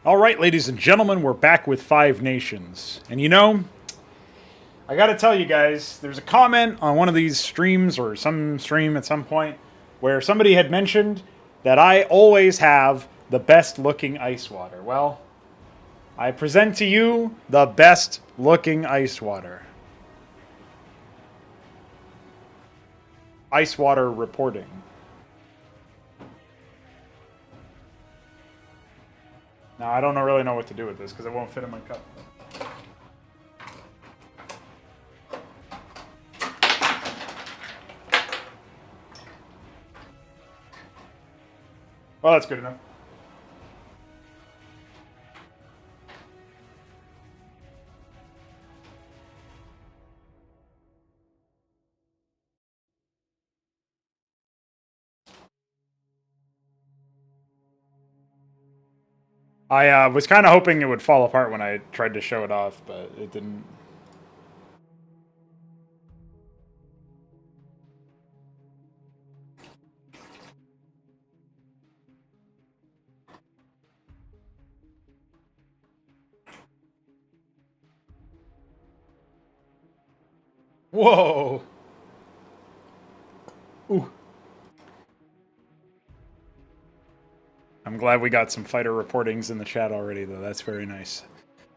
All right, ladies and gentlemen, we're back with Five Nations. And you know, I gotta tell you guys, there's a comment on one of these streams, or some stream at some point, where somebody had mentioned that I always have the best looking ice water. Well, I present to you the best looking ice water. Ice water reporting. Now, I don't really know what to do with this because it won't fit in my cup. Well, that's good enough. I was kind of hoping it would fall apart when I tried to show it off, but it didn't. Whoa! Ooh. I'm glad we got some fighter reportings in the chat already, though. That's very nice.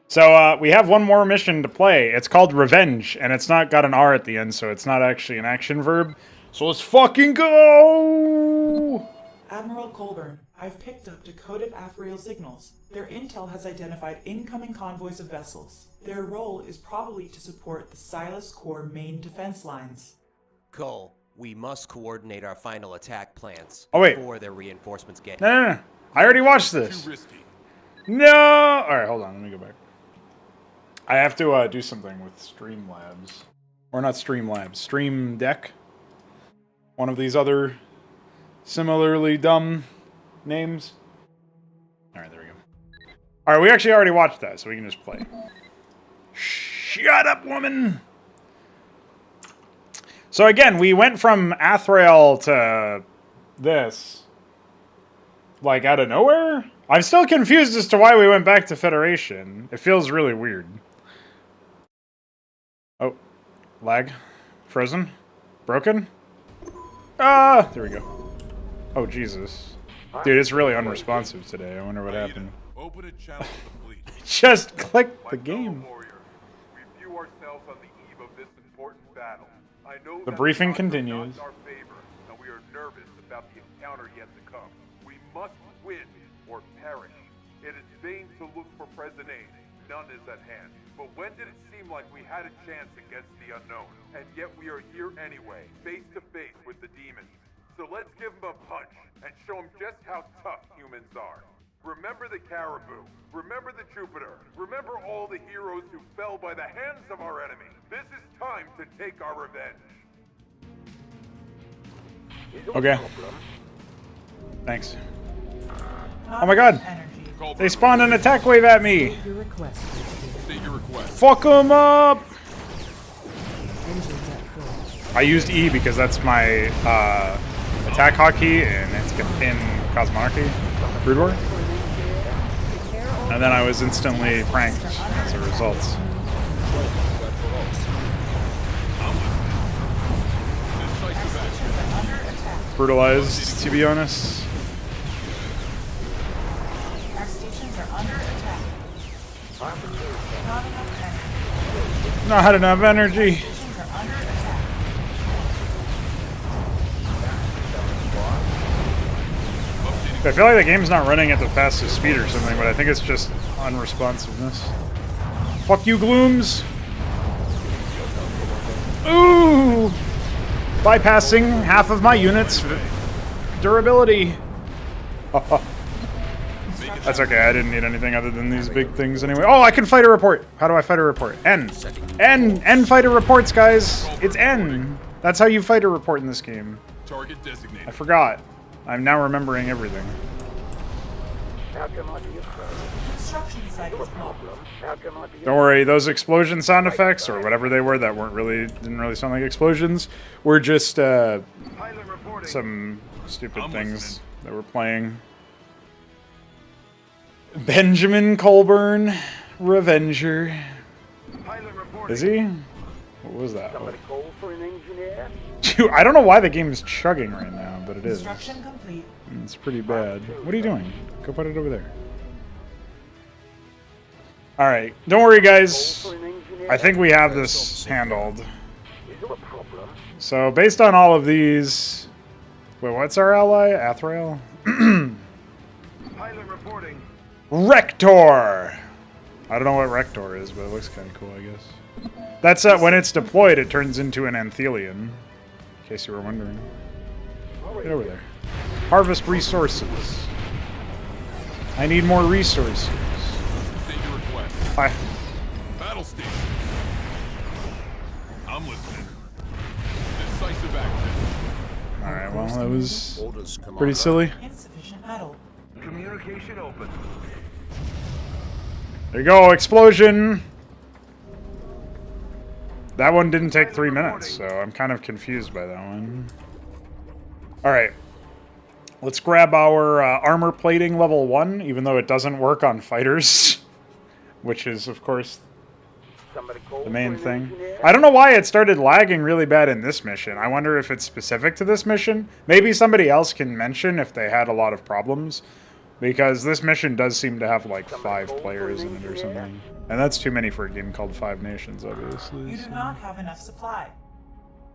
So, we have one more mission to play. It's called Revenge, and it's not got an R at the end, so it's not actually an action verb. So let's fucking go! Admiral Colburn, I've picked up decoded aerial signals. Their intel has identified incoming convoys of vessels. Their role is probably to support the Silas Corps main defense lines. Cole, we must coordinate our final attack plans before their reinforcements get. No. I already watched this. Too risky. No! Alright, hold on. Let me go back. I have to do something with Streamlabs. Or not Streamlabs. Stream Deck. One of these other similarly dumb names. Alright, there we go. Alright, we actually already watched that, so we can just play. Shut up, woman! So again, we went from Athrael to this. Like, out of nowhere? I'm still confused as to why we went back to Federation. It feels really weird. Oh. Lag. Frozen. Broken. Ah! There we go. Oh, Jesus. Dude, it's really unresponsive today. I wonder what happened. Open a channel to the fleet. Just click the game. We view ourselves on the eve of this important battle. I know The briefing continues. Our favor, and we are nervous about the encounter yet to come. We must win or perish. It is vain to look for present aid. None is at hand. But when did it seem like we had a chance against the unknown? And yet we are here anyway, face to face with the demons. So let's give them a punch and show them just how tough humans are. Remember the Caribou. Remember the Jupiter. Remember all the heroes who fell by the hands of our enemy. This is time to take our revenge. Okay. Thanks. Oh my god! They spawned an attack wave at me! State your request. Fuck them up! I used E because that's my attack hotkey and it's in Cosmonarchy, Brood War. And then I was instantly pranked as a result. Brutalized, to be honest. Our stations are under attack. Not enough energy. Stations are under attack. I feel like the game's not running at the fastest speed or something, but I think it's just unresponsiveness. Fuck you, Glooms! Ooh! Bypassing half of my unit's durability. That's okay, I didn't need anything other than these big things anyway. Oh, I can fight a report! How do I fight a report? N! N fighter reports, guys! It's N! That's how you fight a report in this game. Target designated. I forgot. I'm now remembering everything. Construction site is blocked. Don't worry, those explosion sound effects, or whatever they were that didn't really sound like explosions, were just some stupid things that we're playing. Benjamin Colburn, Revenger. Is he? What was that? Dude, I don't know why the game is chugging right now, but it is. Construction complete. It's pretty bad. What are you doing? Go put it over there. Alright, don't worry guys. I think we have this handled. So, based on all of these... Wait, what's our ally? Athrael? Rector! I don't know what Rector is, but it looks kind of cool, I guess. That's when it's deployed, it turns into an Anthelian. In case you were wondering. Get over there. Harvest resources. I need more resources. State your request. Hi. Battle station. I'm listening. Decisive action. Alright, well, that was pretty silly. Insufficient metal. Communication open. There you go, explosion! That one didn't take 3 minutes, so I'm kind of confused by that one. Alright. Let's grab our armor plating level 1, even though it doesn't work on fighters. Which is, of course, the main thing. I don't know why it started lagging really bad in this mission. I wonder if it's specific to this mission. Maybe somebody else can mention if they had a lot of problems. Because this mission does seem to have like 5 players in it or something. And that's too many for a game called 5 Nations, obviously. You do not have enough supply.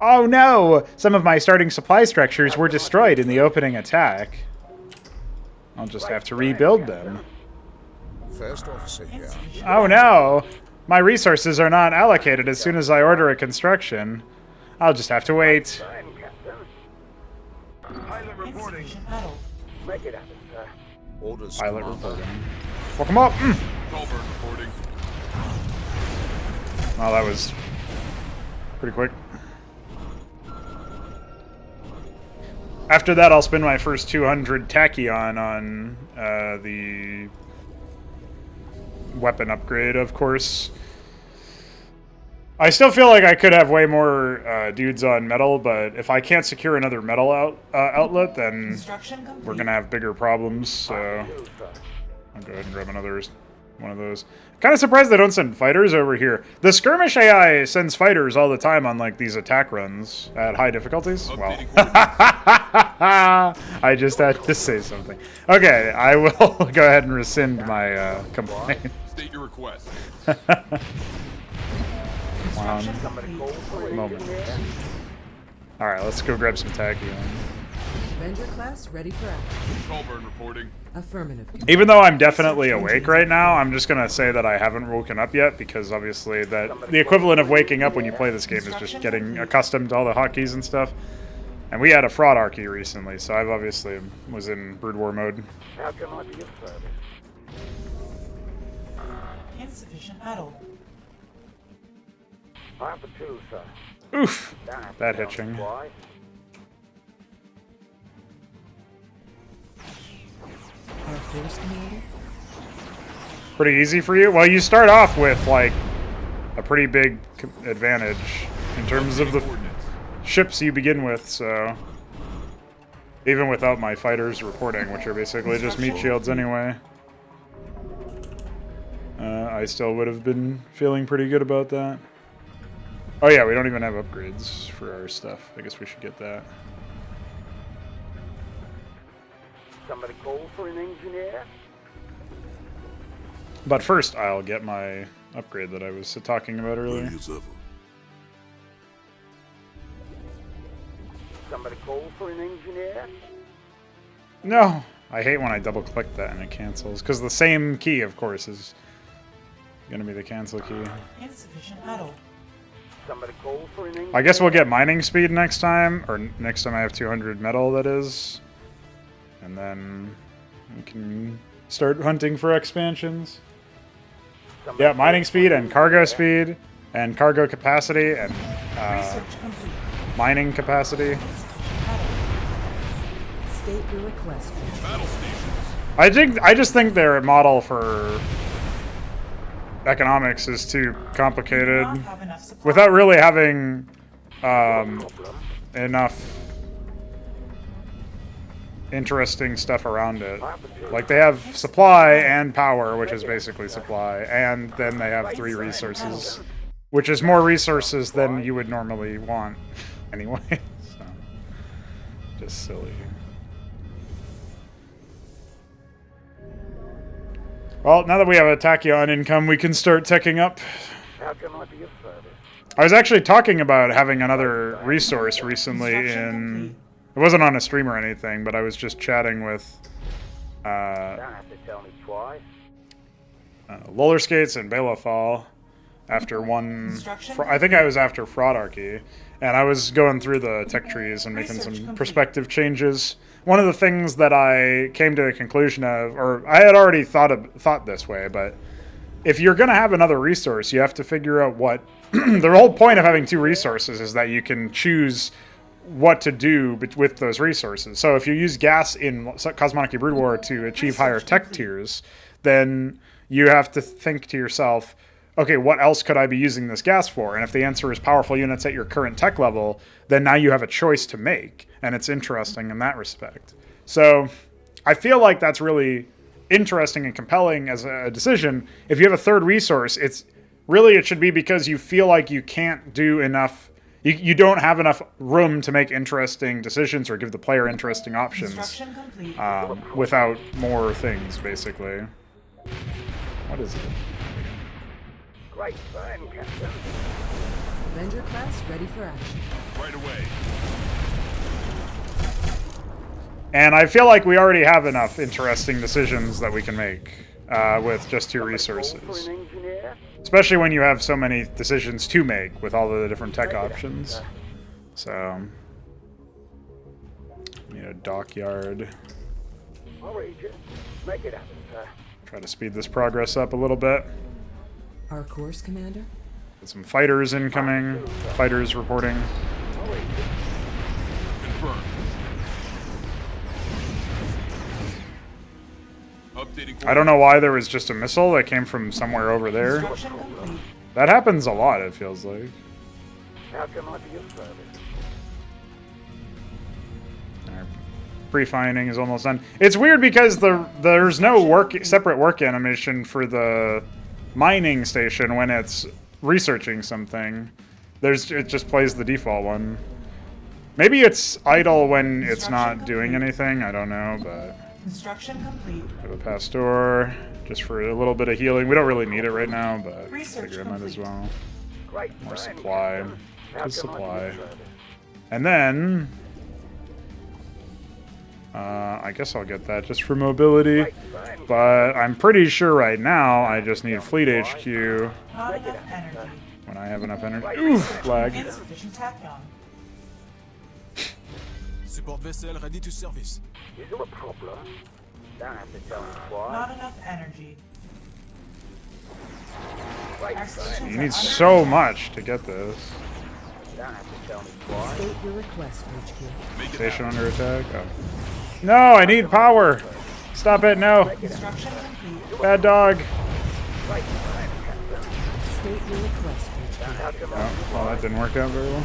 Oh no! Some of my starting supply structures were destroyed in the opening attack. I'll just have to rebuild them. First officer here. Oh no! My resources are not allocated as soon as I order a construction. I'll just have to wait. Insufficient metal. Orders, Pilot Commander. reporting. Welcome up! Colburn reporting. Oh, that was pretty quick. After that, I'll spend my first 200 tachyon on the weapon upgrade, of course. I still feel like I could have way more dudes on metal, but if I can't secure another metal outlet, then Construction complete. we're going to have bigger problems, so I'll go ahead and grab another one of those. Kind of surprised they don't send fighters over here. The skirmish AI sends fighters all the time on like these attack runs at high difficulties. Well, I just had to say something. Okay, I will go ahead and rescind my complaint. State your request. Construction complete. Moment. All right, let's go grab some tachyon. Avenger class ready for action. Colburn reporting. Affirmative. Even though I'm definitely awake right now, I'm just gonna say that I haven't woken up yet because obviously the equivalent of waking up when you play this game is just getting accustomed to all the hotkeys and stuff. And we had a fraud archy recently, so I've obviously was in Brood War mode. How can I be of service? Insufficient metal. I have the two, sir. Oof, That bad sounds hitching. wise. Our force commander. Pretty easy for you. Well, you start off with like a pretty big advantage in terms of the Coordinates. ships you begin with, so even without my fighters reporting, which are basically just meat shields anyway, I still would have been feeling pretty good about that. Oh yeah, we don't even have upgrades for our stuff. I guess we should get that. Somebody call for an engineer? But first, I'll get my upgrade that I was talking about earlier. Somebody call for an engineer? No! I hate when I double-click that and it cancels, because the same key, of course, is going to be the cancel key. Insufficient metal. Somebody call for an engineer? I guess we'll get mining speed next time, or next time I have 200 metal, that is. And then we can start hunting for expansions. Somebody Yeah, call mining for speed an and cargo engineer? speed and cargo capacity and Research complete. mining capacity. Insufficient metal. State your request. Battle stations. I just think their model for economics is too complicated Do not have enough supply. without really having Problem. interesting stuff around it. Like they have supply and power, which is basically supply, and then they have 3 resources, which is more resources than you would normally want anyway. So, just silly. Well, now that we have a tachyon income, we can start teching up. How can I be of service? I was actually talking about having another resource recently in... It wasn't on a stream or anything, but I was just chatting with Don't have to tell me twice. Roller Skates and Balefall after one... I think I was after Fraudarchy, and I was going through the tech trees and making some perspective changes. One of the things that I came to a conclusion of, or I had already thought this way, but if you're going to have another resource, you have to figure out what... the whole point of having 2 resources is that you can choose what to do with those resources. So if you use gas in Cosmonic Brood War to achieve higher tech tiers, then you have to think to yourself, okay, what else could I be using this gas for? And if the answer is powerful units at your current tech level, then now you have a choice to make, and it's interesting in that respect. So I feel like that's really interesting and compelling as a decision. If you have a third resource, it should be because you feel like you can't do enough. You don't have enough room to make interesting decisions or give the player interesting options without more things, basically. What is it? Great plan, Captain. Avenger class ready for action. Right away. And I feel like we already have enough interesting decisions that we can make with just 2 resources. For an engineer? Especially when you have so many decisions to make with all the different tech options. So, need a dockyard. I'll read you. Make it happen, sir. Try to speed this progress up a little bit. Our course, Commander. Get some fighters incoming. Fighters reporting. I'll read you. Confirmed. Updating. I don't know why there was just a missile that came from somewhere over there. That happens a lot, it feels like. How can I be of service? Our pre-finding is almost done. It's weird because there's no separate work animation for the mining station when it's researching something. It just plays the default one. Maybe it's idle when it's not doing anything. I don't know, but... Construction complete. Have a Pastor, just for a little bit of healing. We don't really need it right now, but I figure I might as well. Great More plan, supply. Captain. How Good can I be supply. of service? And then... I guess I'll get that just for mobility. Great plan. But I'm pretty sure right now I just need Fleet HQ Not enough energy. when I have enough energy. Oof, lag. Insufficient tachyon. Support vessel ready to service. Is there a problem? Don't have to tell me twice. Not enough energy. Great Our plan. stations You are need under so attack. much to get this. Don't have to tell me twice. State your request, HQ. Make it Station happen. under attack. Oh. No, I need power. Stop it, no. Construction complete. Bad dog. Great plan, Captain. State your request, HQ. How can I Oh, well, that didn't work out very well.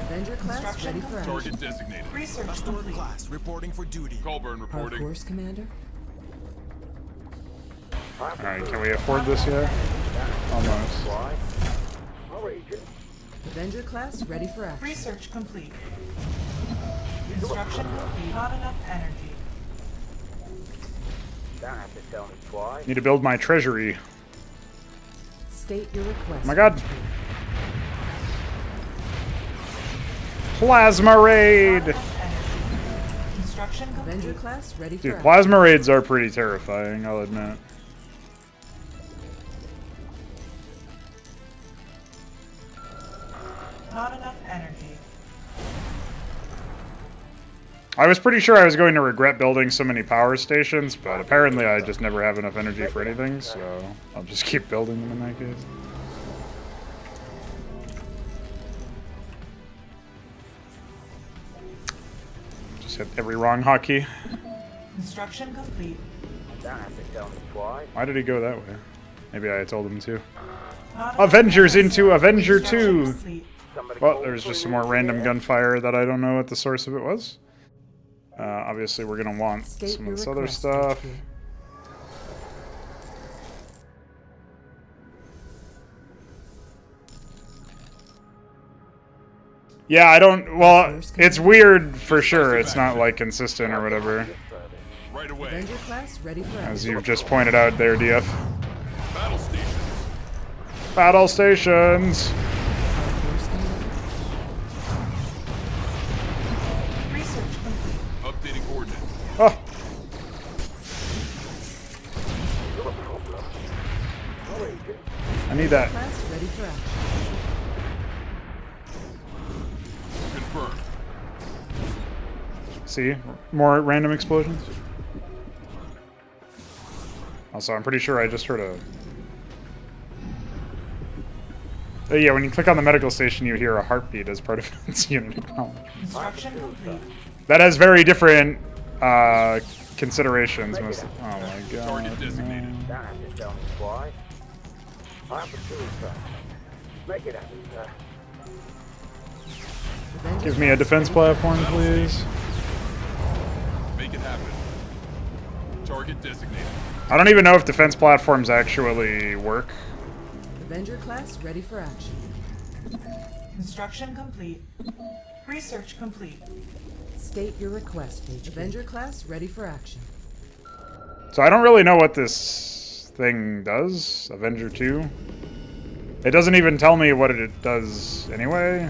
Avenger class ready for action. Target designated. Research Pastor complete. class reporting for duty. Colburn Our reporting. course, Commander. Alright, can we afford this yet? Almost. Why? I'll read you. Avenger class ready for action. Research complete. Construction complete. Not enough energy. Don't have to tell me twice. Need to build my treasury. State your request. Oh my god. HQ. Plasma raid! Not enough energy. Construction Avenger complete. class ready for Dude, action. plasma raids are pretty terrifying, I'll admit. Not enough energy. I was pretty sure I was going to regret building so many power stations, but apparently I just never have enough energy for anything, so I'll just keep building them in that case. Just hit every wrong hotkey. Construction complete. Don't have to tell me twice. Why did he go that way? Maybe I told him to. Not enough Avengers energy. into Avenger Construction 2! complete. Somebody Well, there's just some more random gunfire that I don't know what the source of it was. Obviously, we're gonna want State some of your this other request, stuff. HQ. Yeah, I don't. Well, it's weird for sure. It's not like consistent or whatever, Right away. Avenger class ready for as action. you've just pointed out there, DF. Battle station. Battle stations. Our course commander. Research complete. Updating coordinates. Oh, I need that. Class ready for action. Confirmed. See, more random explosions. Also, I'm pretty sure I just heard a. Yeah, when you click on the medical station, you hear a heartbeat as part of its unit acknowledgement. Construction complete. That has very different considerations. Most. Oh my god. Target designated. no. Don't have to tell me why. I'm the tool, sir. Make it happen, sir. Avenger Give me a defense platform, please. Make it happen. Target designated. I don't even know if defense platforms actually work. Avenger class ready for action. Construction complete. Research complete. State your request, HQ. Avenger class ready for action. So I don't really know what this thing does. Avenger 2. It doesn't even tell me what it does anyway.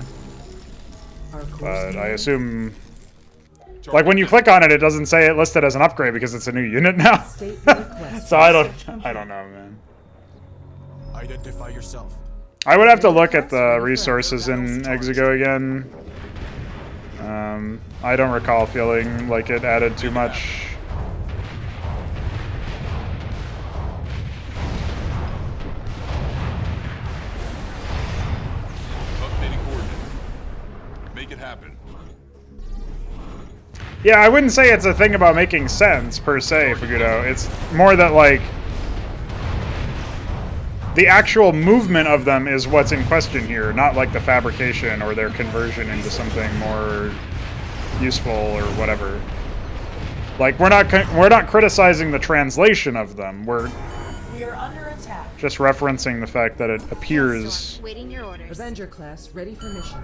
Our course But I commander. assume, like when you click on it, it doesn't say it listed as an upgrade because it's a new unit now. State your request. So I don't know, man. Identify yourself. I would have to look at the resources in Exego again. I don't recall feeling like it added too much. Updating coordinates. Make it happen. Yeah, I wouldn't say it's a thing about making sense per se, Fugudo. It's more that like the actual movement of them is what's in question here, not like the fabrication or their conversion into something more useful or whatever. Like we're not criticizing the translation of them. We're We are under attack. just referencing the fact that it appears Waiting your orders. Avenger class ready for mission.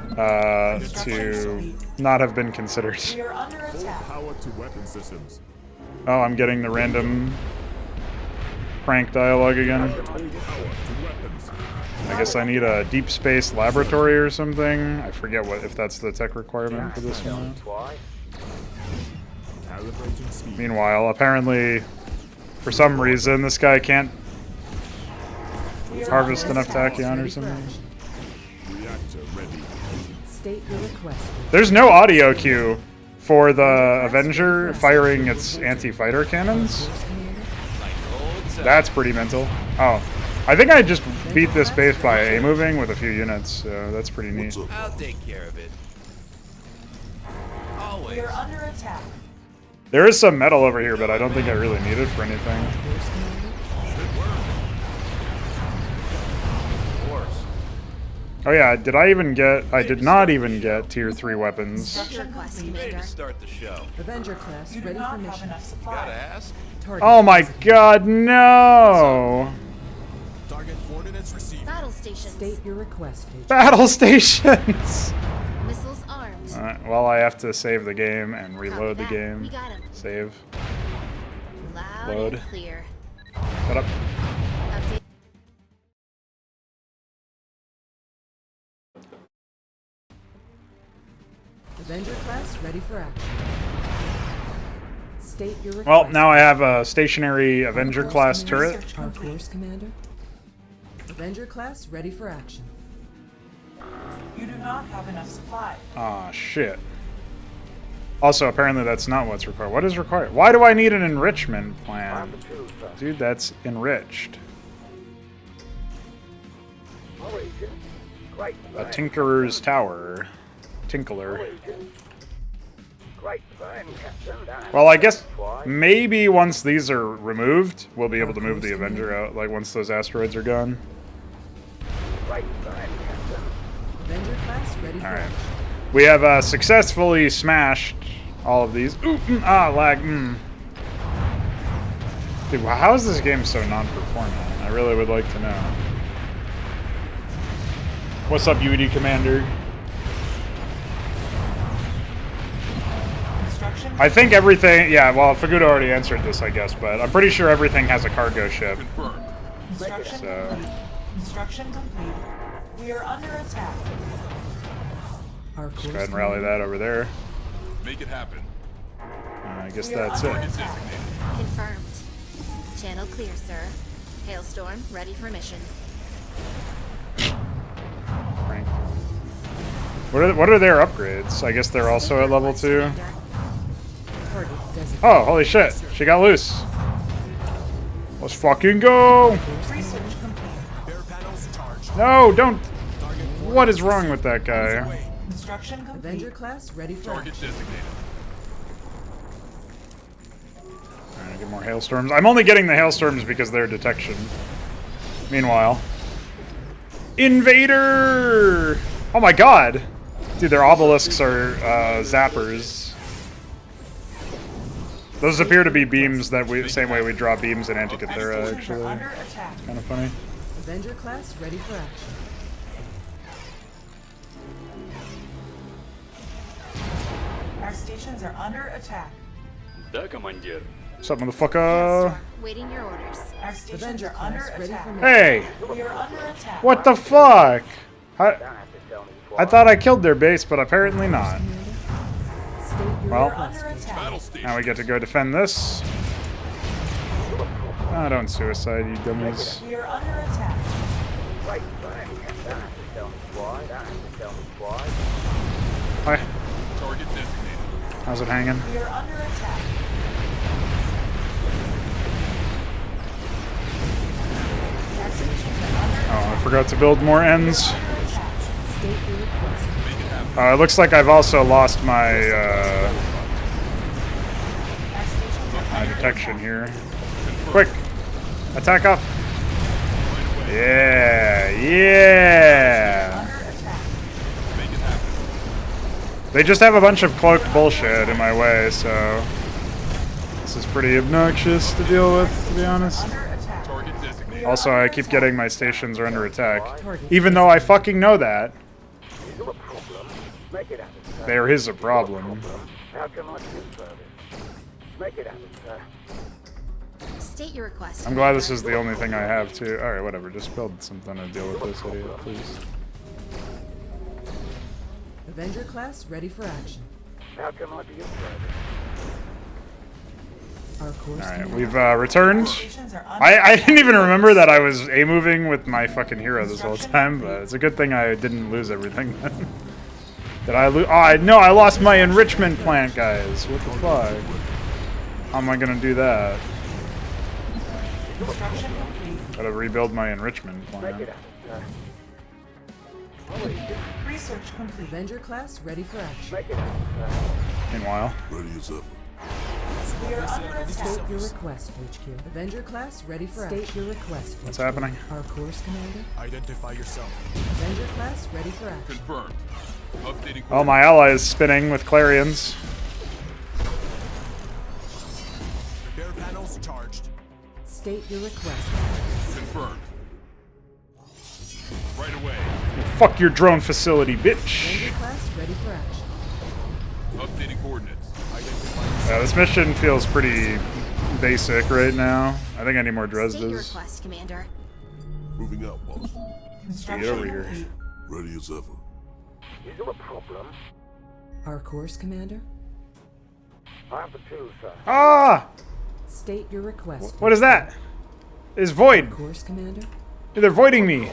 to not have been considered. We are under attack. Power to weapon systems. Oh, I'm getting the random prank dialogue again. Power to weapons. I guess I need a deep space laboratory or something. I forget if that's the tech requirement for this one. Why? Calibrating speed. Meanwhile, apparently, for some reason, this guy can't We are harvest under enough attack. tachyon or Ready for something. action. Reactor ready. State your request. There's no audio cue for the Avenger firing its anti-fighter cannons. Course commander. That's pretty mental. Oh, I think I just beat this base by A-moving with a few units, so that's pretty neat. I'll take care of it. We Always. are under attack. There is some metal over here, but I don't think I really need it for anything. Course commander. Of course. Oh yeah, did I even get... I did not even get tier 3 weapons. Construction Request, complete. Ready Commander. to start the show. Avenger class You do ready for not have mission. enough Gotta supply. ask. Target Oh my god, no! Target coordinates received. Battle station. State your request, HQ. Battle stations! Missiles armed. Well, I have to save the game and reload the Copy that. We game. got him. Save. Loud Load. and clear. Shut up. Update. Avenger class ready for action. State your request. Well, now I have a stationary Avenger class turret. Research Our complete. course commander. Avenger class ready for action. You do not have enough supply. Aw, shit. Also, apparently that's not what's required. What is required? Why do I need an enrichment plan? I'm the tool, sir. Dude, that's enriched. Origin. Great A plan. Tinkerer's Tower. Tinkler. Origin. Great plan, Captain. Don't have Well, I to guess try. maybe once these are removed, we'll be able to move the Avenger out, like once those asteroids are gone. Great plan, Captain. Avenger class ready for All right. action. We have successfully smashed all of these. Ooh, lag. Dude, how is this game so non-performant? I really would like to know. What's up, UED Commander? Construction. I think everything... Yeah, well, Faguda already answered this, I guess, but I'm pretty sure everything has a cargo ship. Confirmed. Construction So- complete. Construction complete. We are under attack. Our Go course ahead and rally commander. that over there. Make it happen. I guess We are that's under it. attack. Confirmed. Channel clear, sir. Hailstorm ready for mission. Right. What are their upgrades? I guess they're also at level 2. Commander. Target designated. Oh, holy shit. She got loose. Let's fucking go! Research complete. Bare panels charged. No, don't... Target What is wrong with that guy? away. Construction complete. Avenger class ready for Target action. designated. Alright, get more hailstorms. I'm only getting the hailstorms because they're detection. Meanwhile... Invader! Oh my god! Dude, their obelisks are zappers. Those appear to be beams that we... Same way we draw beams in Antikythera, Stations are actually. under attack. Kind of funny. Avenger class ready for action. Our stations are under attack. What's up, motherfucker? Hailstorm waiting your orders. Our stations Avenger are under class ready attack. for mission. Hey! We are under attack. What the fuck? Don't have to tell me I thought I killed their base, but apparently not. Commander, state your Well. request. Under attack. Battle station. Now we get to go defend this. Ah, don't suicide, you dummies. We are under attack. Right, right. Don't have to tell me why. Don't have to tell me why. Hi. Target designated. How's it hanging? We are under attack. Our stations are under Oh, I forgot to build more ends. attack. State your request. Make it happen. It looks like I've also lost my Our stations are under detection attack. here. Quick! Attack up! Yeah! Yeah! Under attack. Make it happen. They just have a bunch of cloaked bullshit in my way, so... This is pretty obnoxious to deal with, to be honest. Under attack. Target designated. Also, I keep getting my stations are under attack. Even though I fucking know that. Is there a problem? Make it happen, sir. There is a problem. How can I do service? Make it happen, sir. State your request. I'm glad this is the only thing I have, too. Alright, whatever. Just build something to deal with this idiot, please. Avenger class ready for action. How can I be of service? Our course Alright, commander. we've returned. Stations are under I attack. didn't even remember that I was A-moving with my fucking hero this whole time, but it's a good thing I didn't lose everything then. Did I lose? Oh, no, I lost my enrichment plant, guys. What the fuck? How am I gonna do that? Construction complete. Gotta rebuild my enrichment Make plant. it happen, sir. Research complete. Avenger class ready for action. Make it happen, sir. Meanwhile, We are under attack. State your request, HQ. Avenger class ready for action. State your request. what's HQ. happening? Our course commander. Identify yourself. Avenger class ready for action. Confirmed. Updating. Oh, my ally is spinning with Clarions. Bare panels charged. State your request. Confirmed. Right away. Fuck your drone facility, bitch. Avenger class ready for action. Updating coordinates. Identify yourself. Yeah, this mission feels pretty basic right now. I think I need more State your Dresdes. request, Commander. Moving out, boss. Construction Get over here. complete. Ready as ever. Is there a problem? Our course commander. I have the tools, sir. Ah! State your request. What is that? It's void. Course commander. They're voiding me.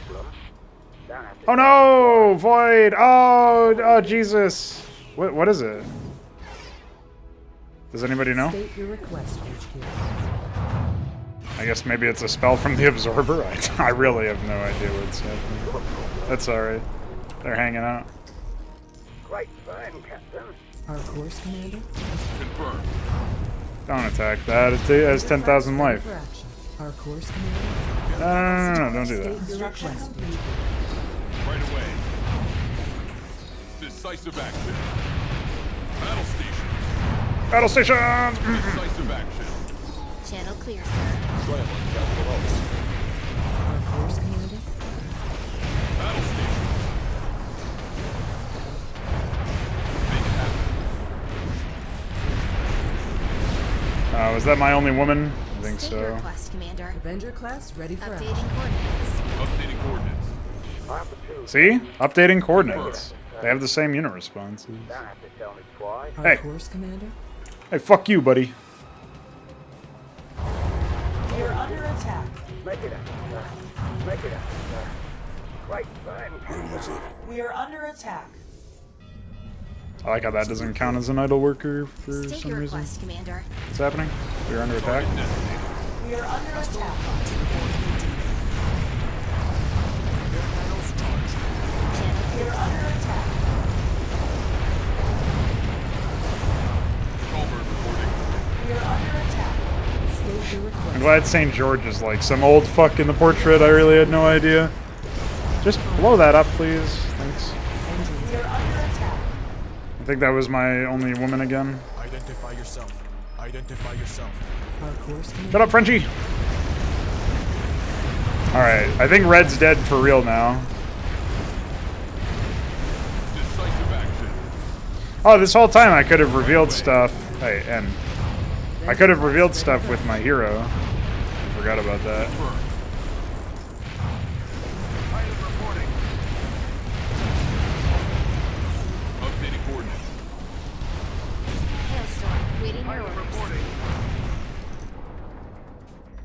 Don't have to Oh no! Void! Oh Jesus! What is it? Does anybody know? State your request, HQ. I guess maybe it's a spell from the Absorber. I really have no idea what's happening. That's alright. They're hanging out. Great burn, Captain. Our course commander. Confirmed. Don't attack that. It has 10,000 Ready life. for action. Our course commander. No, don't do State that. your Construction request, complete. HQ. Right away. Decisive action. Battle station. Battle station! Decisive action. Channel clear, sir. Our course, Commander. Battle station. Make it happen. Was that my only woman? I think State your so. request, Commander. Avenger class ready for Updating action. coordinates. Updating coordinates. See? Updating coordinates. They have the same unit responses. Don't have to tell me twice. Our Hey. course, Commander. Hey, fuck you, buddy. We are under attack. Make it happen. Make it happen. Right, fine. Ready as ever. We are under attack. I like how that doesn't count as an idle worker for State some your reason. request, Commander. What's happening? We're under attack. We are under attack. Repair panels charged. Channel We clear, are under sir. attack. Colbert reporting. We are under attack. State your I'm request. glad St. George is like some old fuck in the portrait. I really had no idea. Just blow that up, please. Thanks. Engines. We are under attack. I think that was my only woman again. Identify yourself. Identify yourself. Our course, Commander. Shut up, Frenchie! Alright, I think Red's dead for real now. Decisive action. Oh, this whole time I could have revealed stuff. Hey, and I could have revealed stuff with my hero. I forgot about that. Confirmed. Pilot reporting. Updating coordinates. Hailstorm, waiting your Pilot orders. reporting.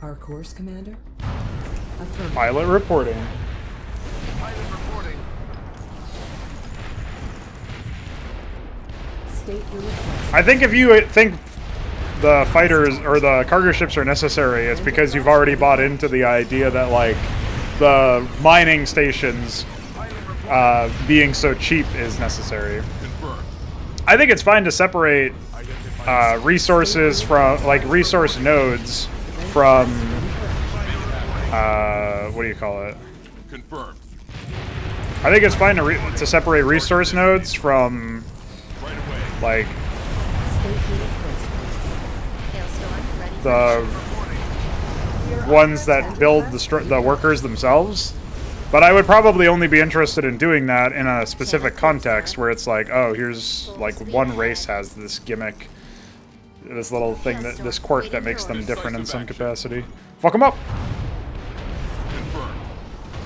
Our course, Commander. Affirmative. Pilot reporting. Pilot reporting. State your request. I think if you think the fighters or the cargo ships are necessary, it's because you've already bought into the idea that like the mining stations being so cheap is necessary. Confirmed. I think it's fine to separate Identify resources from like resource nodes from what do you call it? Confirmed. I think it's fine to separate resource nodes from Right away. like State your request. Hailstorm, ready for the ones that build the workers themselves. But I would probably only be interested in doing that in a specific context where it's like, oh, here's like one race has this gimmick, this little thing, this quirk that makes them different in some capacity. Fuck them up! Confirmed.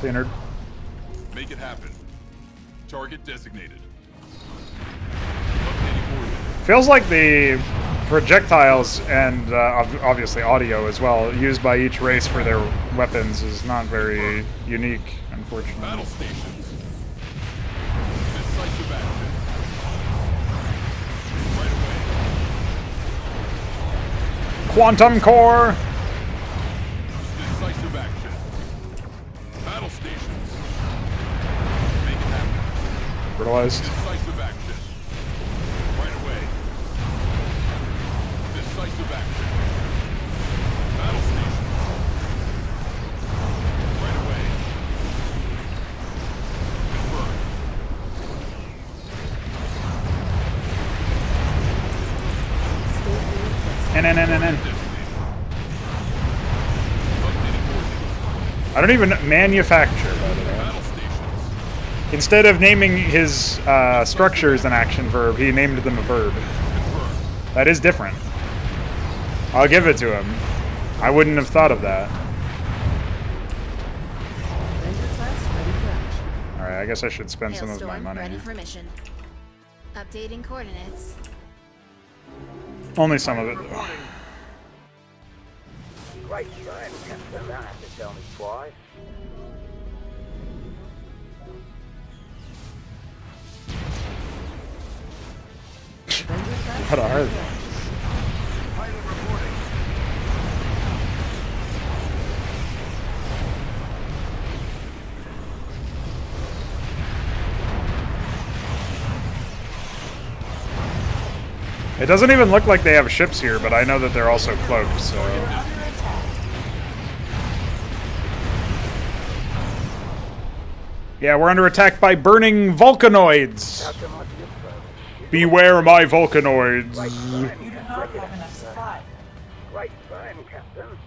See you, nerd. Make it happen. Target designated. Updating coordinates. Feels like the projectiles and obviously audio as well used by each race for their weapons is not very unique, unfortunately. Battle stations. Decisive action. Right away. Quantum core! Decisive action. Battle stations. Make it happen. Brutalized. Decisive action. Right away. Decisive action. Battle stations. Right away. Confirmed. NNNNN. I don't even manufacture, by the way. Battle stations. Instead of naming his structures an action verb, he named them a verb. Confirmed. That is different. I'll give it to him. I wouldn't have thought of that. Avenger class ready for action. Alright, I guess I should spend some of my Hailstorm, money. ready for mission. Updating coordinates. Only some of it. Right, fine. Don't have to tell me twice. Avenger class What a ready hard. for action. Pilot reporting. It doesn't even look like they have ships here, but I know that they're also cloaked, so... Under attack. Yeah, we're under attack by burning volcanoids! How come I can Beware my Vulcanoids. You do not have enough supply. Right time, Captain.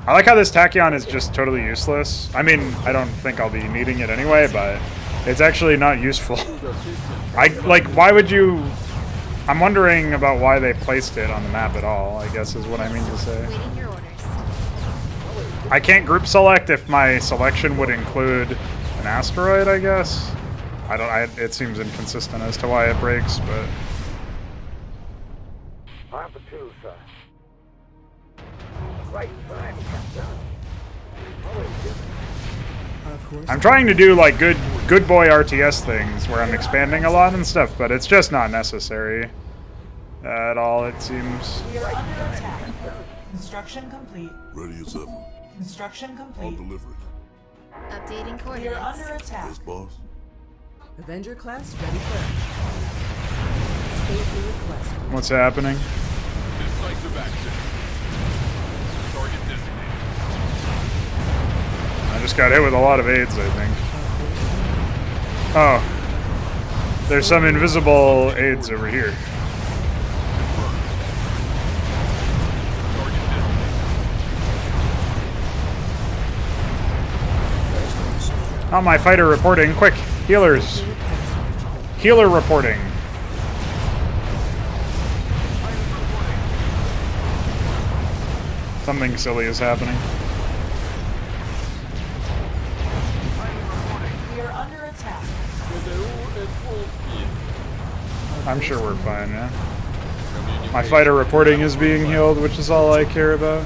I like how this tachyon is just totally useless. I mean, I don't think I'll be needing it anyway, but it's actually not useful. Why would you... I'm wondering about why they placed it on the map at all, I guess is what I mean to say. Waiting your orders. I can't group select if my selection would include an asteroid, I guess. It seems inconsistent as to why it breaks, but... On for two, sir. Right time, Captain. I'm trying to do like good boy RTS things where I'm expanding a lot and stuff, but it's just not necessary at all, it seems. We are under attack. Construction complete. Ready as ever. Construction On complete. delivery. Updating We are coordinates. under attack. Yes, boss. Avenger class ready for action. State your request. What's happening? Decisive action. Target designated. I just got hit with a lot of aids, I think. Oh. There's some invisible aids over here. Target designated. Oh, my fighter reporting. Quick, healers. Healer reporting. Something silly is happening. We are under attack. I'm sure we're fine, yeah. My fighter reporting is being healed, which is all I care about.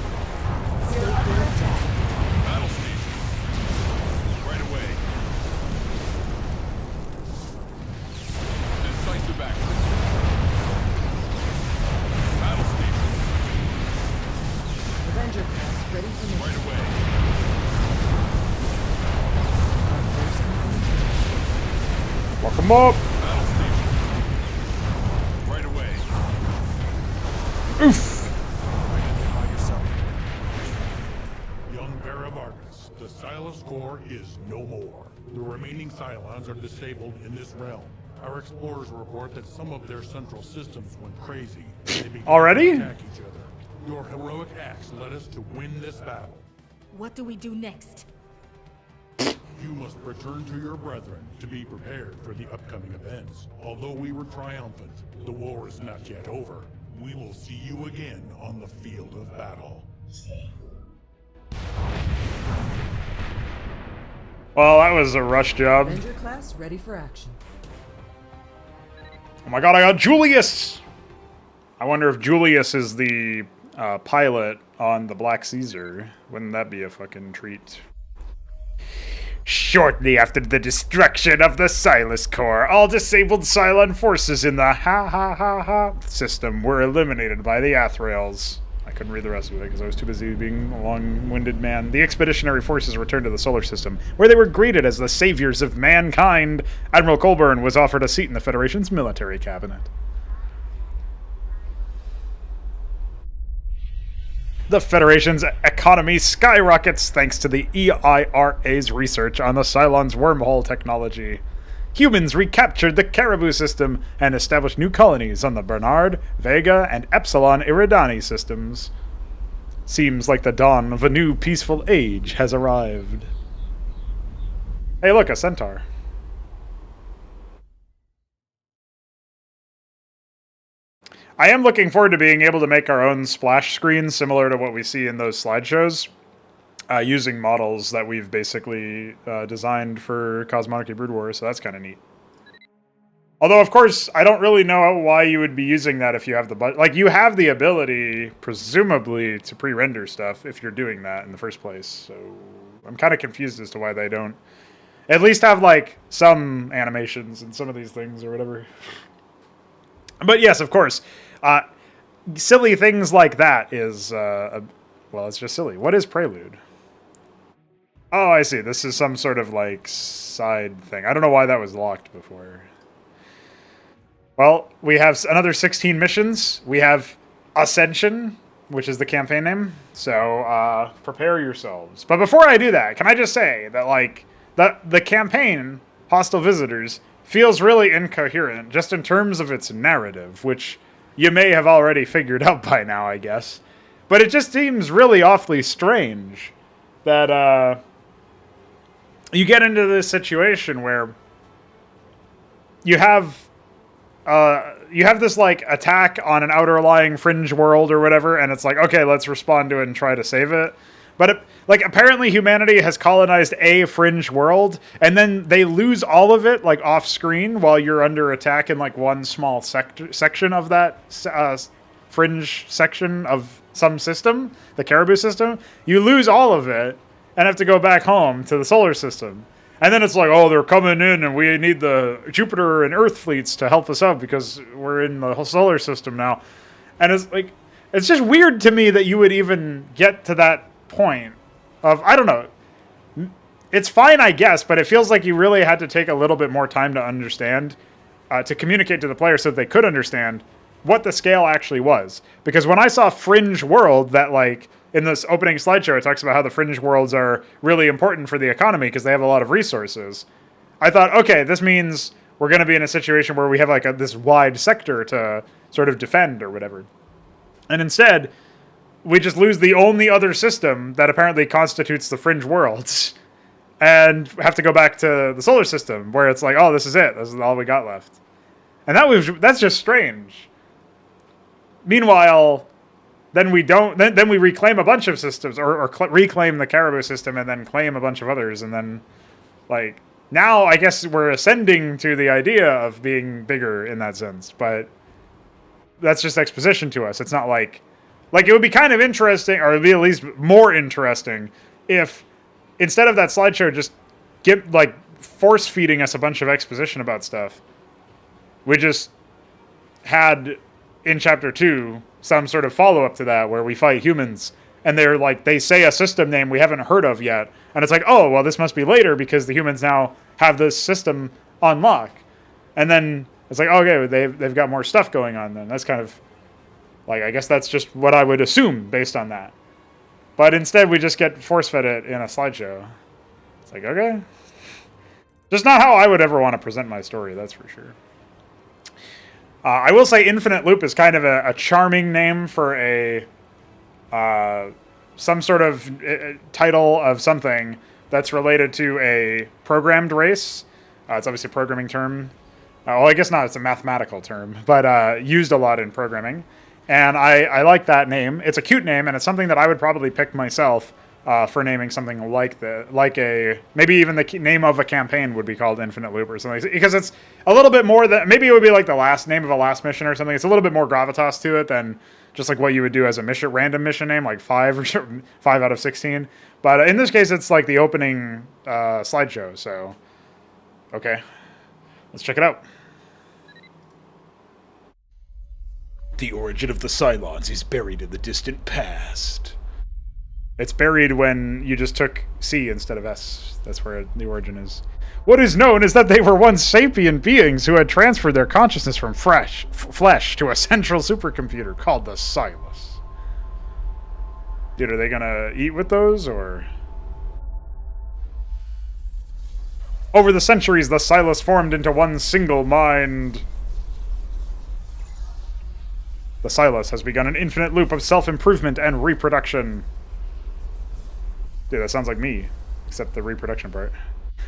Battle station. Right away. Decisive action. Battle station. Avenger class ready for mission. Right away. Lock 'em up. Battle station. Right away. Oof. Identify yourself. Young Paravargas, the Silas core is no more. The remaining Cylons are disabled in this realm. Our explorers report that some of their central systems went crazy. They began Already? to attack each other. Your heroic acts led us to win this battle. What do we do next? You must return to your brethren to be prepared for the upcoming events. Although we were triumphant, the war is not yet over. We will see you again on the field of battle. Well, that was a rush job. Avenger class ready for action. Oh my god, I got Julius! I wonder if Julius is the pilot on the Black Caesar. Wouldn't that be a fucking treat? Shortly after the destruction of the Silas Core, all disabled Cylon forces in the ha system were eliminated by the Athraels. I couldn't read the rest of it because I was too busy being a long-winded man. The expeditionary forces returned to the solar system, where they were greeted as the saviors of mankind. Admiral Colburn was offered a seat in the Federation's military cabinet. The Federation's economy skyrockets thanks to the EIRA's research on the Cylon's wormhole technology. Humans recaptured the Caribou system and established new colonies on the Bernard, Vega, and Epsilon Eridani systems. Seems like the dawn of a new peaceful age has arrived. Hey look, a centaur. I am looking forward to being able to make our own splash screens similar to what we see in those slideshows, using models that we've basically designed for Cosmonarchy Brood War, so that's kind of neat. Although, of course, I don't really know why you would be using that if you have the budget. Like, you have the ability, presumably, to pre-render stuff if you're doing that in the first place, so I'm kind of confused as to why they don't at least have, like, some animations in some of these things or whatever. But yes, of course, silly things like that is, well, it's just silly. What is Prelude? Oh, I see. This is some sort of, like, side thing. I don't know why that was locked before. Well, we have another 16 missions. We have Ascension, which is the campaign name. So, prepare yourselves. But before I do that, can I just say that, like, the campaign, Hostile Visitors, feels really incoherent, just in terms of its narrative, which you may have already figured out by now, I guess. But it just seems really awfully strange that you get into this situation where you have this like attack on an outer lying fringe world or whatever, and it's like, okay, let's respond to it and try to save it. But apparently humanity has colonized a fringe world, and then they lose all of it like off screen while you're under attack in like one small section of that fringe section of some system, the Caribou system. You lose all of it and have to go back home to the solar system. And then it's like, oh, they're coming in and we need the Jupiter and Earth fleets to help us out because we're in the whole solar system now. And it's like, it's just weird to me that you would even get to that point of, I don't know. It's fine, I guess, but it feels like you really had to take a little bit more time to understand, to communicate to the player so that they could understand what the scale actually was. Because when I saw Fringe World, that like, in this opening slideshow, it talks about how the fringe worlds are really important for the economy because they have a lot of resources. I thought, okay, this means we're going to be in a situation where we have like this wide sector to sort of defend or whatever. And instead, we just lose the only other system that apparently constitutes the fringe worlds and have to go back to the solar system where it's like, oh, this is it. This is all we got left. And that's just strange. Meanwhile, then we don't. Then we reclaim a bunch of systems, or reclaim the Caribou system, and then claim a bunch of others, and then, like, now I guess we're ascending to the idea of being bigger in that sense. But that's just exposition to us. It's not like it would be kind of interesting, or it'd be at least more interesting, if instead of that slideshow just force feeding us a bunch of exposition about stuff, we just had in chapter 2 some sort of follow-up to that where we fight humans and they say a system name we haven't heard of yet, and it's like, oh, well, this must be later because the humans now have this system on lock. And then it's like, okay, they've got more stuff going on then. That's kind of like, I guess that's just what I would assume based on that. But instead we just get force-fed it in a slideshow. It's like, okay. Just not how I would ever want to present my story, that's for sure. I will say Infinite Loop is kind of a charming name for some sort of title of something that's related to a programmed race. It's obviously a programming term. Well, I guess not. It's a mathematical term, but used a lot in programming. And I like that name. It's a cute name, and it's something that I would probably pick myself for naming something like maybe even the name of a campaign would be called Infinite Loop or something, because it's a little bit more that maybe it would be like the last name of a last mission or something. It's a little bit more gravitas to it than just like what you would do as a random mission name, like 5 or 5 out of 16. But in this case, it's like the opening slideshow. So, okay, let's check it out. The origin of the Cylons is buried in the distant past. It's buried when you just took C instead of S. That's where the origin is. What is known is that they were once sapient beings who had transferred their consciousness from flesh to a central supercomputer called the Silas. Dude, are they gonna eat with those, or? Over the centuries, the Silas formed into one single mind. The Silas has begun an infinite loop of self-improvement and reproduction. Dude, that sounds like me, except the reproduction part.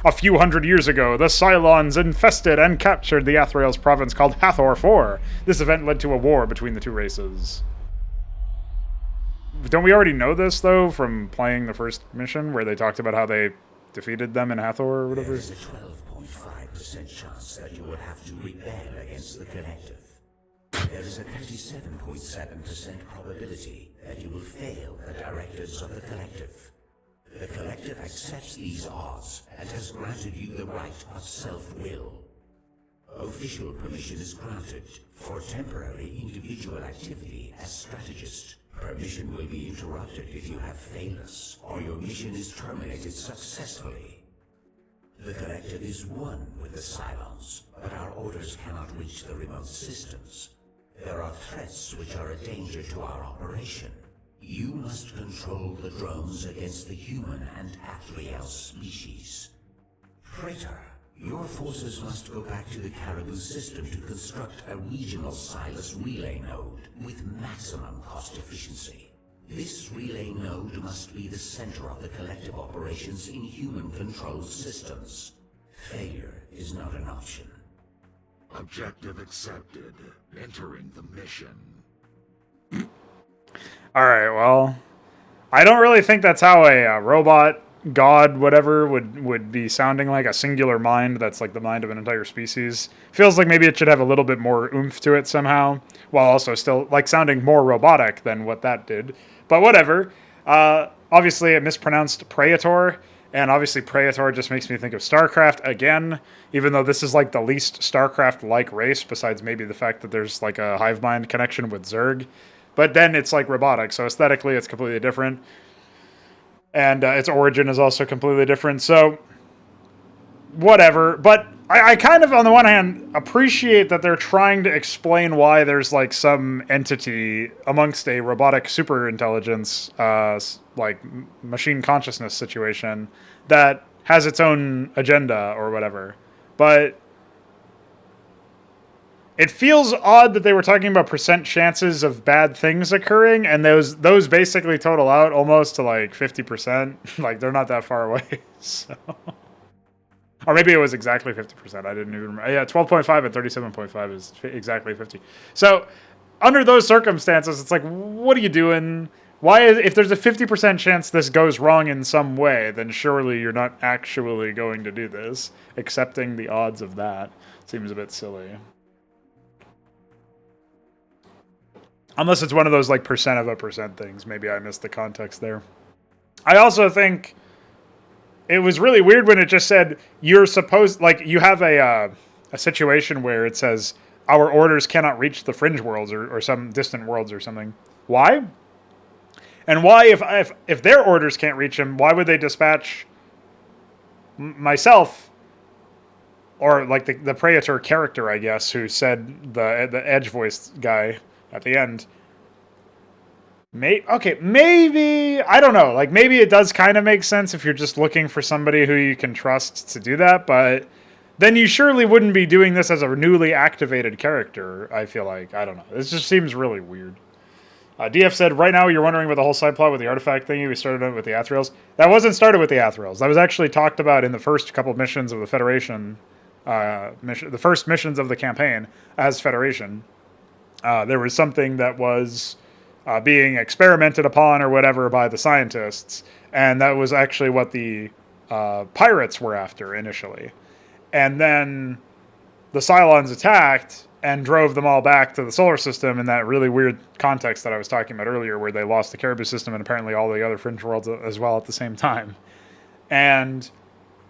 A few hundred years ago, the Cylons infested and captured the Athrael's province called Hathor IV. This event led to a war between the two races. Don't we already know this, though, from playing the first mission, where they talked about how they defeated them in Hathor or whatever? There is a 12.5% chance that you will have to rebel against the Collective. There is a 37.7% probability that you will fail the directives of the Collective. The Collective accepts these odds and has granted you the right of self-will. Official permission is granted for temporary individual activity as strategist. Permission will be interrupted if you have failures, or your mission is terminated successfully. The Collective is one with the Cylons, but our orders cannot reach the remote systems. There are threats which are a danger to our operation. You must control the drones against the human and Athrael species. Praetor, Your forces must go back to the Caribou system to construct a regional Silas relay node with maximum cost efficiency. This relay node must be the center of the collective operations in human-controlled systems. Failure is not an option. Objective accepted. Entering the mission. Alright, well, I don't really think that's how a robot, god, whatever, would be sounding like. A singular mind that's like the mind of an entire species. Feels like maybe it should have a little bit more oomph to it somehow, while also still like sounding more robotic than what that did. But whatever. Obviously, it mispronounced Praetor, and obviously Praetor just makes me think of StarCraft again, even though this is like the least StarCraft-like race, besides maybe the fact that there's like a hive mind connection with Zerg. But then it's like robotic, so aesthetically it's completely different. And its origin is also completely different, so whatever. But I kind of, on the one hand, appreciate that they're trying to explain why there's like some entity amongst a robotic superintelligence, like machine consciousness situation that has its own agenda or whatever. But it feels odd that they were talking about percent chances of bad things occurring, and those basically total out almost to like 50%. Like, they're not that far away. So. Or maybe it was exactly 50%. I didn't even remember. Yeah, 12.5 and 37.5 is exactly 50. So, under those circumstances, it's like, what are you doing? If there's a 50% chance this goes wrong in some way, then surely you're not actually going to do this. Accepting the odds of that seems a bit silly. Unless it's one of those like percent of a percent things. Maybe I missed the context there. I also think it was really weird when it just said you're supposed, like, you have a situation where it says our orders cannot reach the fringe worlds or some distant worlds or something. Why? And why, if their orders can't reach him, why would they dispatch myself, or like the Praetor character, I guess, who said the edge voice guy at the end? Maybe, I don't know. Like, maybe it does kind of make sense if you're just looking for somebody who you can trust to do that, but then you surely wouldn't be doing this as a newly activated character, I feel like. I don't know. This just seems really weird. DF said, right now you're wondering about the whole side plot with the artifact thingy. We started it with the Athreals. That wasn't started with the Athreals. That was actually talked about in the first couple of missions of the Federation. The first missions of the campaign as Federation. There was something that was being experimented upon or whatever by the scientists, and that was actually what the pirates were after initially. And then the Cylons attacked and drove them all back to the solar system in that really weird context that I was talking about earlier, where they lost the Caribou system and apparently all the other fringe worlds as well at the same time. And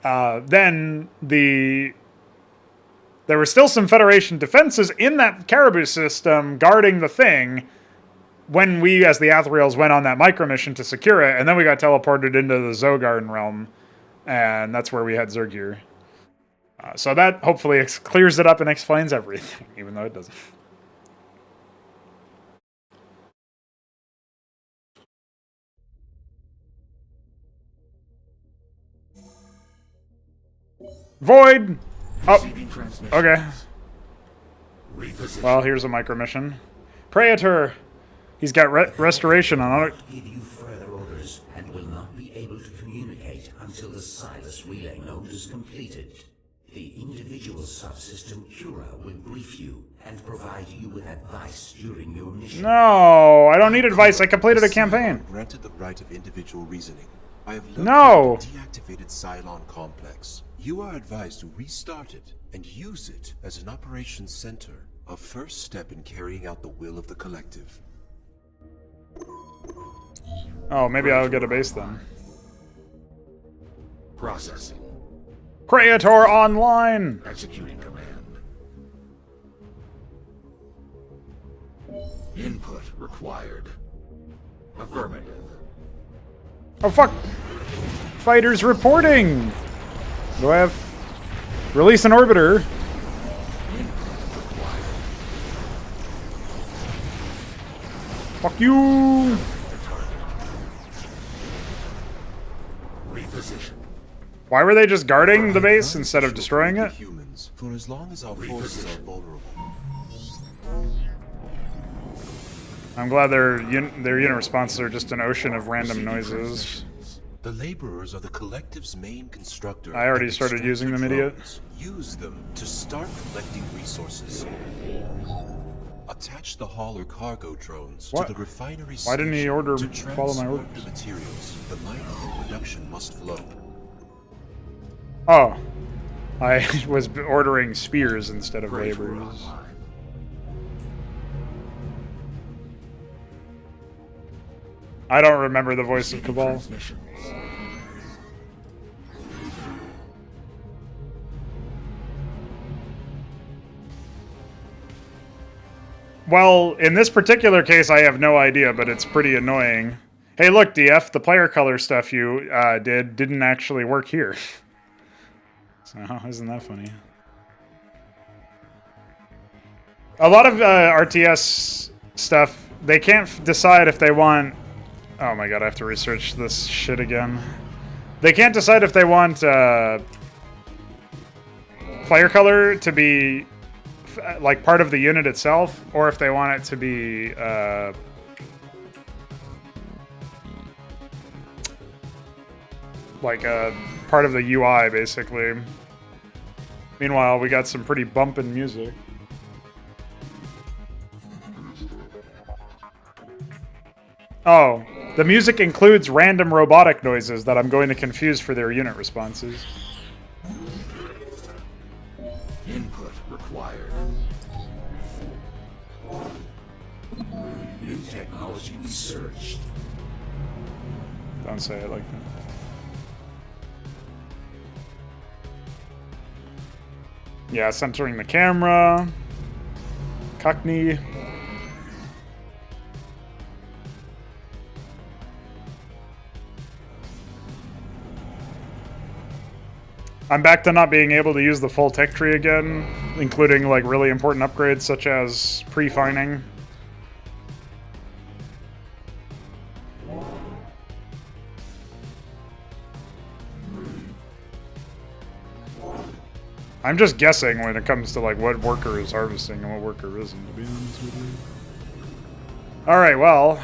then there were still some Federation defenses in that Caribou system guarding the thing when we, as the Athreals, went on that micro mission to secure it, and then we got teleported into the Zogarden realm, and that's where we had Zergir. So that hopefully clears it up and explains everything, even though it doesn't. Void! Oh, okay. Well, here's a micro mission. Praetor! He's got restoration on it. Give you further orders and will not be able to communicate until the Silas relay node is completed. The individual subsystem Cura will brief you and provide you with advice during your mission. No, I don't need advice. I completed a campaign. Granted the right of individual reasoning. I have located a deactivated Cylon complex. You are advised to restart it and use it as an operations center. A first step in carrying out the will of the collective. Oh, maybe I'll get a base then. Processing. Praetor online! Executing command. Input required. Affirmative. Oh, fuck! Fighters reporting! Do I have... Release an orbiter. Fuck you! Reposition. Why were they just guarding the base instead of destroying it? Humans, for as long as our forces are vulnerable. I'm glad their unit responses are just an ocean of random noises. The laborers are the collective's main constructor. I already started using them, idiot. Use them to start collecting resources. Attach the hauler cargo drones to the refinery. Why didn't he follow my orders? The materials. The mining and production must flow. Oh, I was ordering spears instead of laborers. I don't remember the voice of Cabal. Well, in this particular case, I have no idea, but it's pretty annoying. Hey, look, DF, the player color stuff you didn't actually work here. So, isn't that funny? A lot of RTS stuff, they can't decide if they want... Oh my god, I have to research this shit again. They can't decide if they want player color to be like part of the unit itself, or if they want it to be like a part of the UI, basically. Meanwhile, we got some pretty bumpin' music. Oh, the music includes random robotic noises that I'm going to confuse for their unit responses. Input required. New technology researched. Don't say it like that. Yeah, centering the camera. Cockney. I'm back to not being able to use the full tech tree again, including like really important upgrades such as pre-fining. I'm just guessing when it comes to like what worker is harvesting and what worker isn't, to be honest with you. Alright, well.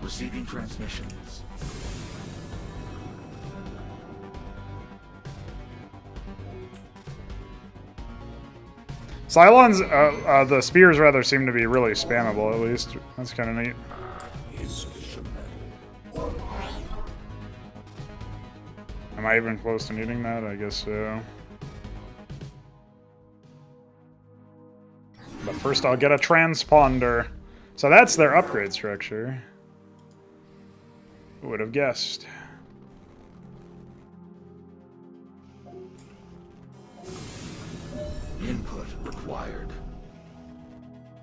Receiving transmissions. Cylons, the spears rather seem to be really spammable, at least. That's kind of neat. Am I even close to needing that? I guess so. But first I'll get a transponder. So that's their upgrade structure. Who would have guessed? Input required.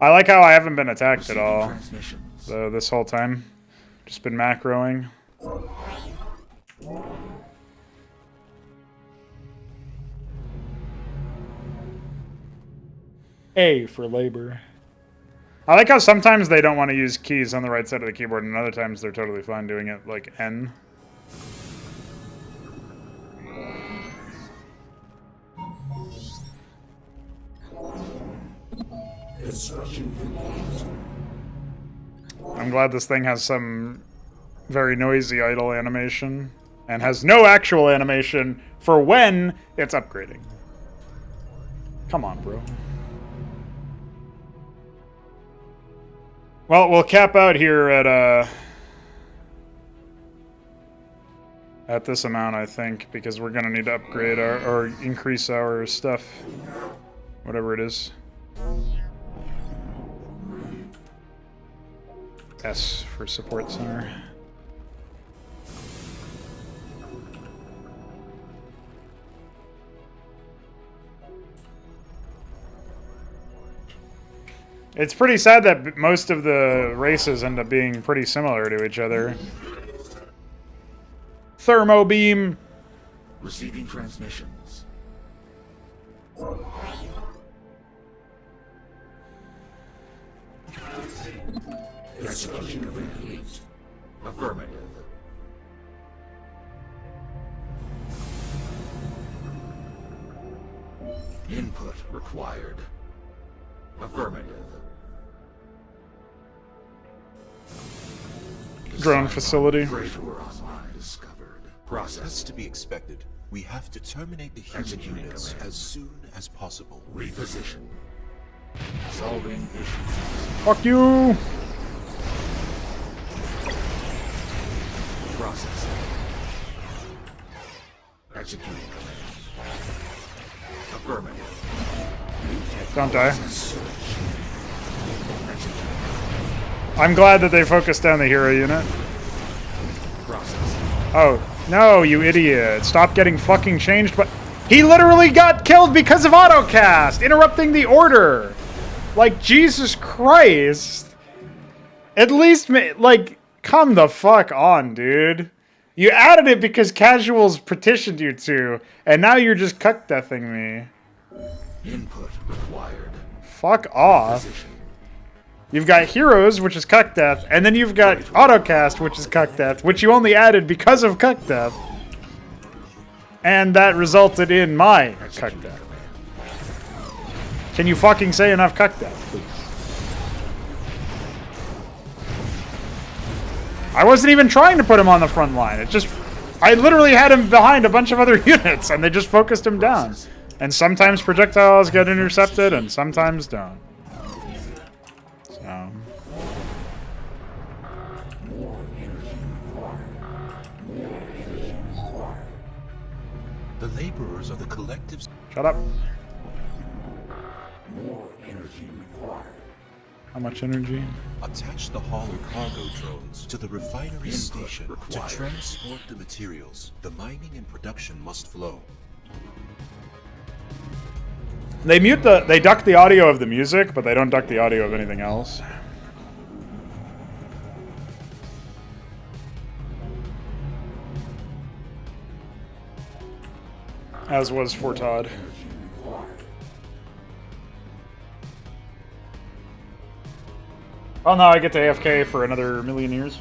I like how I haven't been attacked at all. So this whole time. Just been macroing. A for labor. I like how sometimes they don't want to use keys on the right side of the keyboard, and other times they're totally fine doing it like N. I'm glad this thing has some very noisy idle animation, and has no actual animation for when it's upgrading. Come on, bro. Well, we'll cap out here at this amount, I think, because we're gonna need to upgrade our, or increase our stuff, whatever it is. S for support center. It's pretty sad that most of the races end up being pretty similar to each other. Thermo beam. Receiving transmissions. Execution complete. Affirmative. Input required. Affirmative. Drone facility. Praetor online discovered. Process. That's to be expected. We have to terminate the human units as soon as possible. Reposition. Solving issues. Fuck you! Process. Executing command. Affirmative. Don't die. I'm glad that they focused down the hero unit. Oh, no, you idiot. Stop getting fucking changed, but... He literally got killed because of autocast, interrupting the order. Like, Jesus Christ. At least, like, come the fuck on, dude. You added it because casuals petitioned you to, and now you're just cuck-deathing me. Input required. Fuck off. You've got heroes, which is cuck death, and then you've got autocast, which is cuck death, which you only added because of cuck death. And that resulted in my cuck death. Can you fucking say enough cuck death, please? I wasn't even trying to put him on the front line. It just... I literally had him behind a bunch of other units, and they just focused him down. And sometimes projectiles get intercepted, and sometimes don't. So... The laborers are the collectives. Shut up. More energy required. How much energy? Attach the hauler cargo drones to the refinery station required. to transport the materials. The mining and production must flow. They duck the audio of the music, but they don't duck the audio of anything else. As was for Todd. Oh no, I get to AFK for another million years.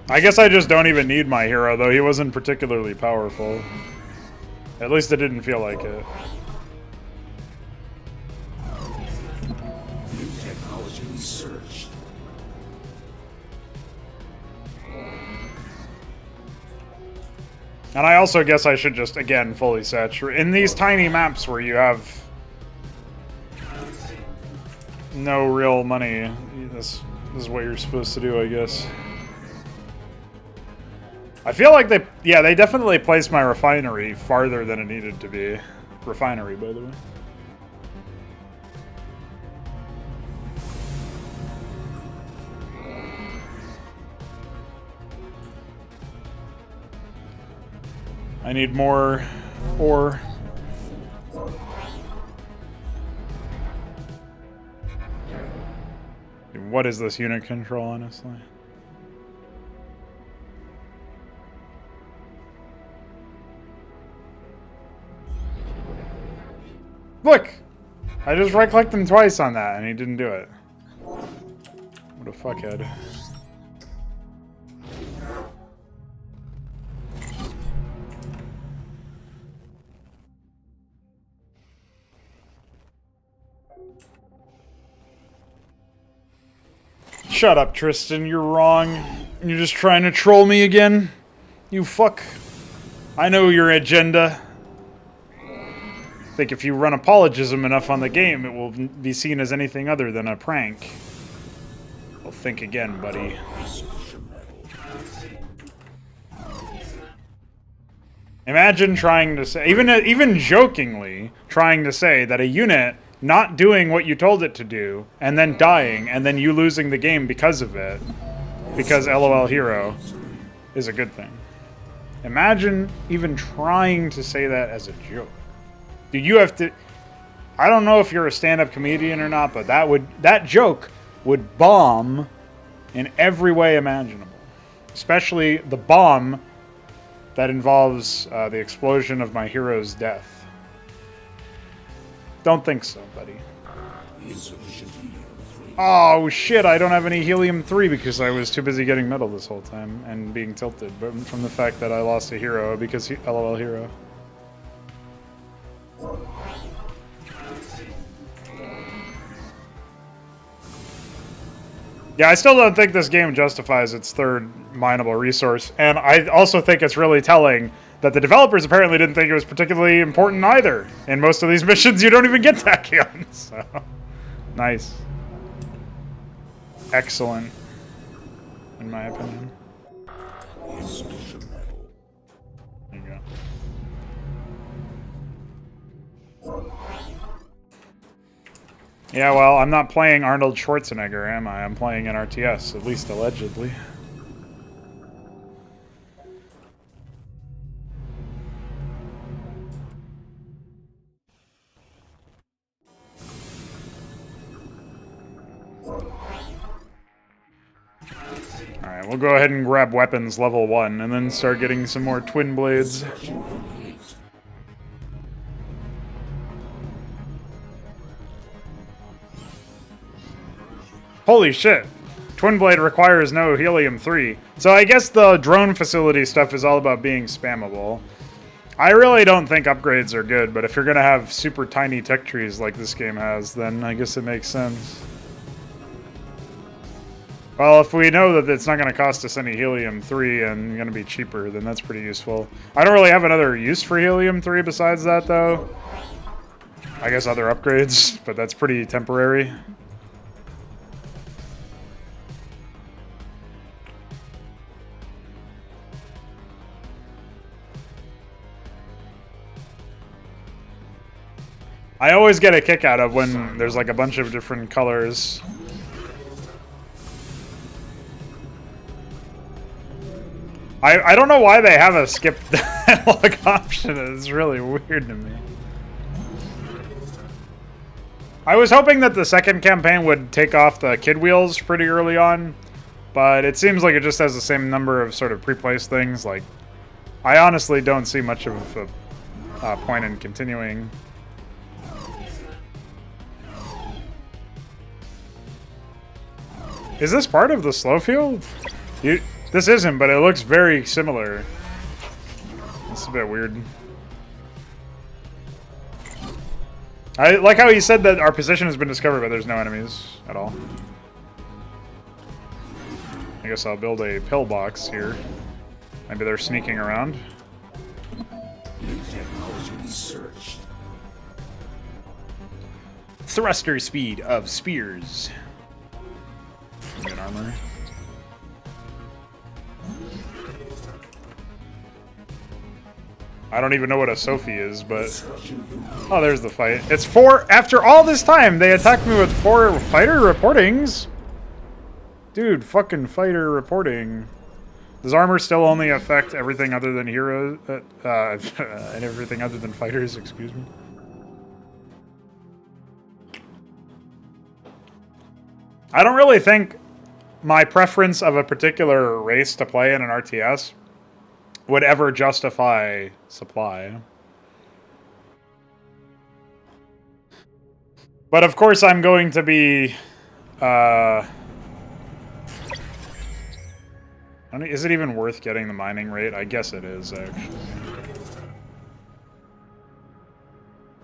I guess I just don't even need my hero, though he wasn't particularly powerful. At least it didn't feel like it. New technology researched. And I also guess I should just, again, fully saturate. In these tiny maps where you have no real money, this is what you're supposed to do, I guess. I feel like they definitely placed my refinery farther than it needed to be. Refinery, by the way. I need more ore. What is this unit control, honestly? Look! I just right-clicked him twice on that, and he didn't do it. What a fuckhead. Shut up, Tristan. You're wrong. You're just trying to troll me again. You fuck. I know your agenda. I think if you run apologism enough on the game, it will be seen as anything other than a prank. Well, think again, buddy. Imagine trying to say, even jokingly, trying to say that a unit not doing what you told it to do, and then dying, and then you losing the game because of it, because LOL hero is a good thing. Imagine even trying to say that as a joke. Dude, you have to... I don't know if you're a stand-up comedian or not, but that joke would bomb in every way imaginable. Especially the bomb that involves the explosion of my hero's death. Don't think so, buddy. Oh shit, I don't have any helium-3 because I was too busy getting metal this whole time and being tilted, but from the fact that I lost a hero because LOL hero. Yeah, I still don't think this game justifies its third mineable resource, and I also think it's really telling that the developers apparently didn't think it was particularly important either. In most of these missions, you don't even get tachyons, so... Nice. Excellent, in my opinion. There you go. Yeah, well, I'm not playing Arnold Schwarzenegger, am I? I'm playing an RTS, at least allegedly. Alright, we'll go ahead and grab weapons level 1, and then start getting some more twin blades. Holy shit. Twin Blade requires no helium-3. So I guess the drone facility stuff is all about being spammable. I really don't think upgrades are good, but if you're gonna have super tiny tech trees like this game has, then I guess it makes sense. Well, if we know that it's not gonna cost us any helium-3 and gonna be cheaper, then that's pretty useful. I don't really have another use for helium-3 besides that, though. I guess other upgrades, but that's pretty temporary. I always get a kick out of when there's like a bunch of different colors. I don't know why they have a skip dialogue option. It's really weird to me. I was hoping that the second campaign would take off the kid wheels pretty early on, but it seems like it just has the same number of sort of pre-placed things. Like, I honestly don't see much of a point in continuing. Is this part of the slow field? This isn't, but it looks very similar. It's a bit weird. I like how he said that our position has been discovered, but there's no enemies at all. I guess I'll build a pillbox here. Maybe they're sneaking around. Thruster speed of spears. Good armor. I don't even know what a Sophie is, but... Oh, there's the fight. It's 4... After all this time, they attacked me with 4 fighter reportings? Dude, fucking fighter reporting. Does armor still only affect everything other than heroes? And everything other than fighters, excuse me? I don't really think my preference of a particular race to play in an RTS would ever justify supply. But of course I'm going to be... is it even worth getting the mining rate? I guess it is, actually.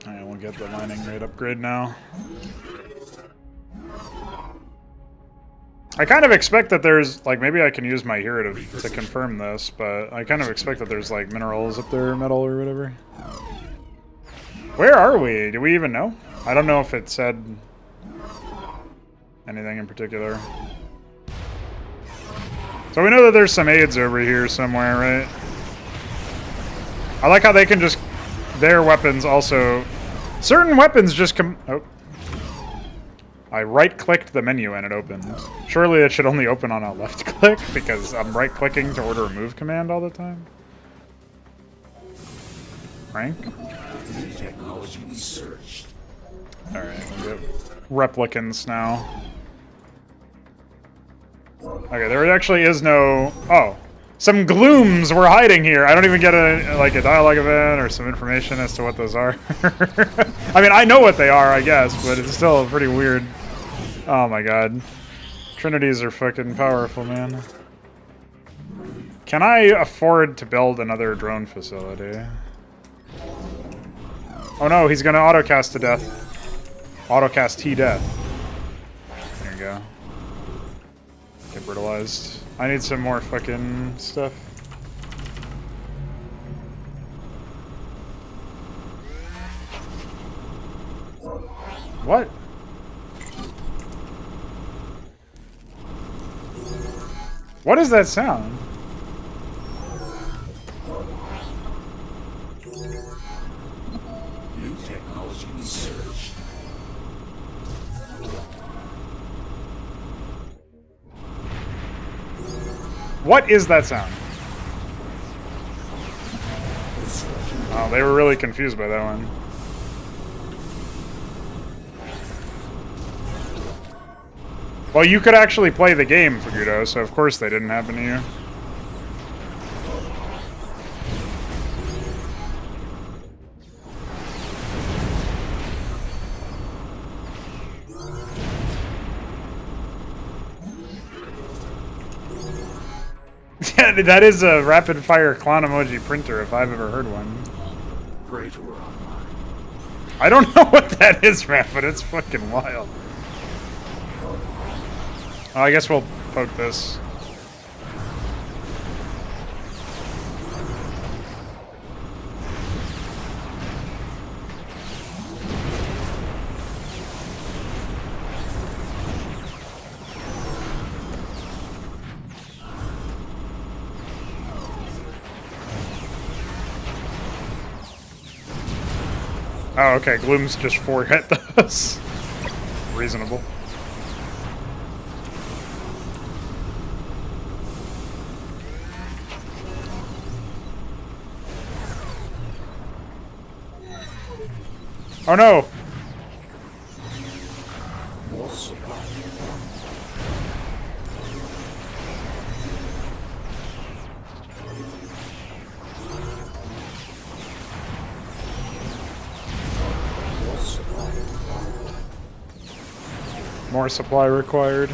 Alright, we'll get the mining rate upgrade now. I kind of expect that there's, like, maybe I can use my hero to confirm this, but I kind of expect that there's, like, minerals up there, metal or whatever. Where are we? Do we even know? I don't know if it said anything in particular. So we know that there's some aids over here somewhere, right? I like how they can just... Their weapons also... Certain weapons just come... Oh. I right-clicked the menu and it opened. Surely it should only open on a left-click, because I'm right-clicking to order a move command all the time. Rank? Technology researched. Alright, we'll get replicants now. Okay, there actually is no... Oh. Some glooms were hiding here. I don't even get a dialogue event or some information as to what those are. I mean, I know what they are, I guess, but it's still pretty weird. Oh my god. Trinities are fucking powerful, man. Can I afford to build another drone facility? Oh no, he's gonna autocast to death. Autocast T-death. There you go. Get brutalized. I need some more fucking stuff. What? What is that sound? New technology research. What is that sound? Oh, they were really confused by that one. Well, you could actually play the game, Fagudo, so of course they didn't happen to you. Yeah, that is a rapid-fire clown emoji printer, if I've ever heard one. Praetor online. I don't know what that is, man, but it's fucking wild. Oh, I guess we'll poke this. Oh, okay. Gloom's just 4 hit those. Reasonable. Oh no! More supply required.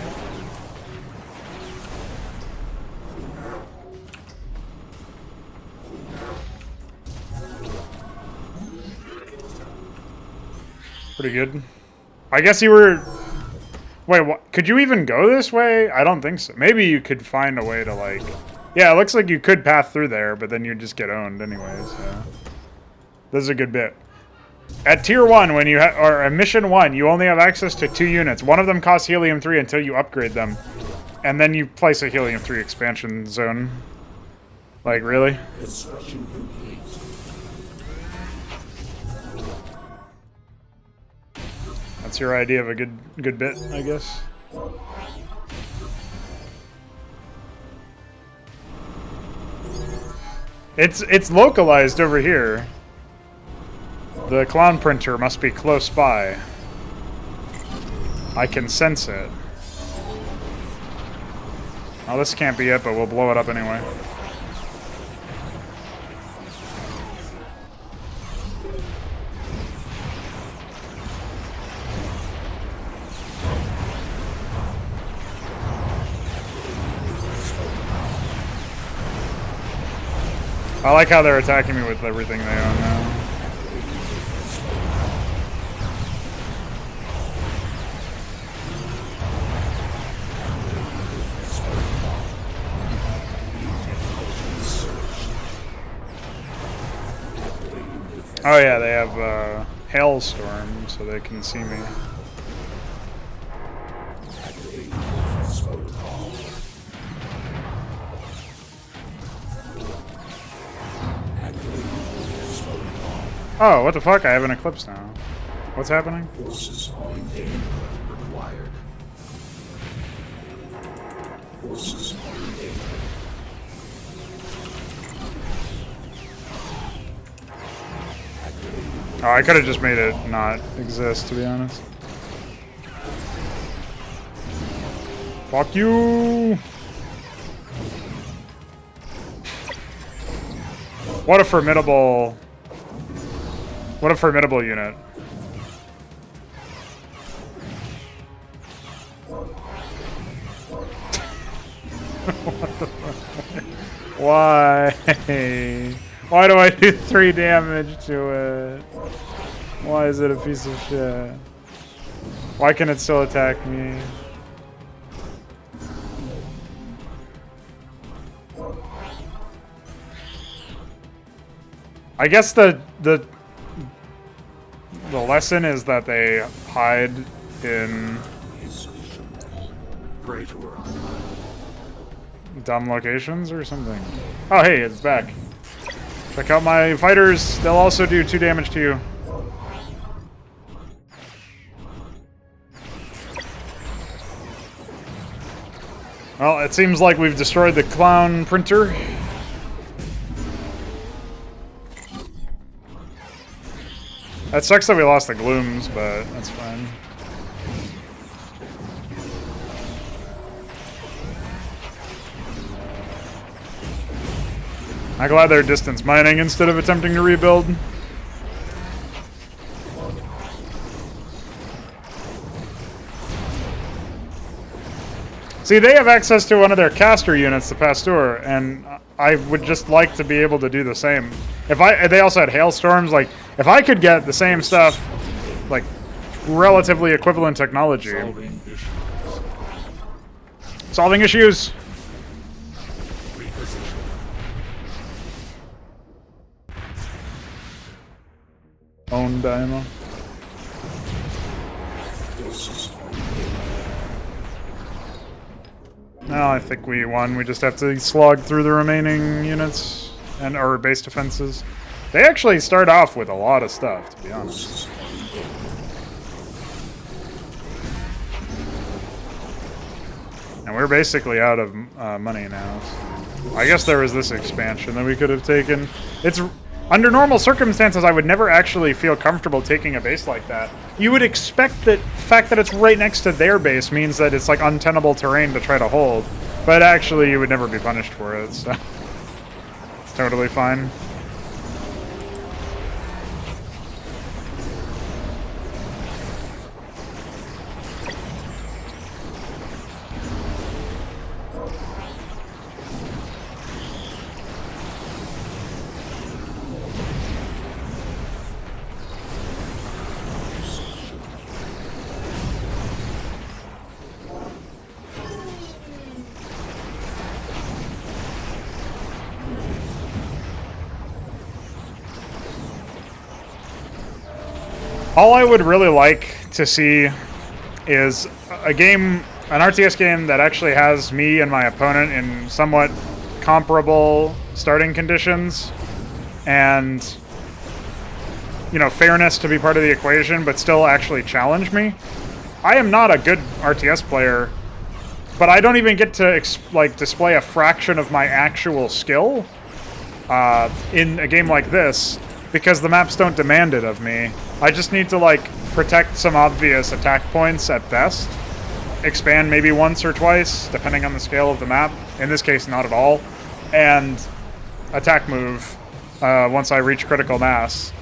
Pretty good. I guess you were... Wait, what? Could you even go this way? I don't think so. Maybe you could find a way to, like... Yeah, it looks like you could path through there, but then you'd just get owned anyway, so... This is a good bit. At Tier 1, when you or at Mission 1, you only have access to 2 units. One of them costs Helium-3 until you upgrade them. And then you place a Helium-3 expansion zone. Like, really? Construction complete. That's your idea of a good bit, I guess. It's localized over here. The Clownprinter must be close by. I can sense it. Oh, this can't be it, but we'll blow it up anyway. I like how they're attacking me with everything they own now. Oh yeah, they have Hailstorm, so they can see me. Oh, what the fuck? I have an eclipse now. What's happening? Forces on danger required. Forces on danger. Activating Oh, I could have just made it not exist, to be honest. Fuck you! What a formidable unit. What the fuck? Why? Why do I do 3 damage to it? Why is it a piece of shit? Why can it still attack me? I guess the lesson is that they hide in Praetor. dumb locations or something. Oh hey, it's back. Check out my fighters. They'll also do 2 damage to you. Well, it seems like we've destroyed the Clownprinter. That sucks that we lost the Glooms, but that's fine. I'm glad they're distance mining instead of attempting to rebuild. See, they have access to one of their caster units, the Praetor, and I would just like to be able to do the same. They also had hailstorms. Like, if I could get the same stuff, like relatively equivalent technology. Solving issues. Own dynamo. No, I think we won. We just have to slog through the remaining units and our base defenses. They actually start off with a lot of stuff, to be honest. And we're basically out of money now. So I guess there was this expansion that we could have taken. It's under normal circumstances, I would never actually feel comfortable taking a base like that. You would expect that the fact that it's right next to their base means that it's like untenable terrain to try to hold. But actually, you would never be punished for it, so it's totally fine. All I would really like to see is a game, an RTS game that actually has me and my opponent in somewhat comparable starting conditions and, you know, fairness to be part of the equation, but still actually challenge me. I am not a good RTS player, but I don't even get to display a fraction of my actual skill in a game like this because the maps don't demand it of me. I just need to, like, protect some obvious attack points at best. Expand maybe once or twice, depending on the scale of the map. In this case, not at all. And attack move once I reach critical mass.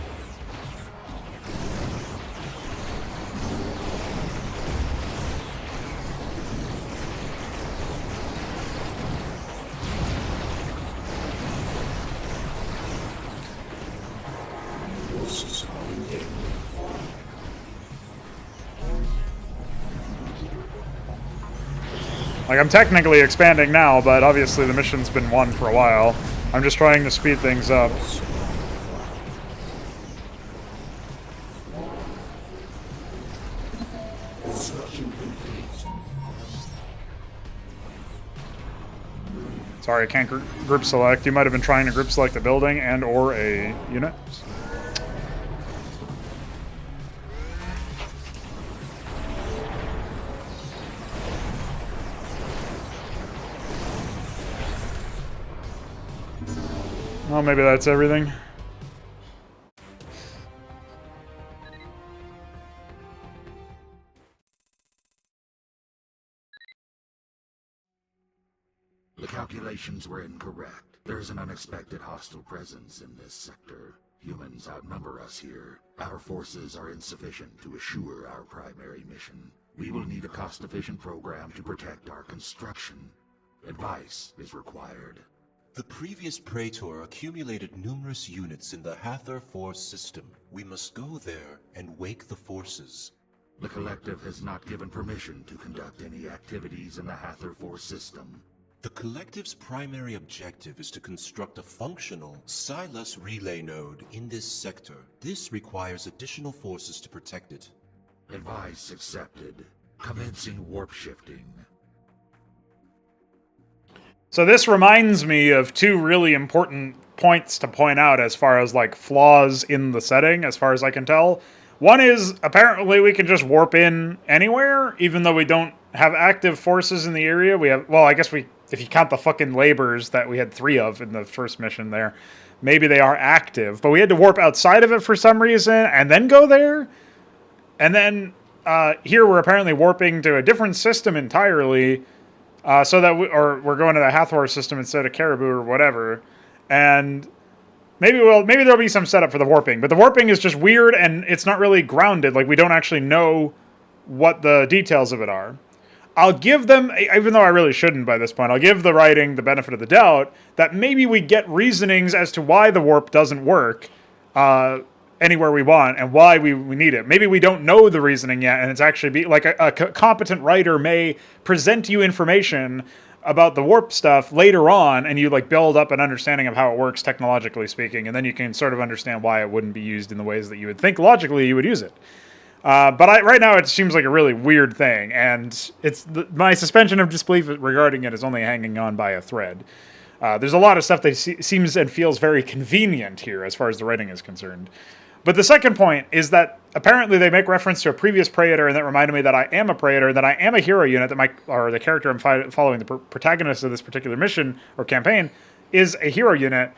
Like, I'm technically expanding now, but obviously the mission's been won for a while. I'm just trying to speed things up. Sorry, I can't group select. You might have been trying to group select a building and or a unit. Well, maybe that's everything. calculations were incorrect. There's an unexpected hostile presence in this sector. Humans outnumber us here. Our forces are insufficient to assure our primary mission. We will need a cost-efficient program to protect our construction. Advice is required. The previous Praetor accumulated numerous units in the Hathor Force system. We must go there and wake the forces. The Collective has not given permission to conduct any activities in the Hathor Force system. The Collective's primary objective is to construct a functional Silas relay node in this sector. This requires additional forces to protect it. Advice accepted. Commencing warp shifting. So this reminds me of two really important points to point out as far as like flaws in the setting, as far as I can tell. One is apparently we can just warp in anywhere, even though we don't have active forces in the area. We have, well, I guess if you count the fucking labors that we had 3 of in the first mission there, maybe they are active, but we had to warp outside of it for some reason and then go there. And then here we're apparently warping to a different system entirely. So that we're going to the Hathor system instead of Caribou or whatever, and maybe there'll be some setup for the warping, but the warping is just weird and it's not really grounded. Like we don't actually know what the details of it are. I'll give them, even though I really shouldn't by this point, I'll give the writing the benefit of the doubt that maybe we get reasonings as to why the warp doesn't work anywhere we want and why we need it. Maybe we don't know the reasoning yet, and it's actually like a competent writer may present you information about the warp stuff later on, and you like build up an understanding of how it works technologically speaking, and then you can sort of understand why it wouldn't be used in the ways that you would think logically you would use it. But right now it seems like a really weird thing, and my suspension of disbelief regarding it is only hanging on by a thread. There's a lot of stuff that seems and feels very convenient here as far as the writing is concerned. But the second point is that apparently they make reference to a previous Praetor, and that reminded me that I am a Praetor, that I am a hero unit, or the character I'm following, the protagonist of this particular mission or campaign, is a hero unit,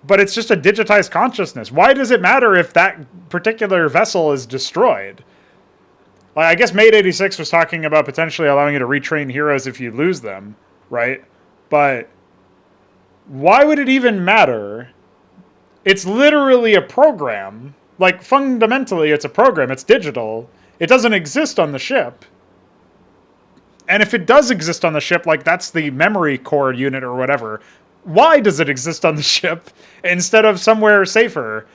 but it's just a digitized consciousness. Why does it matter if that particular vessel is destroyed? Like, I guess Mate 86 was talking about potentially allowing you to retrain heroes if you lose them, right? But why would it even matter? It's literally a program. Like, fundamentally, it's a program. It's digital. It doesn't exist on the ship. And if it does exist on the ship, like, that's the memory core unit or whatever, why does it exist on the ship instead of somewhere safer?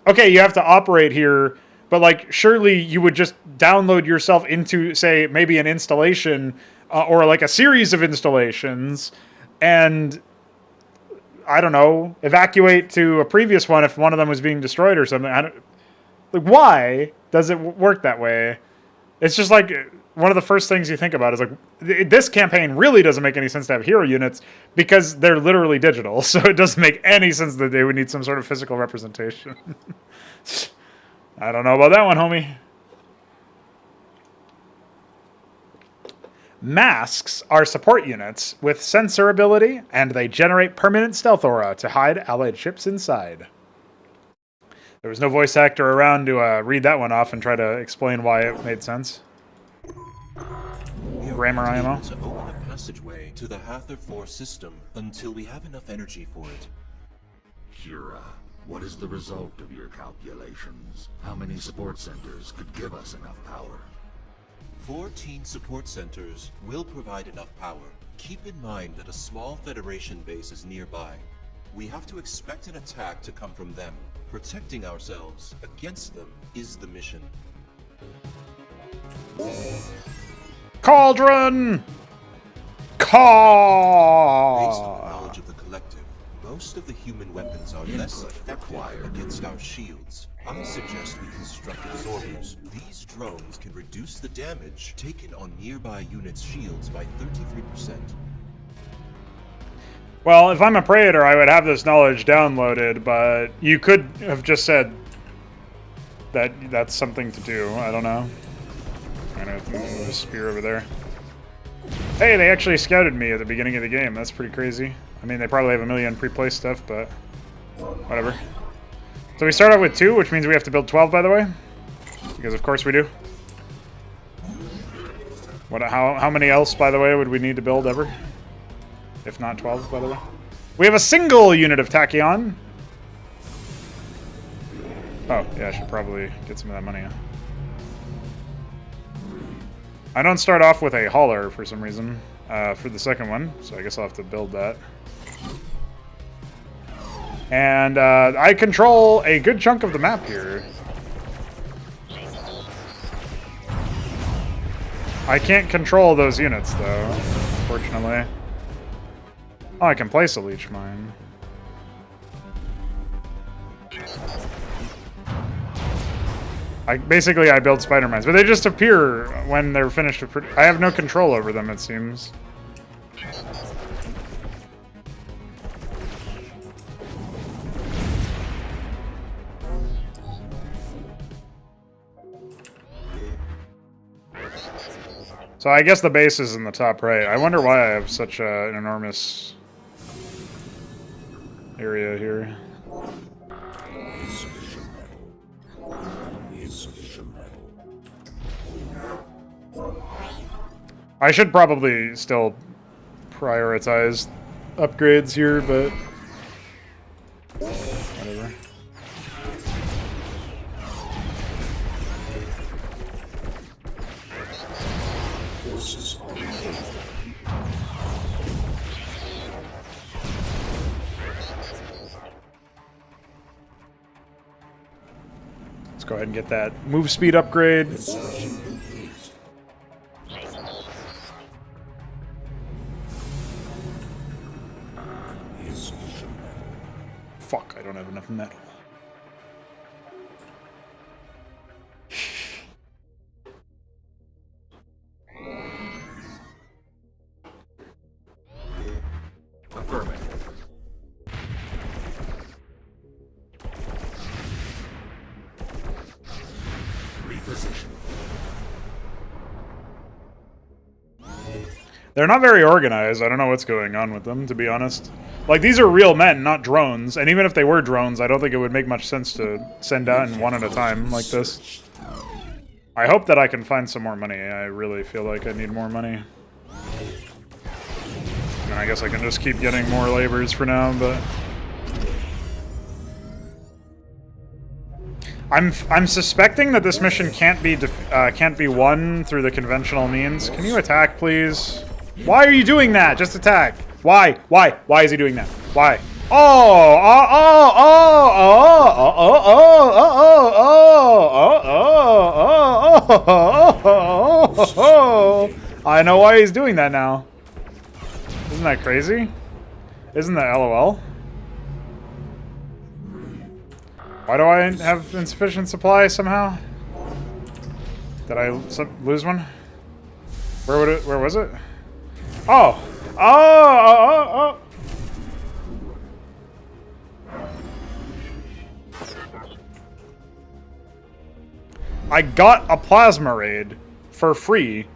Okay, you have to operate here, but, like, surely you would just download yourself into, say, maybe an installation or, like, a series of installations and, I don't know, evacuate to a previous one if one of them was being destroyed or something. Like, why does it work that way? It's just like one of the first things you think about is like, this campaign really doesn't make any sense to have hero units because they're literally digital. So it doesn't make any sense that they would need some sort of physical representation. I don't know about that one, homie. Masks are support units with sensor ability, and they generate permanent stealth aura to hide allied ships inside. There was no voice actor around to read that one off and try to explain why it made sense. Grammar IMO. To open a passageway to the Hathor Force system until we have enough energy for it. Kira, what is the result of your calculations? How many support centers could give us enough power? 14 support centers will provide enough power. Keep in mind that a small Federation base is nearby. We have to expect an attack to come from them. Protecting ourselves against them is the mission. Cauldron! Based on the knowledge of the Collective, most of the human weapons are less effective against our shields. I suggest we construct absorbers. These drones can reduce the damage taken on nearby units' shields by 33%. Well, if I'm a Praetor, I would have this knowledge downloaded, but you could have just said that that's something to do. I don't know. I'm gonna move a spear over there. Hey, they actually scouted me at the beginning of the game. That's pretty crazy. I mean, they probably have a million pre-placed stuff, but whatever. So we start out with 2, which means we have to build 12, by the way. Because of course we do. How many else, by the way, would we need to build ever? If not 12, by the way. We have a single unit of tachyon. Oh, yeah, I should probably get some of that money. I don't start off with a hauler for some reason for the second one, so I guess I'll have to build that. And I control a good chunk of the map here. I can't control those units, though, unfortunately. Oh, I can place a leech mine. Basically, I build spider mines, but they just appear when they're finished. I have no control over them, it seems. So I guess the base is in the top right. I wonder why I have such an enormous area here. I should probably still prioritize upgrades here, but whatever. Let's go ahead and get that move speed upgrade. Fuck, I don't have enough metal. They're not very organized. I don't know what's going on with them, to be honest. Like, these are real men, not drones. And even if they were drones, I don't think it would make much sense to send out in one at a time like this. I hope that I can find some more money. I really feel like I need more money. And I guess I can just keep getting more labors for now, but... I'm suspecting that this mission can't be won through the conventional means. Can you attack, please? Why are you doing that? Just attack. Why? Why? Why is he doing that? Why? I know why he's doing that now. Isn't that crazy? Isn't that LOL? Why do I have insufficient supply somehow? Did I lose one? Where was it? Oh! Oh! I got a plasma raid for free,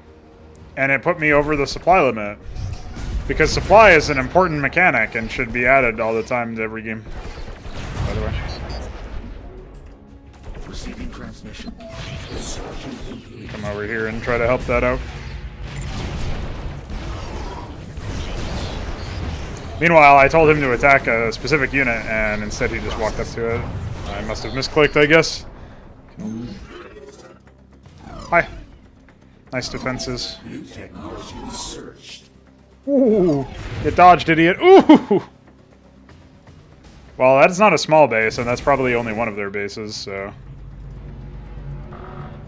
and it put me over the supply limit. Because supply is an important mechanic and should be added all the time to every game. By the way. Receiving transmission. Come over here and try to help that out. Meanwhile, I told him to attack a specific unit, and instead he just walked up to it. I must have misclicked, I guess. Hi. Nice defenses. Ooh! Get dodged, idiot! Ooh! Well, that's not a small base, and that's probably only one of their bases, so...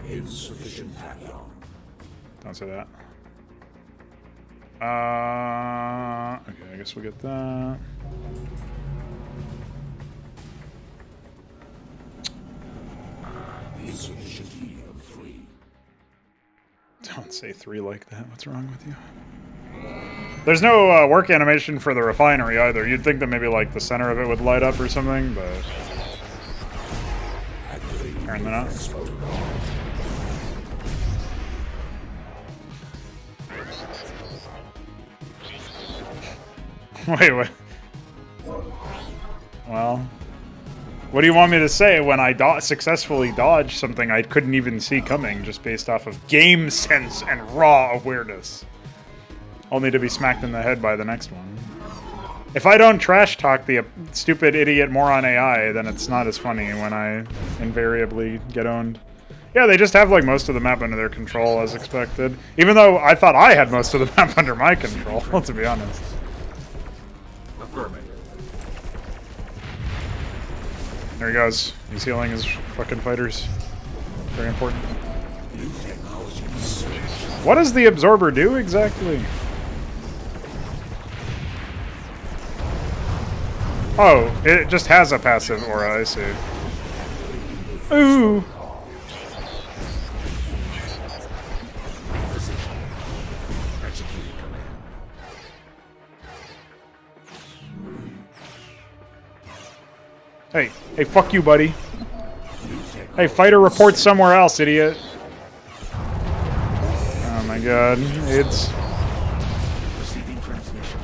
Insufficient tachyon. Don't say that. Okay, I guess we'll get that. Don't say 3 like that. What's wrong with you? There's no work animation for the refinery either. You'd think that maybe like the center of it would light up or something, but apparently not. Wait. Well, what do you want me to say when I successfully dodged something I couldn't even see coming just based off of game sense and raw awareness? Only to be smacked in the head by the next one. If I don't trash talk the stupid idiot moron AI, then it's not as funny when I invariably get owned. Yeah, they just have like most of the map under their control as expected. Even though I thought I had most of the map under my control, to be honest. There he goes. He's healing his fucking fighters. Very important. What does the absorber do exactly? Oh, it just has a passive aura, I see. Ooh! Hey, fuck you, buddy. Hey, fighter reports somewhere else, idiot. Oh my god, it's...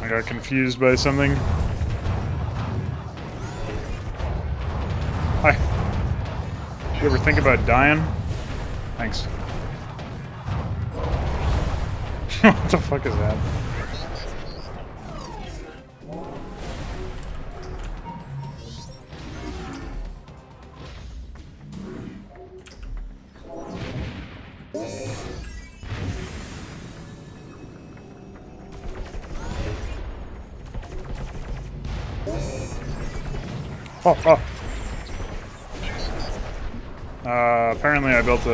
I got confused by something. Hi. You ever think about dying? Thanks. What the fuck is that? Oh. Apparently I built a...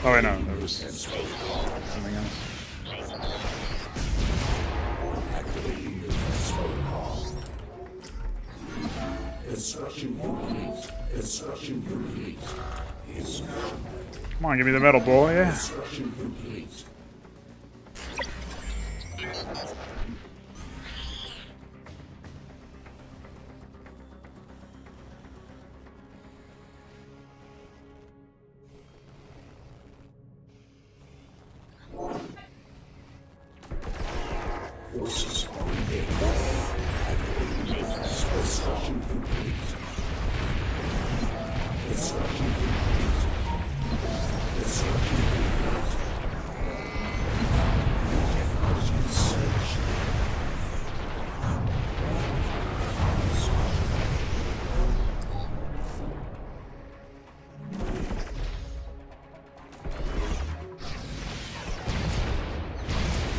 Oh, wait, no. That was something else. Construction complete. Construction complete. Come on, give me the metal, boy. Yeah. Construction complete. Forces are engaged. Construction complete. Construction complete. Construction complete. Technology research.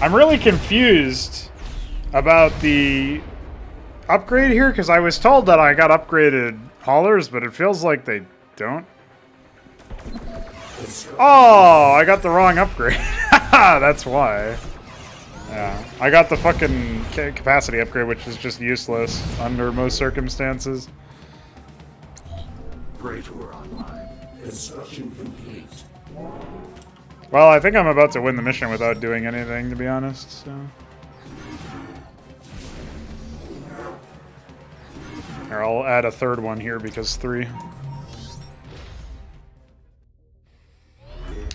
I'm really confused about the upgrade here, because I was told that I got upgraded haulers, but it feels like they don't. Oh, I got the wrong upgrade. That's why. Yeah, I got the fucking capacity upgrade, which is just useless under most circumstances. Praetor online. Construction complete. Well, I think I'm about to win the mission without doing anything, to be honest, so... Or I'll add a third one here, because 3.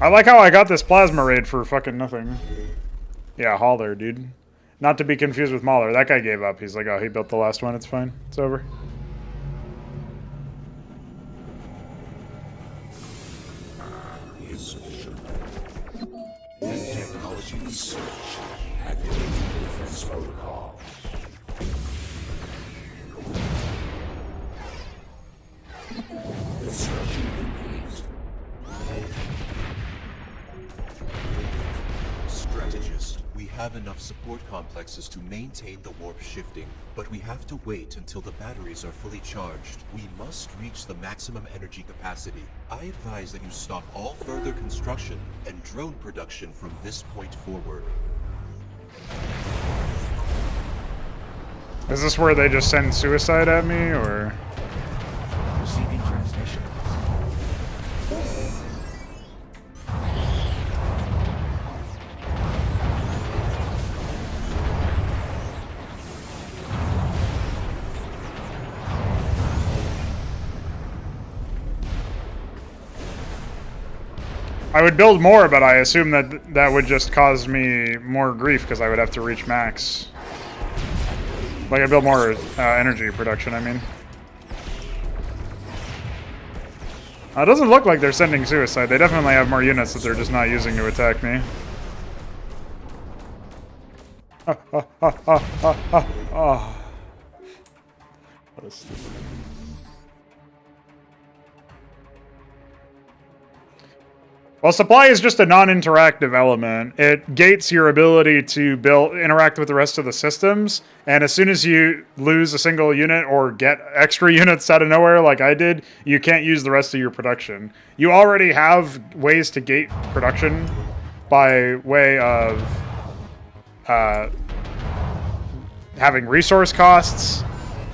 I like how I got this plasma raid for fucking nothing. Yeah, Hauler, dude. Not to be confused with Mauler. That guy gave up. He's like, oh, he built the last one, it's fine. It's over. Technology research. Activating defense protocol. Construction complete. Strategist, we have enough support complexes to maintain the warp shifting, but we have to wait until the batteries are fully charged. We must reach the maximum energy capacity. I advise that you stop all further construction and drone production from this point forward. Is this where they just send suicide at me, or...? Receiving transmission. I would build more, but I assume that that would just cause me more grief, because I would have to reach max. Like, I'd build more energy production, I mean. It doesn't look like they're sending suicide. They definitely have more units that they're just not using to attack me. What a stupid. Well, supply is just a non-interactive element. It gates your ability to interact with the rest of the systems, and as soon as you lose a single unit or get extra units out of nowhere like I did, you can't use the rest of your production. You already have ways to gate production by way of having resource costs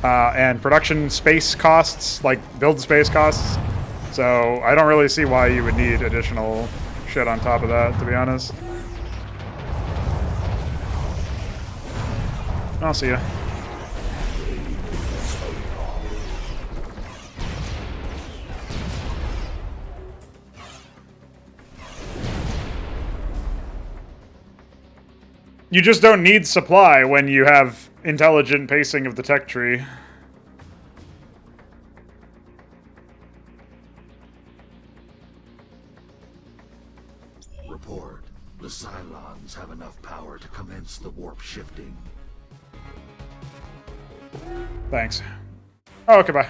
and production space costs, like build space costs. So I don't really see why you would need additional shit on top of that, to be honest. I'll see ya. You just don't need supply when you have intelligent pacing of the tech tree. Report. The Cylons have enough power to commence the warp shifting. Thanks. Oh, okay, bye.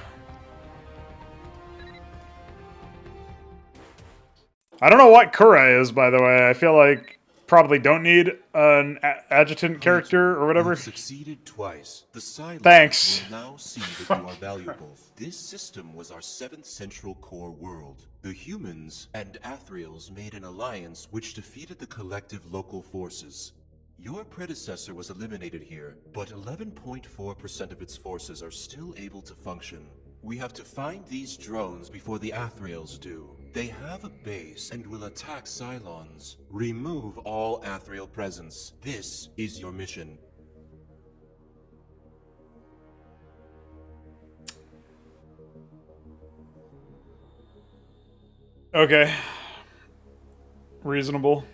I don't know what Kura is, by the way. I feel like probably don't need an adjutant character or whatever. You've succeeded twice. The Cylons Thanks. will now see that you are valuable. This system was our 7th central core world. The humans and Athriels made an alliance which defeated the collective local forces. Your predecessor was eliminated here, but 11.4% of its forces are still able to function. We have to find these drones before the Athriels do. They have a base and will attack Cylons. Remove all Athriel presence. This is your mission. Okay. Reasonable.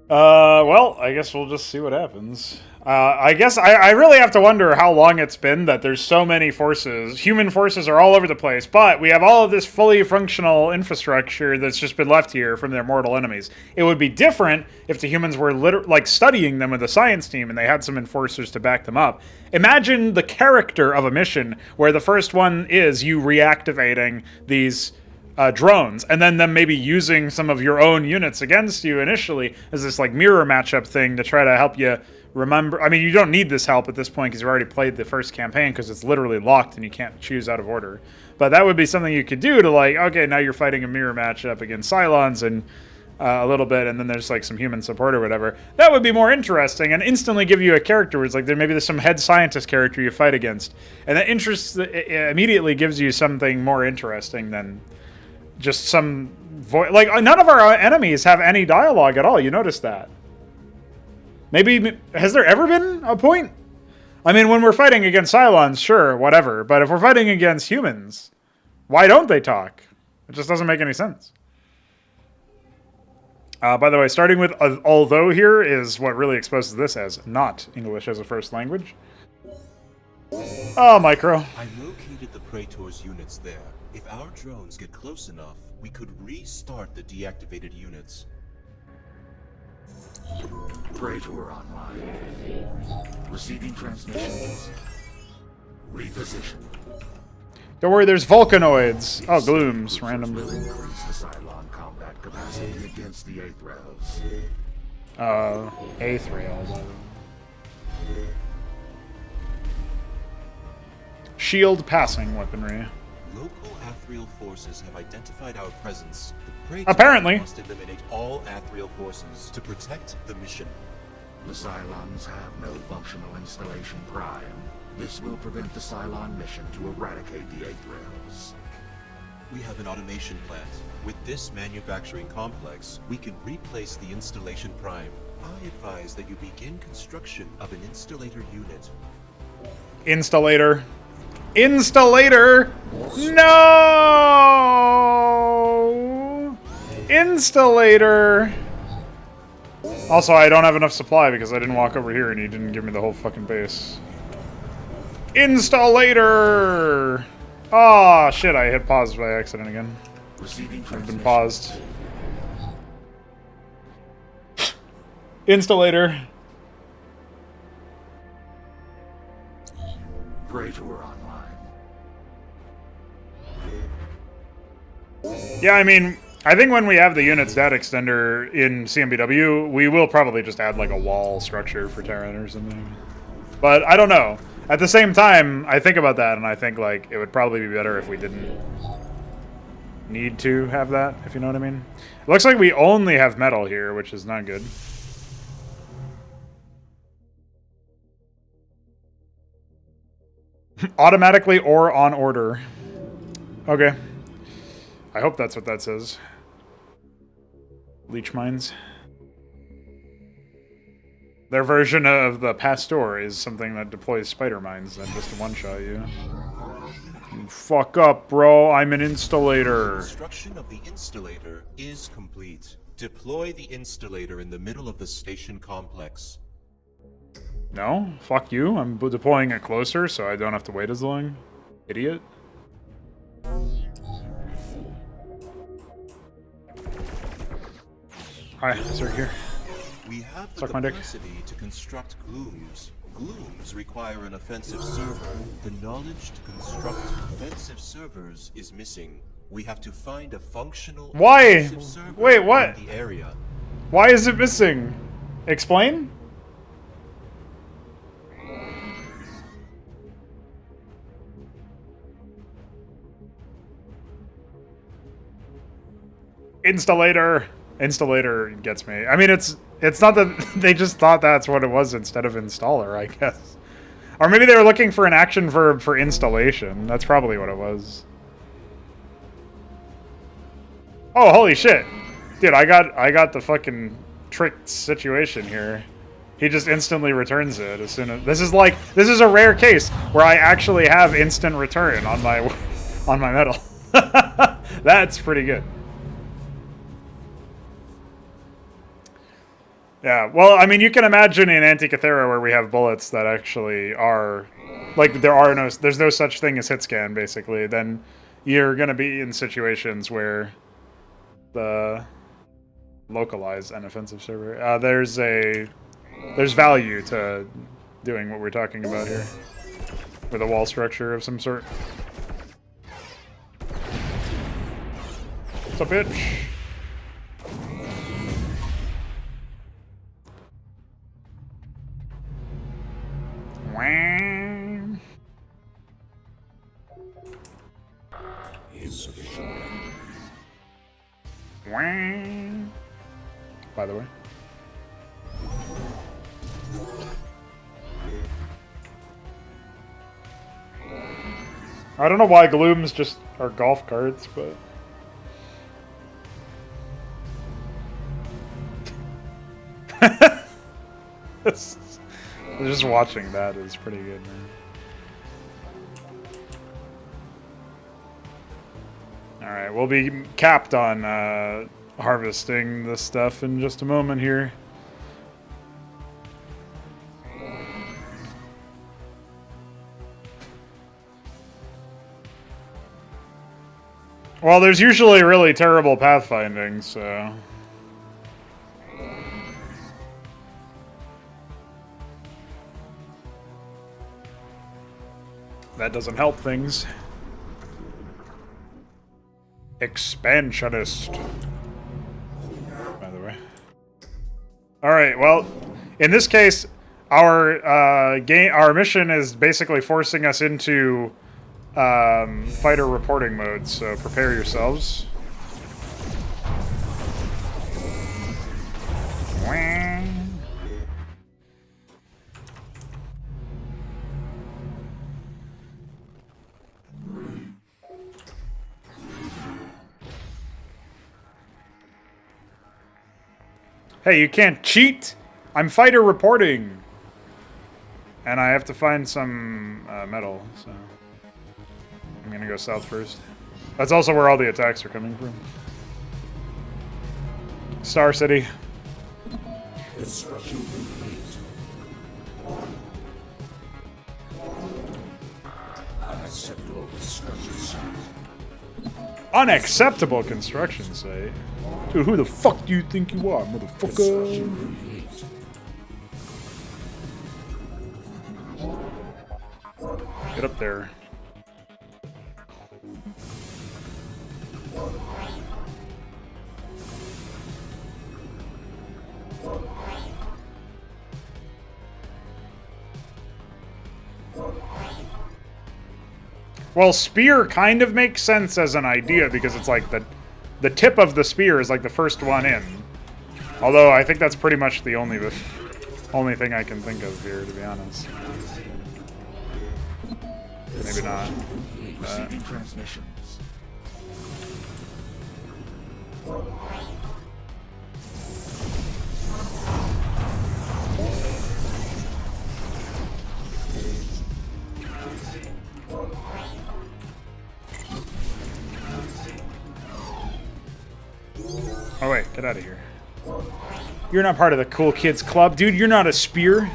Well, I guess we'll just see what happens. I guess I really have to wonder how long it's been that there's so many forces. Human forces are all over the place, but we have all of this fully functional infrastructure that's just been left here from their mortal enemies. It would be different if the humans were like studying them with a science team and they had some enforcers to back them up. Imagine the character of a mission where the first one is you reactivating these drones, and then them maybe using some of your own units against you initially as this like mirror matchup thing to try to help you remember. I mean, you don't need this help at this point because you've already played the first campaign because it's literally locked and you can't choose out of order. But that would be something you could do to like, okay, now you're fighting a mirror matchup against Cylons and a little bit, and then there's like some human support or whatever. That would be more interesting and instantly give you a character where it's like maybe there's some head scientist character you fight against, and that immediately gives you something more interesting than just some voice. Like, none of our enemies have any dialogue at all. You notice that? Maybe, has there ever been a point? I mean, when we're fighting against Cylons, sure, whatever. But if we're fighting against humans, why don't they talk? It just doesn't make any sense. By the way, starting with although here is what really exposes this as not English as a first language. Oh, micro. I located the Praetor's units there. If our drones get close enough, we could restart the deactivated units. Praetor online. Receiving transmissions. Reposition. Don't worry, there's Vulcanoids. Oh, glooms, random. Will increase the Cylon combat capacity against the Athriels. Athriels. Shield passing weaponry. Local Athriel forces have identified our presence. The Praetor Apparently must eliminate all Athriel forces to protect the mission. The Cylons have no functional installation prime. This will prevent the Cylon mission to eradicate the Athriels. We have an automation plant. With this manufacturing complex, we can replace the installation prime. I advise that you begin construction of an installator unit. Installator. Installator! No! Installator! Also, I don't have enough supply because I didn't walk over here and he didn't give me the whole fucking base. Installator! Oh, shit, I hit pause by accident again. I've been paused. Installator. Praetor online. Yeah, I mean, I think when we have the unit stat extender in CMBW, we will probably just add like a wall structure for Terran or something. But I don't know. At the same time, I think about that and I think like it would probably be better if we didn't need to have that, if you know what I mean. It looks like we only have metal here, which is not good. Automatically or on order. Okay. I hope that's what that says. Leech mines. Their version of the Pastor is something that deploys spider mines that just one-shot you. You fuck up, bro. I'm an installator. Construction of the installator is complete. Deploy the installator in the middle of the station complex. No? Fuck you. I'm deploying it closer so I don't have to wait as long. Idiot. Hi, sir, here. We have the Suck my dick. capacity to construct glooms. Glooms require an offensive server. The knowledge to construct offensive servers is missing. We have to find a functional Why? offensive server Wait, what? in the area. Why is it missing? Explain? Installator. Installator gets me. I mean, it's not that they just thought that's what it was instead of installer, I guess. Or maybe they were looking for an action verb for installation. That's probably what it was. Oh, holy shit. Dude, I got the fucking tricked situation here. He just instantly returns it as soon as... This is a rare case where I actually have instant return on my metal. That's pretty good. Yeah, well, I mean, you can imagine in Antikythera where we have bullets that actually are, like, there's no such thing as hit scan, basically, then you're going to be in situations where the localized and offensive server, there's value to doing what we're talking about here, with a wall structure of some sort. What's up, bitch? By the way. I don't know why glooms just are golf carts, but... Just watching that is pretty good, man. Alright, we'll be capped on harvesting this stuff in just a moment here. Well, there's usually really terrible pathfinding, so... That doesn't help things. Expansionist. By the way. Alright, well, in this case, our mission is basically forcing us into fighter reporting mode, so prepare yourselves. Hey, you can't cheat! I'm fighter reporting! And I have to find some metal, so... I'm gonna go south first. That's also where all the attacks are coming from. Star City. Construction complete. Unacceptable construction site. Unacceptable construction site? Dude, who the fuck do you think you are, motherfucker? Get up there. Well, spear kind of makes sense as an idea because it's like the tip of the spear is like the first one in. Although I think that's pretty much the only thing I can think of here, to be honest. Maybe not. Receiving transmissions. Oh wait, get out of here. You're not part of the cool kids club, dude. You're not a spear.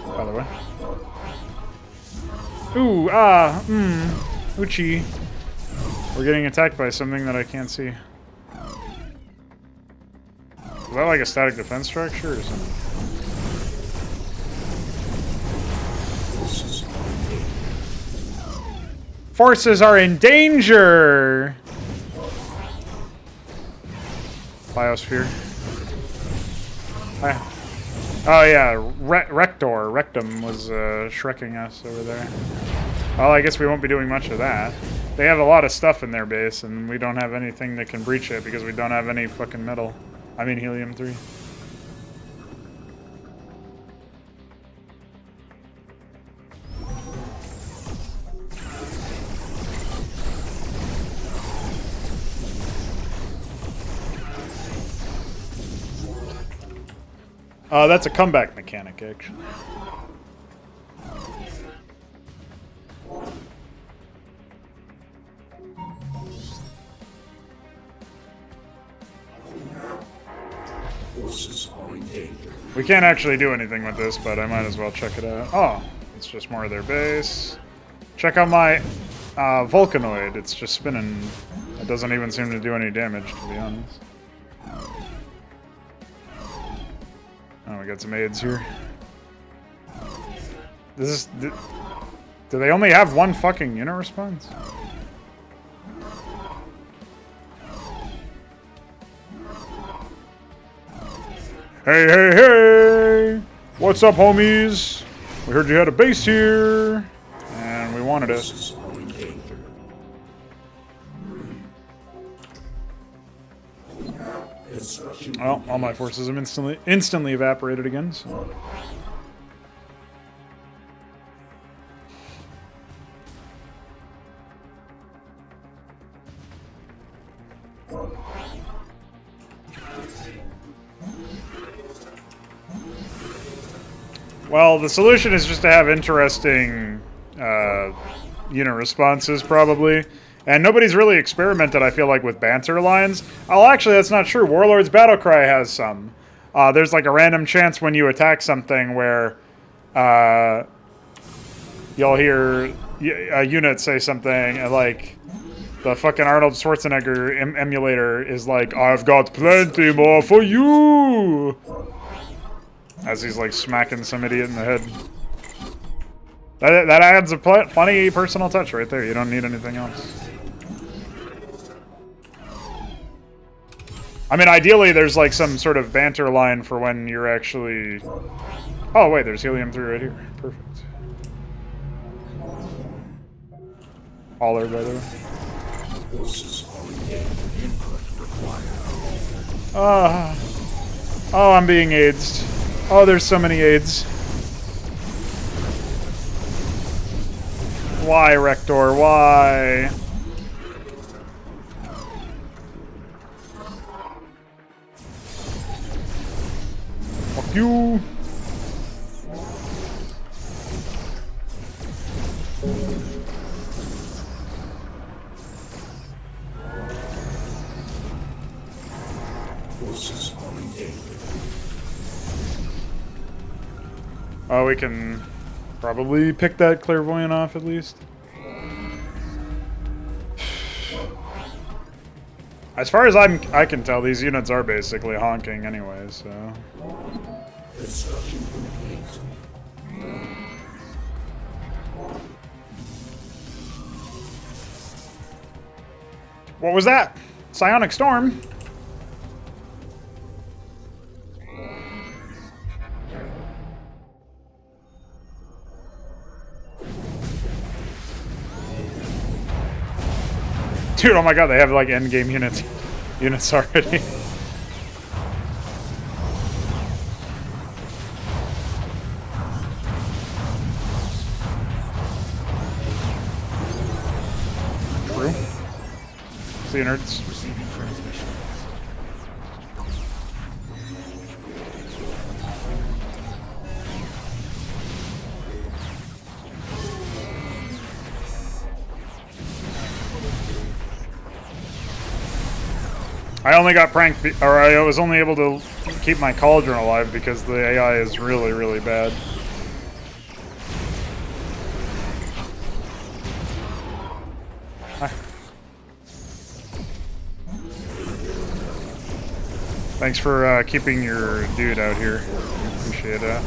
By the way. Ooh, Uchi. We're getting attacked by something that I can't see. Is that like a static defense structure or something? Forces are in danger! Biosphere. Oh yeah, Rectum was shrekking us over there. Well, I guess we won't be doing much of that. They have a lot of stuff in their base, and we don't have anything that can breach it because we don't have any fucking metal. I mean helium-3. That's a comeback mechanic, actually. We can't actually do anything with this, but I might as well check it out. Oh, it's just more of their base. Check out my Vulcanoid. It's just spinning. It doesn't even seem to do any damage, to be honest. Oh, we got some aids here. This is... Do they only have one fucking unit response? Hey, hey, hey! What's up, homies? We heard you had a base here, and we wanted it. Well, all my forces have instantly evaporated again, so... Well, the solution is just to have interesting, unit responses, probably. And nobody's really experimented, I feel like, with banter lines. Oh, actually, that's not true. Warlord's Battlecry has some. There's like a random chance when you attack something where you'll hear a unit say something, and like the fucking Arnold Schwarzenegger emulator is like, "I've got plenty more for you!" As he's like smacking some idiot in the head. That adds a funny personal touch right there. You don't need anything else. I mean, ideally, there's like some sort of banter line for when you're actually... Oh, wait, there's helium-3 right here. Perfect. Holler, by the way. Oh, I'm being AIDS. Oh, there's so many AIDS. Why, Rector? Why? Fuck you. Oh, we can probably pick that clairvoyant off at least. As far as I can tell, these units are basically honking anyway, so... Construction complete. What was that? Psionic Storm? Dude, oh my god, they have like endgame units already. True. See you, nerds. Receiving transmission. I only got pranked, or I was only able to keep my cauldron alive because the AI is really, really bad. Thanks for keeping your dude out here. Appreciate that.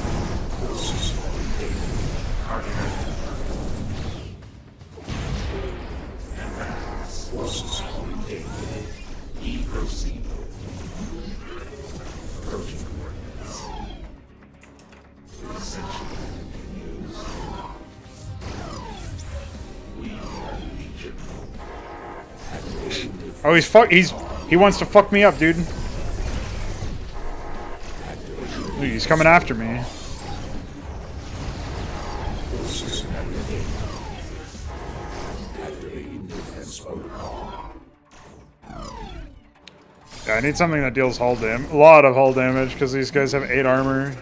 Oh, he wants to fuck me up, dude. Dude, he's coming after me. Yeah, I need something that deals hull damage. A lot of hull damage, because these guys have 8 armor.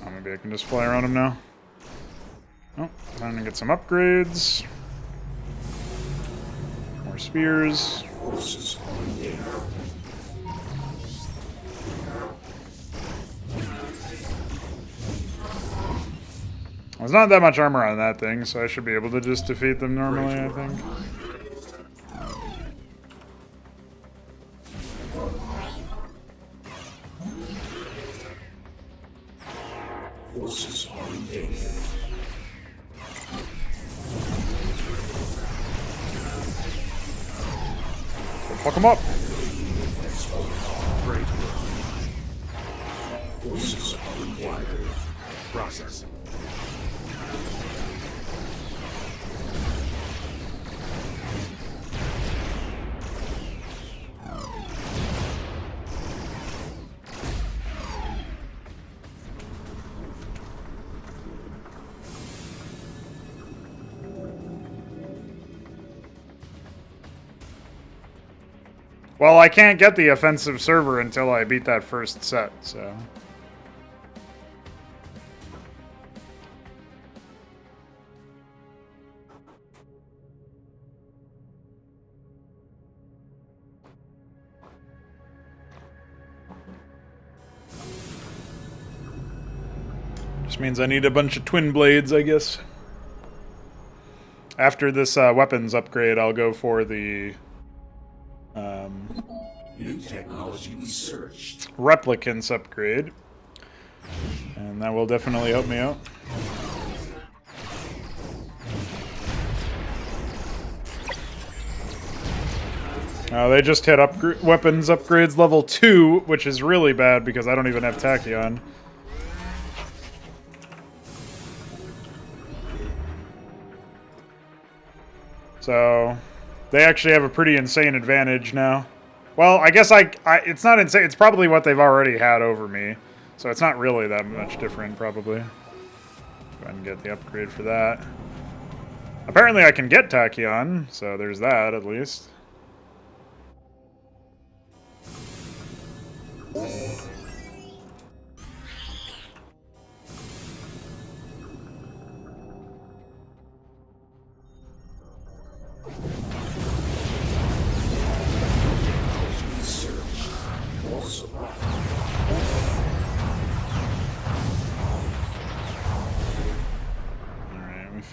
Oh, maybe I can just fly around him now. Oh, time to get some upgrades. More spears. There's not that much armor on that thing, so I should be able to just defeat them normally, I think. Forces are in danger. Fuck them up. Praetor. Forces are required. Processing. Well, I can't get the offensive server until I beat that first set, so... Just means I need a bunch of twin blades, I guess. After this weapons upgrade, I'll go for the... New technology researched. Replicants upgrade. And that will definitely help me out. They just hit weapons upgrades level 2, which is really bad because I don't even have Tachyon. So, they actually have a pretty insane advantage now. Well, I guess it's not insane. It's probably what they've already had over me. So it's not really that much different, probably. Go ahead and get the upgrade for that. Apparently I can get Tachyon, so there's that, at least.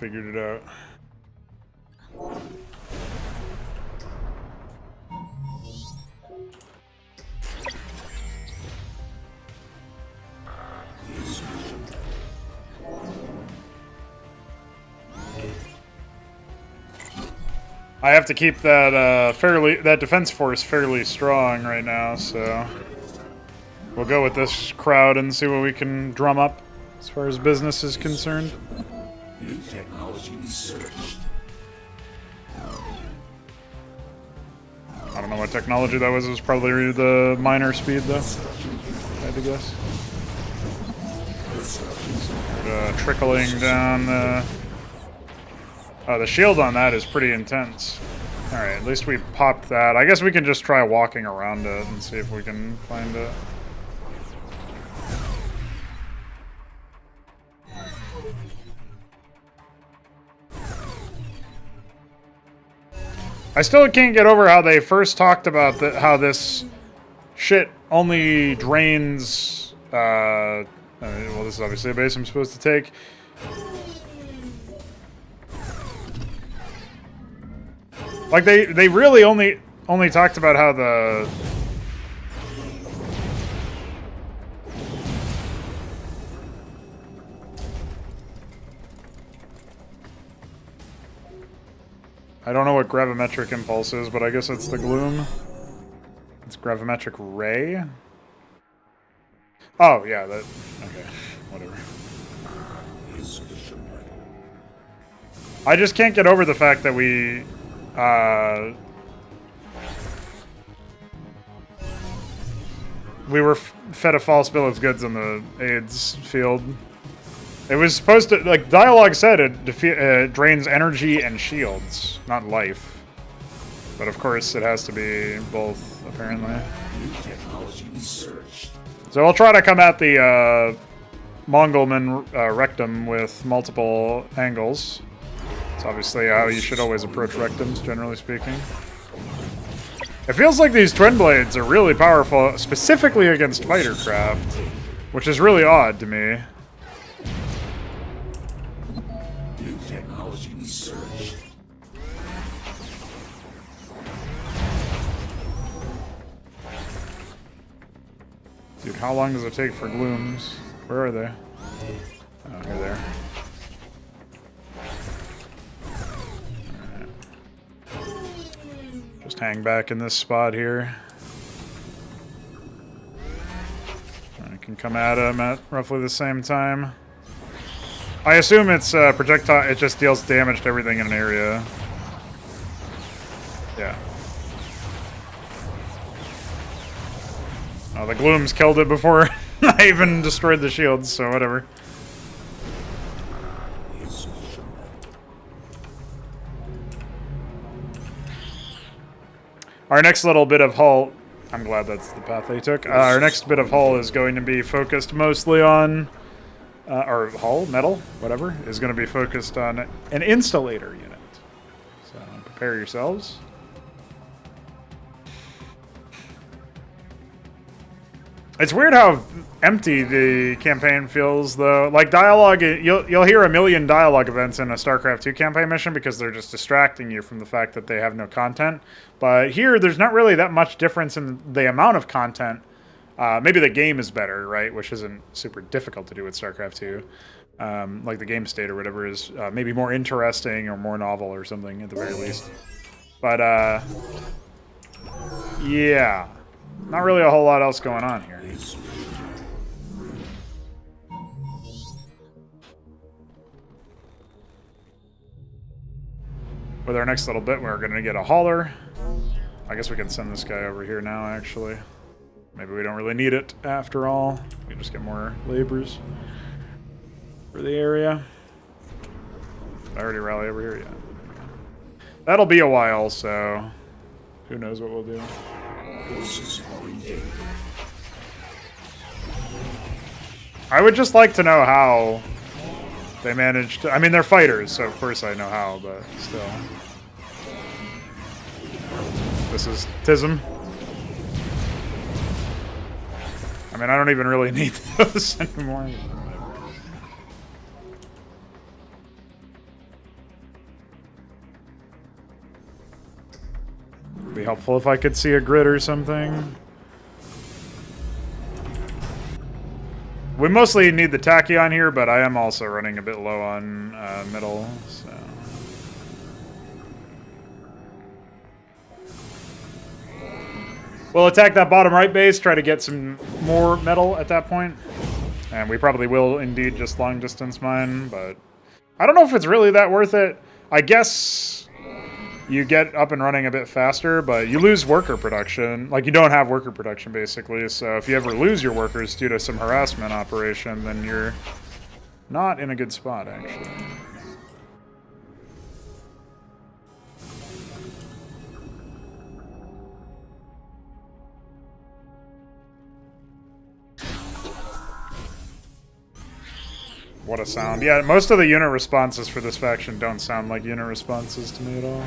figured it out. I have to keep that that defense force fairly strong right now, so we'll go with this crowd and see what we can drum up as far as business is concerned. New technology research. I don't know what technology that was. It was probably the minor speed, though. I had to guess. Trickling down. Oh, the shield on that is pretty intense. Alright, at least we popped that. I guess we can just try walking around it and see if we can find it. I still can't get over how they first talked about how this shit only drains... well, this is obviously a base I'm supposed to take. Like, they really only talked about how the... I don't know what gravimetric impulse is, but I guess it's the gloom. It's gravimetric ray? Oh, yeah, that... Okay, whatever. I just can't get over the fact that we... we were fed a false bill of goods on the AIDS field. It was supposed to, like, dialogue said it drains energy and shields, not life. But of course, it has to be both, apparently. So I'll try to come at the Mongolman rectum with multiple angles. It's obviously how you should always approach rectums, generally speaking. It feels like these twin blades are really powerful, specifically against fighter craft, which is really odd to me. New technology research. Dude, how long does it take for glooms? Where are they? Oh, here they are. Just hang back in this spot here. I can come at him at roughly the same time. I assume it's projectile, it just deals damage to everything in an area. Yeah. Oh, the glooms killed it before I even destroyed the shields, so whatever. Our next little bit of hull... I'm glad that's the path they took. Our next bit of hull is going to be focused mostly on... or hull, metal, whatever, is going to be focused on an installator unit. So prepare yourselves. It's weird how empty the campaign feels, though. Like, dialogue, you'll hear a million dialogue events in a StarCraft 2 campaign mission because they're just distracting you from the fact that they have no content. But here, there's not really that much difference in the amount of content. Maybe the game is better, right? Which isn't super difficult to do with StarCraft 2. Like the game state or whatever is maybe more interesting or more novel or something at the very least. But, yeah. Not really a whole lot else going on here. With our next little bit, we're going to get a hauler. I guess we can send this guy over here now, actually. Maybe we don't really need it after all. We can just get more laborers for the area. I already rally over here yet. That'll be a while, so who knows what we'll do. I would just like to know how they managed to... I mean, they're fighters, so of course I know how, but still. This is TISM. I mean, I don't even really need those anymore. helpful if I could see a grid or something. We mostly need the tachyon here, but I am also running a bit low on metal, so... We'll attack that bottom right base, try to get some more metal at that point. And we probably will indeed just long distance mine, but... I don't know if it's really that worth it. I guess you get up and running a bit faster, but you lose worker production. Like, you don't have worker production, basically. So if you ever lose your workers due to some harassment operation, then you're not in a good spot, actually. What a sound. Yeah, most of the unit responses for this faction don't sound like unit responses to me at all.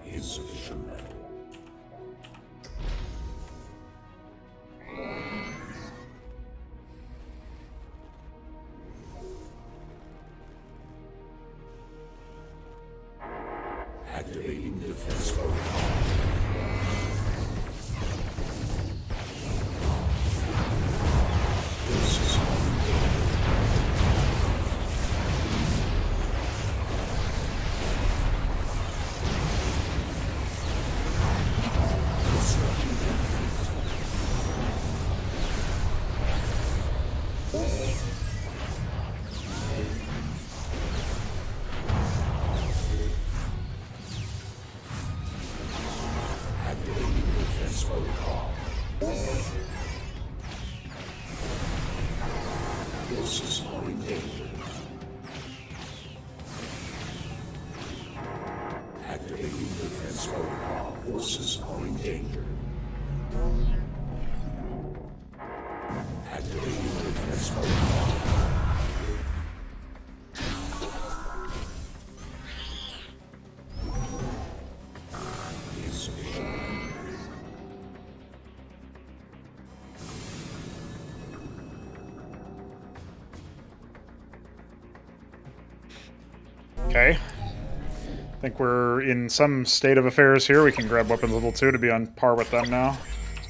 Insufficient metal. Activating defense code. Okay. I think we're in some state of affairs here. We can grab weapons level 2 to be on par with them now.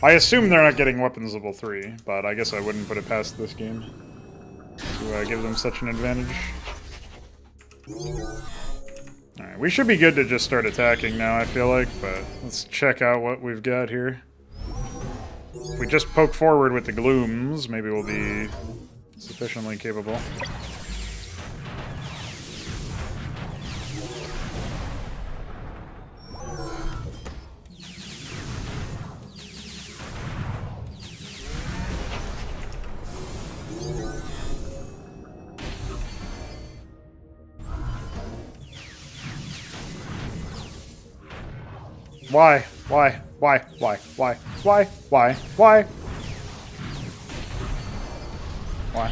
I assume they're not getting weapons level 3, but I guess I wouldn't put it past this game to give them such an advantage. Alright, we should be good to just start attacking now, I feel like, but let's check out what we've got here. If we just poke forward with the glooms, maybe we'll be sufficiently capable. Why? Why? Why? Why? Why? Why? Why? Why? Why?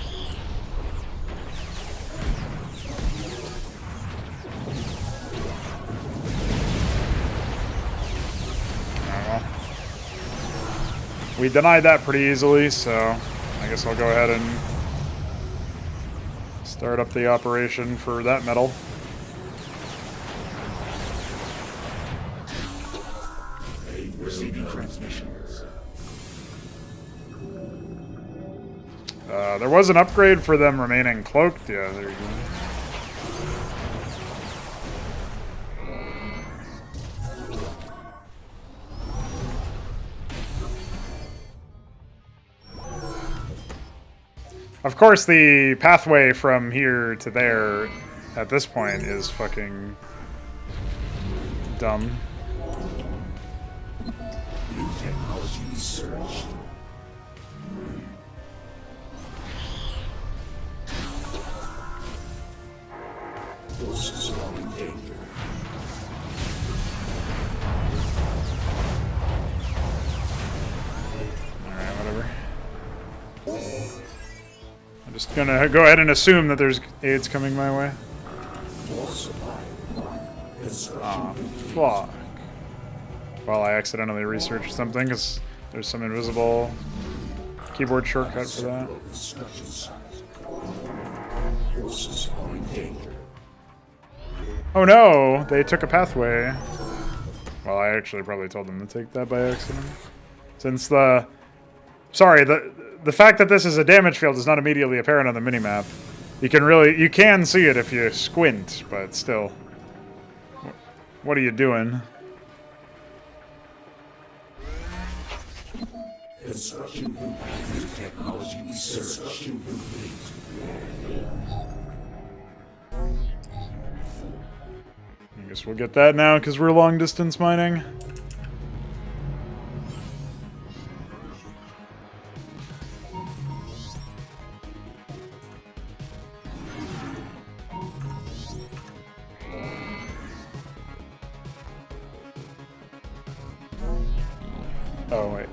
Well, we denied that pretty easily, so I guess I'll go ahead and start up the operation for that metal. Receiving transmissions. There was an upgrade for them remaining cloaked. Yeah, there you go. Of course, the pathway from here to there at this point is fucking dumb. New technology research. Forces are in danger. Alright, whatever. I'm just gonna go ahead and assume that there's aids coming my way. Aw, fuck. Well, I accidentally researched something because there's some invisible keyboard shortcut for that. Forces are in danger. Oh no, they took a pathway. Well, I actually probably told them to take that by accident. Since the fact that this is a damage field is not immediately apparent on the minimap. You can see it if you squint, but still. What are you doing? Construction complete. Technology research. Construction complete. I guess we'll get that now because we're long distance mining. Oh, wait.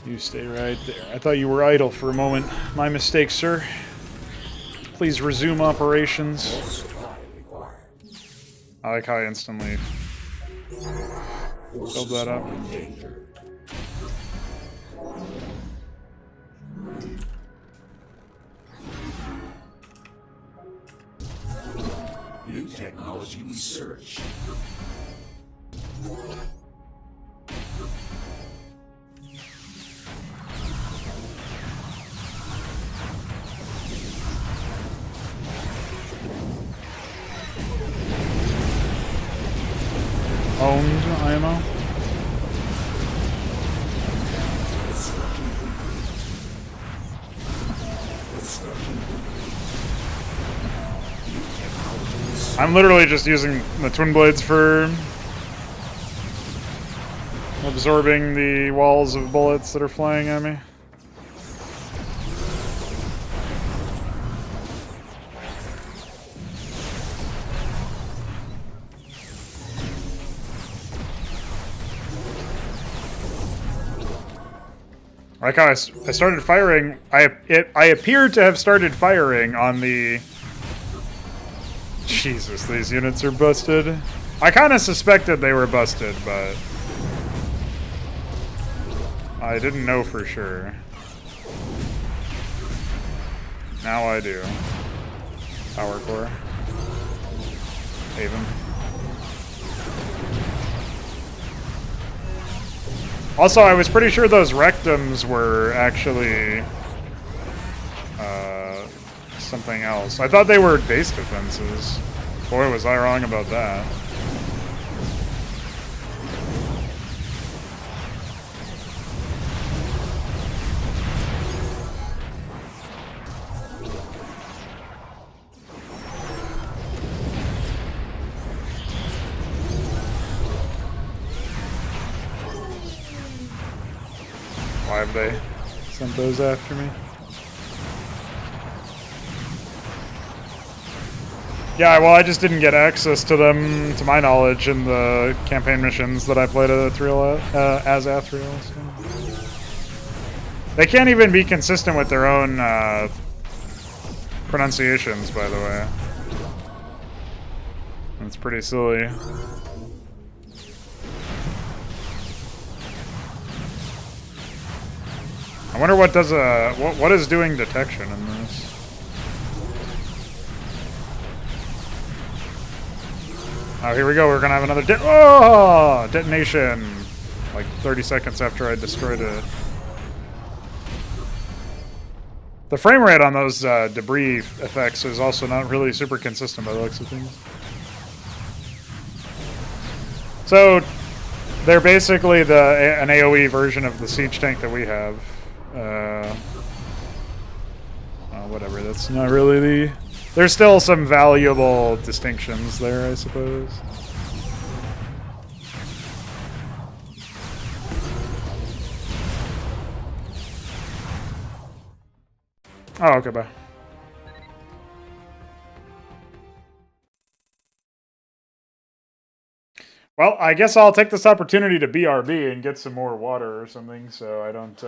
You stay right there. I thought you were idle for a moment. My mistake, sir. Please resume operations. I like how I instantly filled that up. New technology research. Owned IMO. I'm literally just using the twin blades for absorbing the walls of bullets that are flying at me. Like how I started firing, I appeared to have started firing on the... Jesus, these units are busted. I kind of suspected they were busted, but... I didn't know for sure. Now I do. Power core. Haven. Also, I was pretty sure those rectums were actually something else. I thought they were base defenses. Boy, was I wrong about that. Why have they sent those after me? Yeah, well, I just didn't get access to them, to my knowledge, in the campaign missions that I played as Athriel. So. They can't even be consistent with their own pronunciations, by the way. It's pretty silly. I wonder what does what is doing detection in this? Oh, here we go. We're gonna have another detonation. Like 30 seconds after I destroyed it. The frame rate on those debris effects is also not really super consistent by the looks of things. So they're basically an AoE version of the siege tank that we have. Whatever, that's not really the... There's still some valuable distinctions there, I suppose. Oh, okay, bye. Well, I guess I'll take this opportunity to BRB and get some more water or something so I don't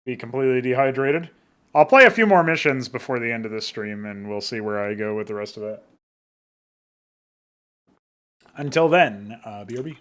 be completely dehydrated. I'll play a few more missions before the end of this stream, and we'll see where I go with the rest of it. Until then, BRB.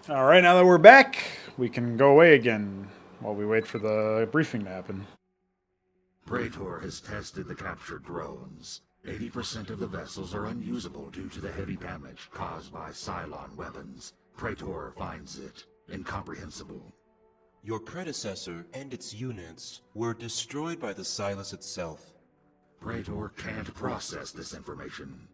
Alright, now that we're back, we can go away again while we wait for the briefing to happen. Praetor has tested the captured drones. 80% of the vessels are unusable due to the heavy damage caused by Cylon weapons. Praetor finds it incomprehensible. Your predecessor and its units were destroyed by the Silas itself. Praetor can't process this information.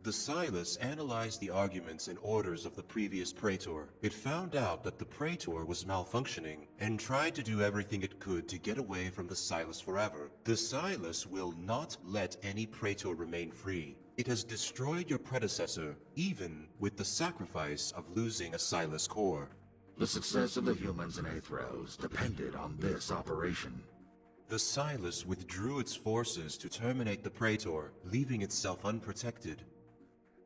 The Silas analyzed the arguments and orders of the previous Praetor. It found out that the Praetor was malfunctioning and tried to do everything it could to get away from the Silas forever. The Silas will not let any Praetor remain free. It has destroyed your predecessor, even with the sacrifice of losing a Silas core. The success of the humans in Aethros depended on this operation. The Silas withdrew its forces to terminate the Praetor, leaving itself unprotected.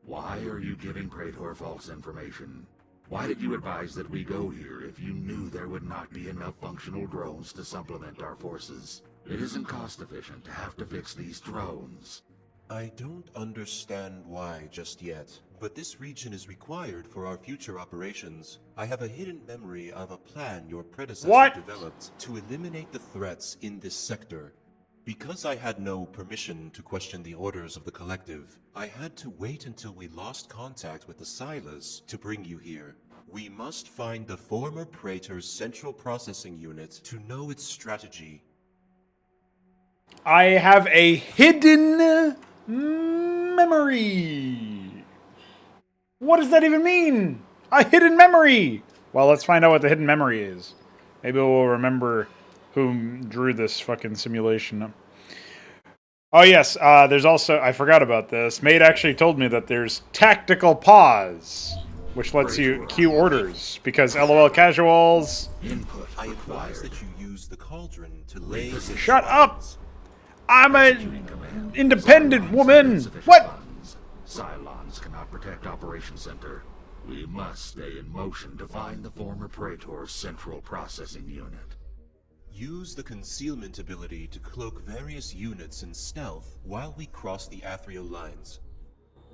Why are you giving Praetor false information? Why did you advise that we go here if you knew there would not be enough functional drones to supplement our forces? It isn't cost efficient to have to fix these drones. I don't understand why just yet, but this region is required for our future operations. I have a hidden memory of a plan your predecessor developed to eliminate the threats in this sector. Because I had no permission to question the orders of the Collective, I had to wait until we lost contact with the Silas to bring you here. We must find the former Praetor's central processing unit to know its strategy. I have a hidden memory. What does that even mean? A hidden memory! Well, let's find out what the hidden memory is. Maybe we'll remember who drew this fucking simulation. Oh yes, there's also, I forgot about this. Mate actually told me that there's tactical pause, which lets you queue orders, because LOL casuals. Input. I advise that you use the cauldron to lay. Shut up! I'm an independent woman. What? Cylons cannot protect Operation Center. We must stay in motion to find the former Praetor's central processing unit. Use the concealment ability to cloak various units in stealth while we cross the Athrio lines.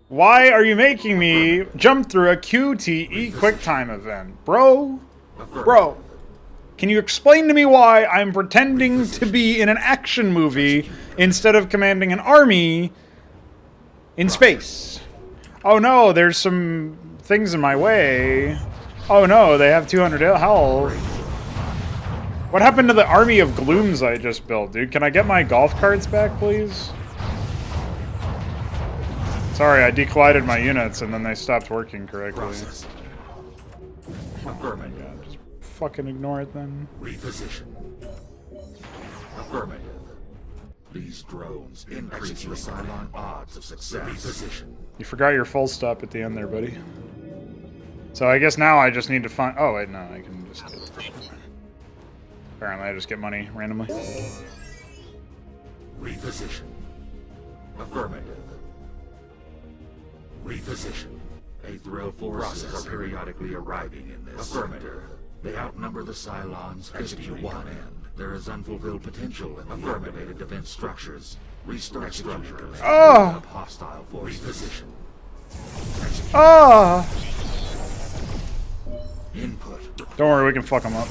Why are you making me jump through a QTE QuickTime event? Bro? Bro. Can you explain to me why I'm pretending to be in an action movie instead of commanding an army in space? Oh no, there's some things in my way. Oh no, they have 200 health. What happened to the army of glooms I just built, dude? Can I get my golf carts back, please? Sorry, I decollided my units and then they stopped working correctly. Oh my god, just fucking ignore it then. Reposition. Affirmative. These drones increase the Cylon odds of success. Reposition. You forgot your full stop at the end there, buddy. So I guess now I just need to find... Oh, wait, no, I can just... Apparently I just get money randomly. Reposition. Affirmative. Reposition. Aetherial forces are periodically arriving in this. Affirmative. They outnumber the Cylons 50 to 1, and there is unfulfilled potential in the activated defense structures. Restart structure. Oh! Hostile force position. Oh! Input. Don't worry, we can fuck them up.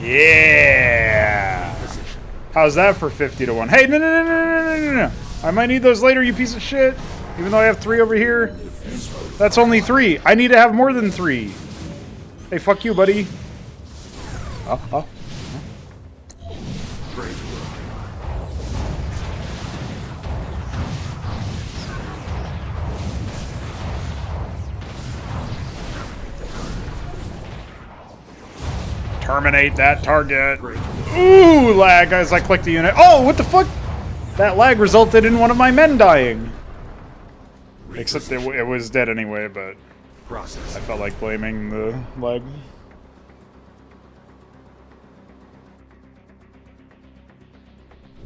Yeah! How's that for 50 to 1? Hey, no. I might need those later, you piece of shit. Even though I have 3 over here. That's only 3. I need to have more than 3. Hey, fuck you, buddy. Oh. Terminate that target. Ooh, lag as I click the unit. Oh, what the fuck? That lag resulted in one of my men dying. Except it was dead anyway, but I felt like blaming the lag.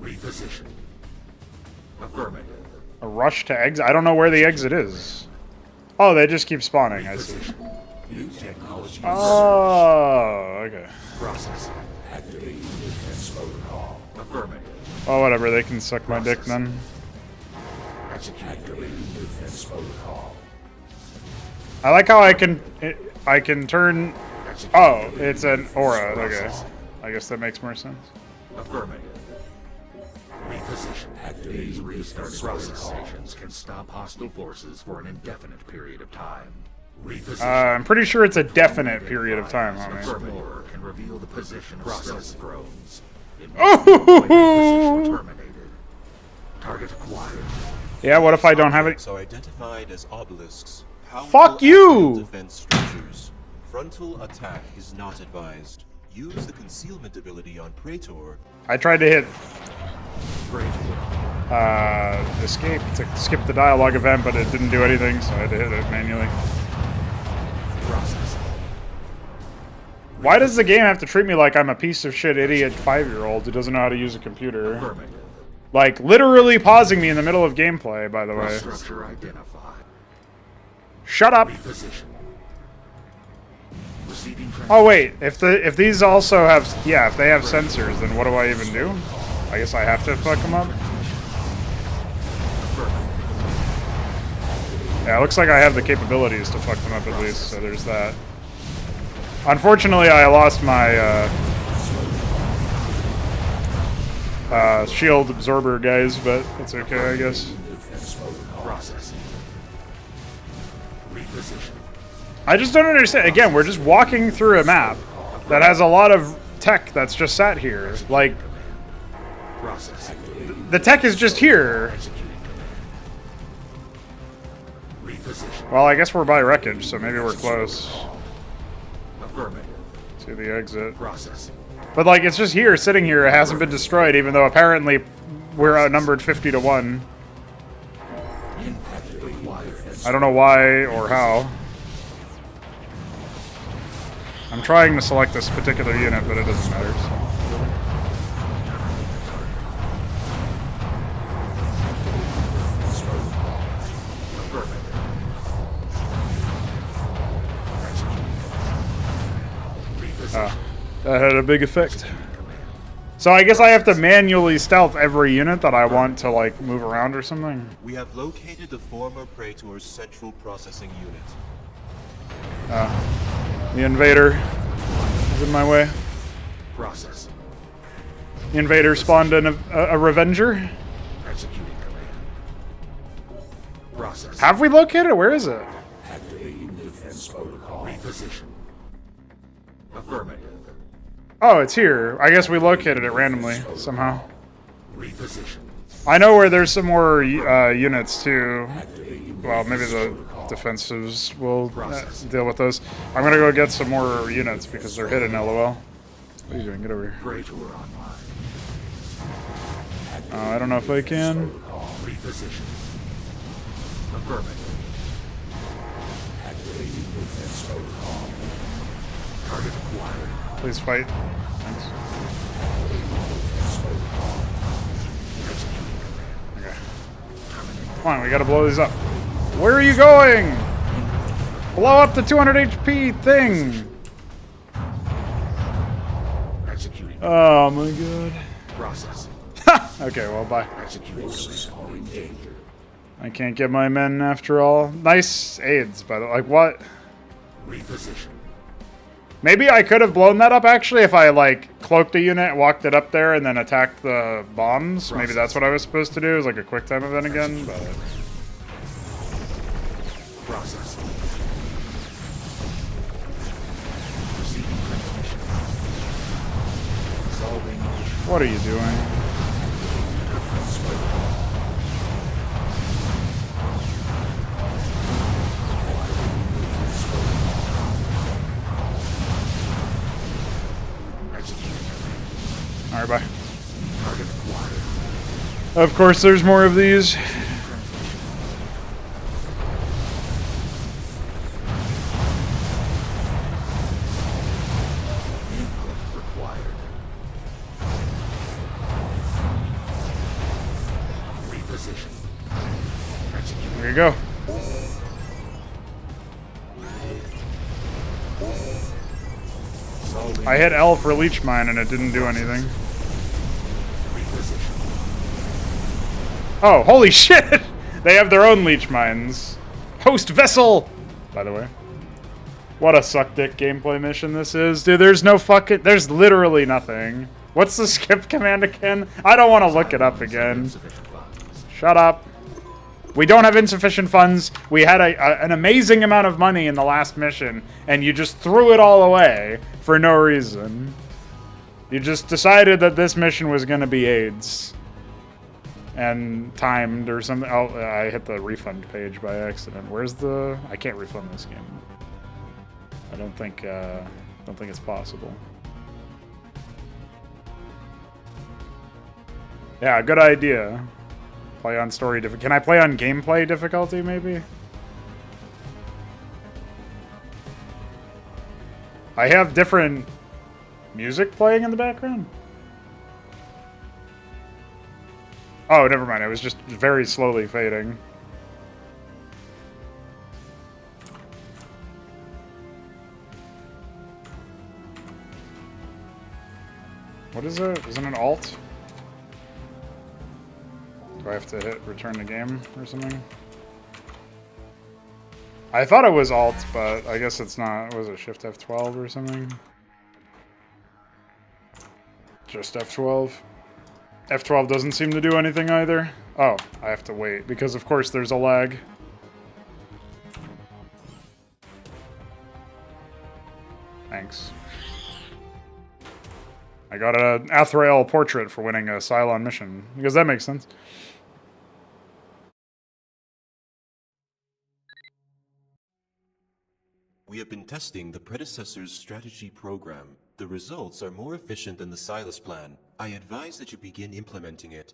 Reposition. Affirmative. A rush to exit? I don't know where the exit is. Oh, they just keep spawning, I see. Oh, okay. Processing. Activating defense protocol. Affirmative. Well, whatever. They can suck my dick then. I like how I can turn. Oh, it's an aura. Okay, I guess that makes more sense. Affirmative. Reposition. These restarted process stations can stop hostile forces for an indefinite period of time. I'm pretty sure it's a definite period of time, homie. Praetor can reveal the position of stealth drones. Oh! Target acquired. Yeah, what if I don't have it? So identified as obelisks. Fuck you! Defense structures. Frontal attack is not advised. Use the concealment ability on Praetor. I tried to hit escape to skip the dialogue event, but it didn't do anything, so I had to hit it manually. Why does the game have to treat me like I'm a piece of shit idiot 5-year-old who doesn't know how to use a computer? Like, literally pausing me in the middle of gameplay, by the way. Shut up! Oh wait, if these also have, yeah, if they have sensors, then what do I even do? I guess I have to fuck them up? Yeah, it looks like I have the capabilities to fuck them up at least, so there's that. Unfortunately, I lost my shield absorber guys, but it's okay, I guess. I just don't understand. Again, we're just walking through a map that has a lot of tech that's just sat here. Like, the tech is just here. Well, I guess we're by wreckage, so maybe we're close to the exit. But like, it's just here, sitting here. It hasn't been destroyed, even though apparently we're outnumbered 50-1. I don't know why or how. I'm trying to select this particular unit, but it doesn't matter. That had a big effect. So I guess I have to manually stealth every unit that I want to, like, move around or something? We have located the former Praetor's central processing unit. The invader is in my way. The invader spawned a revenger? Have we located it? Where is it? Affirmative. Oh, it's here. I guess we located it randomly, somehow. I know where there's some more units, too. Well, maybe the defensives will deal with those. I'm gonna go get some more units, because they're hidden, lol. What are you doing? Get over here. I don't know if I can. Please fight. Thanks. Okay. Come on, we gotta blow these up. Where are you going? Blow up the 200 HP thing! Oh my god. Okay, well, bye. I can't get my men after all. Nice aids, by the way. Like, what? Maybe I could have blown that up, actually, if I, like, cloaked a unit, walked it up there, and then attacked the bombs. Maybe that's what I was supposed to do. It was like a quick time event again, but... What are you doing? Alright, bye. Of course, there's more of these. There you go. I hit L for leech mine and it didn't do anything. Oh, holy shit! They have their own leech mines. Host vessel! By the way. What a suck dick gameplay mission this is. Dude, there's no fucking... There's literally nothing. What's the skip command again? I don't want to look it up again. Shut up. We don't have insufficient funds. We had an amazing amount of money in the last mission, and you just threw it all away for no reason. You just decided that this mission was going to be AIDS. And timed or something. Oh, I hit the refund page by accident. Where's the... I can't refund this game. I don't think it's possible. Yeah, good idea. Play on story difficulty. Can I play on gameplay difficulty, maybe? I have different music playing in the background? Oh, never mind. It was just very slowly fading. What is it? Isn't it alt? Do I have to hit return the game or something? I thought it was alt, but I guess it's not. Was it shift F12 or something? Just F12. F12 doesn't seem to do anything either. Oh, I have to wait because of course there's a lag. Thanks. I got an Athrael portrait for winning a Cylon mission, because that makes sense. We have been testing the predecessor's strategy program. The results are more efficient than the Silas plan. I advise that you begin implementing it.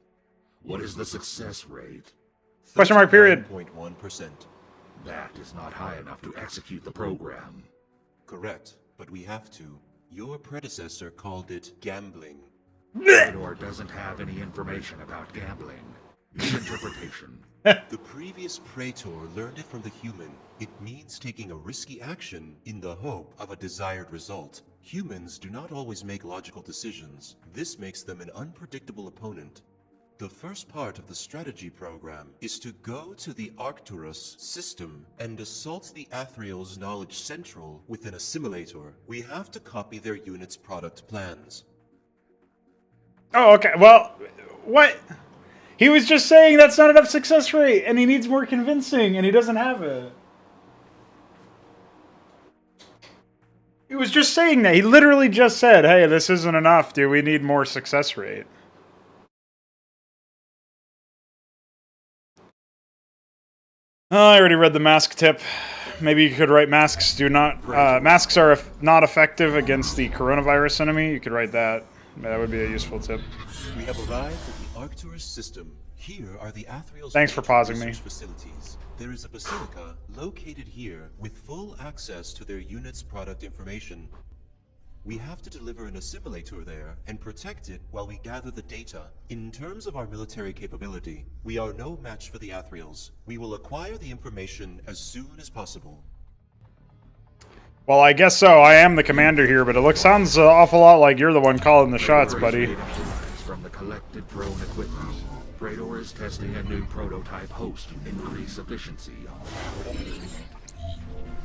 What is the success rate? Question mark period. 39.1%. That is not high enough to execute the program. Correct, but we have to. Your predecessor called it gambling. Praetor doesn't have any information about gambling. Misinterpretation. The previous Praetor learned it from the human. It means taking a risky action in the hope of a desired result. Humans do not always make logical decisions. This makes them an unpredictable opponent. The first part of the strategy program is to go to the Arcturus system and assault the Athrael's knowledge central with an assimilator. We have to copy their unit's product plans. Oh, okay. Well, what? He was just saying that's not enough success rate, and he needs more convincing, and he doesn't have it. He was just saying that. He literally just said, hey, this isn't enough, dude. We need more success rate. Oh, I already read the mask tip. Maybe you could write masks do not... masks are not effective against the coronavirus enemy. You could write that. That would be a useful tip. We have arrived at the Arcturus system. Here are the Athrael's Thanks for pausing me. Facilities. There is a basilica located here with full access to their unit's product information. We have to deliver an assimilator there and protect it while we gather the data. In terms of our military capability, we are no match for the Athraels. We will acquire the information as soon as possible. Well, I guess so. I am the commander here, but it sounds an awful lot like you're the one calling the shots, buddy. From the collected drone equipment, Praetor is testing a new prototype host to increase efficiency.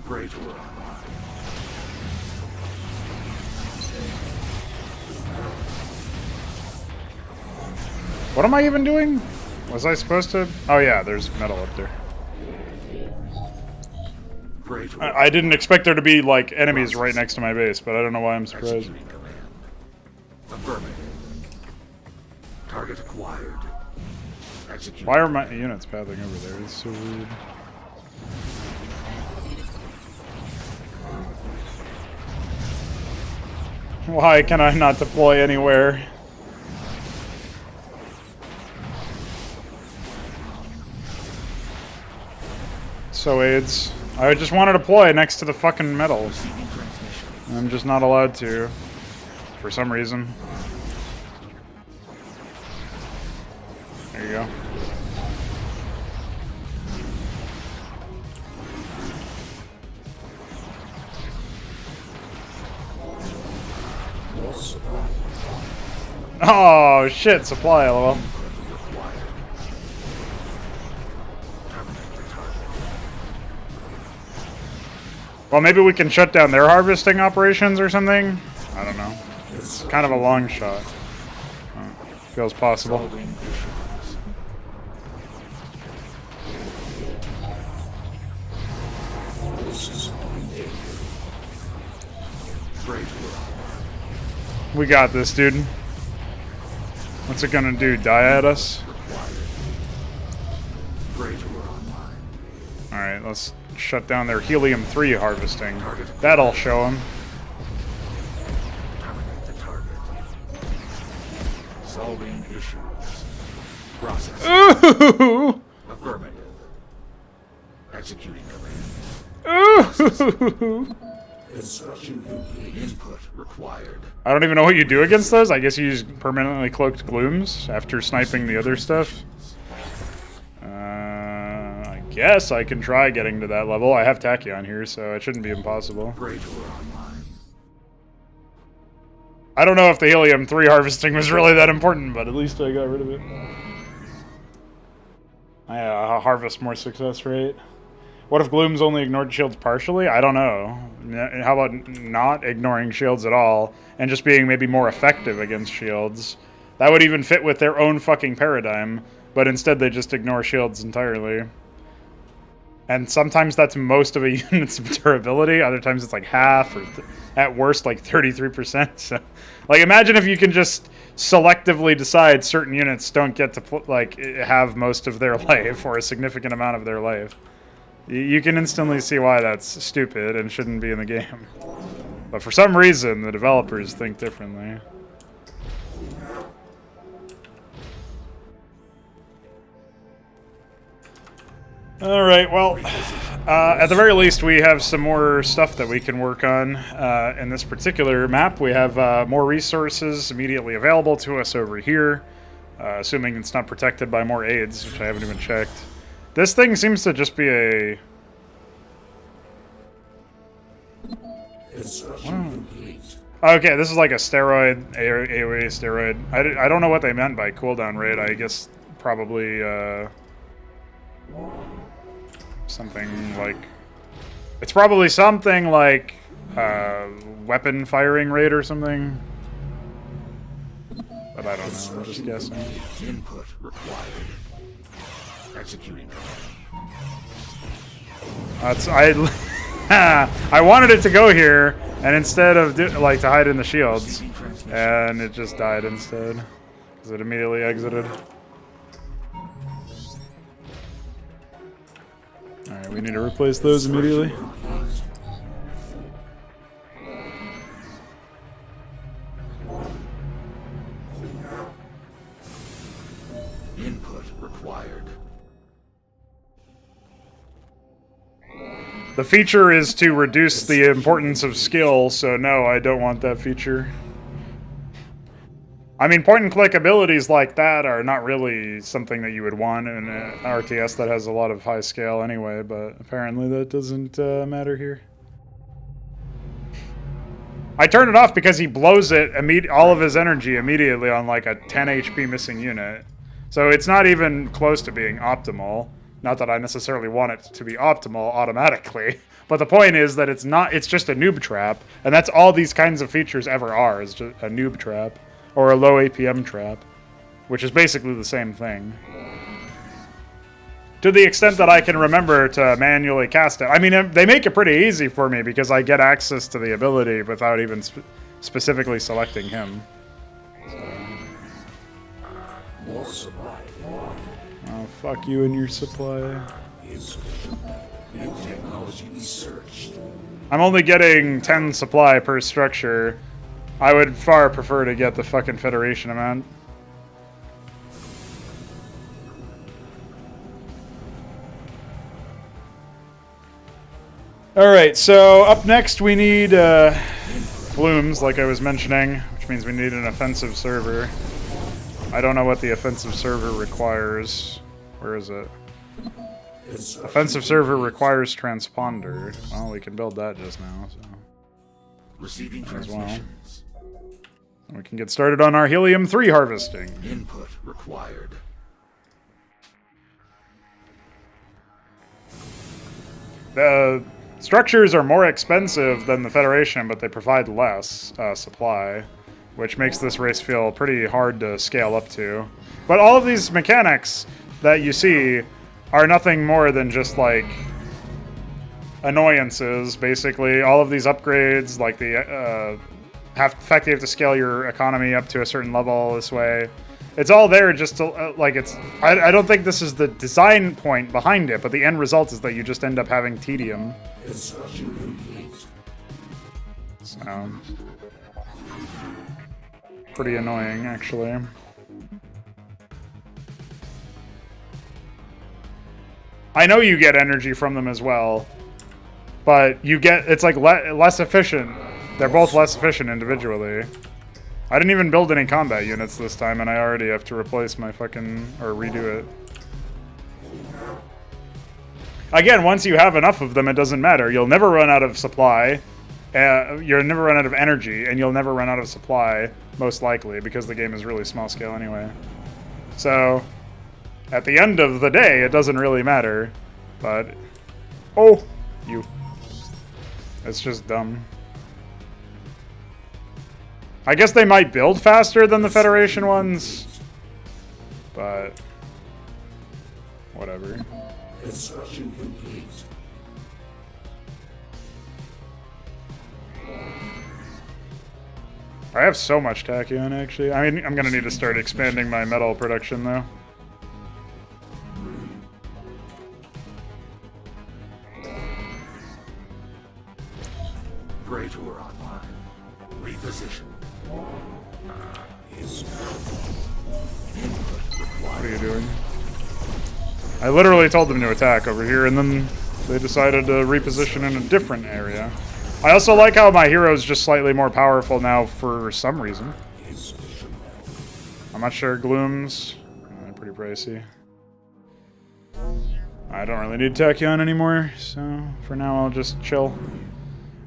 Praetor online. What am I even doing? Was I supposed to? Oh yeah, there's metal up there. I didn't expect there to be, like, enemies right next to my base, but I don't know why I'm surprised. Affirmative. Target acquired. Why are my units pathing over there? It's so weird. Why can I not deploy anywhere? So AIDS. I just want to deploy next to the fucking metal. I'm just not allowed to. For some reason. There you go. Oh shit, supply, lol. Well, maybe we can shut down their harvesting operations or something? I don't know. It's kind of a long shot. Feels possible. We got this, dude. What's it gonna do? Die at us? Alright, let's shut down their helium-3 harvesting. That'll show them. Solving issues. Process. Ooh! Affirmative. Executing command. Ooh! Instruction complete. Input required. I don't even know what you do against those. I guess you use permanently cloaked glooms after sniping the other stuff. I guess I can try getting to that level. I have Tachyon here, so it shouldn't be impossible. Praetor online. I don't know if the helium-3 harvesting was really that important, but at least I got rid of it. I harvest more success rate. What if glooms only ignored shields partially? I don't know. How about not ignoring shields at all and just being maybe more effective against shields? That would even fit with their own fucking paradigm, but instead they just ignore shields entirely. And sometimes that's most of a unit's durability. Other times it's like half, or at worst like 33%. So, like, imagine if you can just selectively decide certain units don't get to like have most of their life or a significant amount of their life. You can instantly see why that's stupid and shouldn't be in the game. But for some reason, the developers think differently. Alright, well, at the very least we have some more stuff that we can work on in this particular map. We have more resources immediately available to us over here, assuming it's not protected by more aids, which I haven't even checked. This thing seems to just be a... Okay, this is like a steroid, AoE steroid. I don't know what they meant by cooldown rate. I guess probably something like... It's probably something like weapon firing rate or something. But I don't know, I'm just guessing. Input required. Executing command. That's... I wanted it to go here, and instead of like to hide in the shields, and it just died instead because it immediately exited. All right, we need to replace those immediately. Input required. The feature is to reduce the importance of skill, so no, I don't want that feature. I mean, point-and-click abilities like that are not really something that you would want in an RTS that has a lot of high scale anyway, but apparently that doesn't matter here. I turned it off because he blows it, all of his energy immediately on like a 10 HP missing unit. So it's not even close to being optimal. Not that I necessarily want it to be optimal automatically, but the point is that it's not. It's just a noob trap, and that's all these kinds of features ever are, is just a noob trap, or a low APM trap, which is basically the same thing. To the extent that I can remember to manually cast it. I mean, they make it pretty easy for me because I get access to the ability without even specifically selecting him. So. Oh, fuck you and your supply. I'm only getting 10 supply per structure. I would far prefer to get the fucking Federation amount. Alright, so up next we need blooms, like I was mentioning, which means we need an offensive server. I don't know what the offensive server requires. Where is it? Offensive server requires transponder. Well, we can build that just now, so... Receiving as well. transmissions. We can get started on our helium-3 harvesting. Input required. Structures are more expensive than the Federation, but they provide less supply, which makes this race feel pretty hard to scale up to. But all of these mechanics that you see are nothing more than just like annoyances, basically. All of these upgrades, like the fact that you have to scale your economy up to a certain level this way. It's all there just to, like, it's... I don't think this is the design point behind it, but the end result is that you just end up having tedium. So... pretty annoying, actually. I know you get energy from them as well, but you get... it's like less efficient. They're both less efficient individually. I didn't even build any combat units this time, and I already have to replace my fucking... or redo it. Again, once you have enough of them, it doesn't matter. You'll never run out of supply. You'll never run out of energy, and you'll never run out of supply, most likely, because the game is really small scale anyway. So, at the end of the day, it doesn't really matter. But... oh! You. It's just dumb. I guess they might build faster than the Federation ones, but whatever. Construction complete. I have so much tachyon, actually. I mean, I'm gonna need to start expanding my metal production, though. Praetor online. Reposition. What are you doing? I literally told them to attack over here, and then they decided to reposition in a different area. I also like how my hero is just slightly more powerful now for some reason. I'm not sure. Glooms. Pretty pricey. I don't really need tachyon anymore, so for now I'll just chill.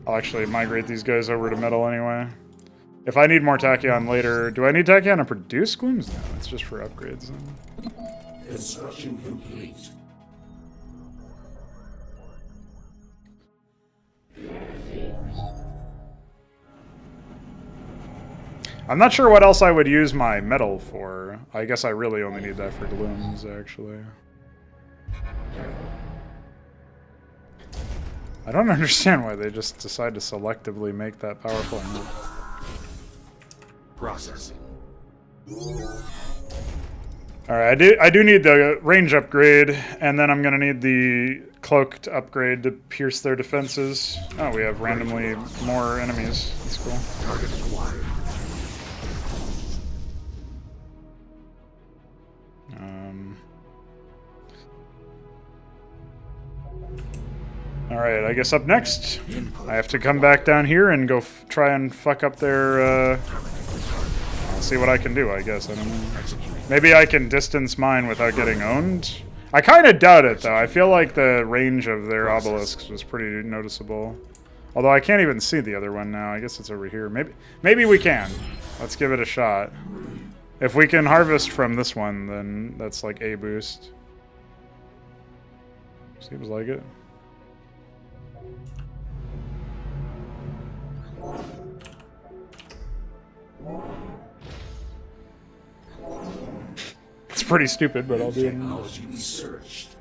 I'll actually migrate these guys over to metal anyway. If I need more tachyon later, do I need tachyon to produce glooms? No, it's just for upgrades then. Construction complete. I'm not sure what else I would use my metal for. I guess I really only need that for glooms, actually. I don't understand why they just decide to selectively make that powerful. Processing. Alright, I do need the range upgrade, and then I'm gonna need the cloaked upgrade to pierce their defenses. Oh, we have randomly more enemies. That's cool. Target acquired. Alright, I guess up next, I have to come back down here and go try and fuck up their, I'll see what I can do, I guess. I don't know. Maybe I can distance mine without getting owned? I kind of doubt it, though. I feel like the range of their obelisks was pretty noticeable. Although I can't even see the other one now. I guess it's over here. Maybe we can. Let's give it a shot. If we can harvest from this one, then that's like a boost. Seems like it. It's pretty stupid, but I'll do it. Technology researched.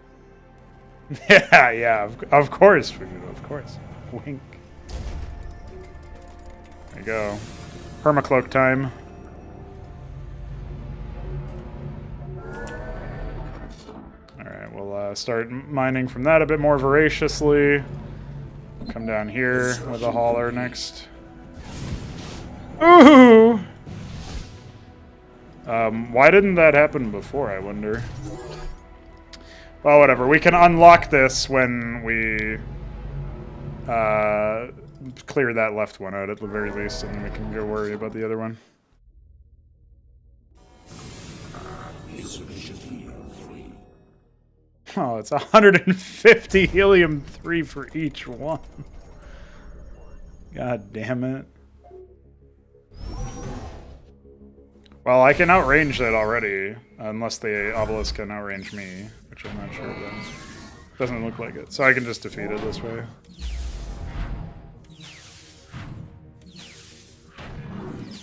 Yeah, of course, of course. Wink. There you go. Permacloak time. Alright, we'll start mining from that a bit more voraciously. Come down here with a hauler next. Ooh! Why didn't that happen before, I wonder? Well, whatever. We can unlock this when we clear that left one out at the very least, and then we can go worry about the other one. Oh, it's 150 helium-3 for each one. God damn it. Well, I can outrange that already, unless the obelisk can outrange me, which I'm not sure about. Doesn't look like it, so I can just defeat it this way.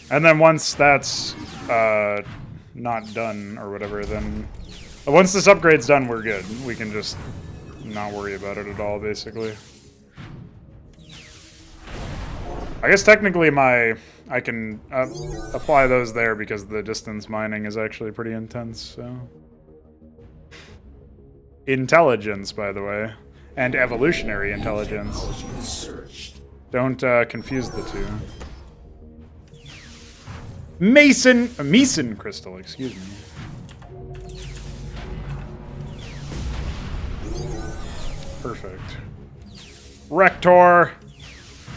And then once that's not done or whatever, then once this upgrade's done, we're good. We can just not worry about it at all, basically. I guess technically I can apply those there because the distance mining is actually pretty intense, so. Intelligence, by the way. And evolutionary intelligence. Don't confuse the two. Meson crystal, excuse me. Perfect. Rector!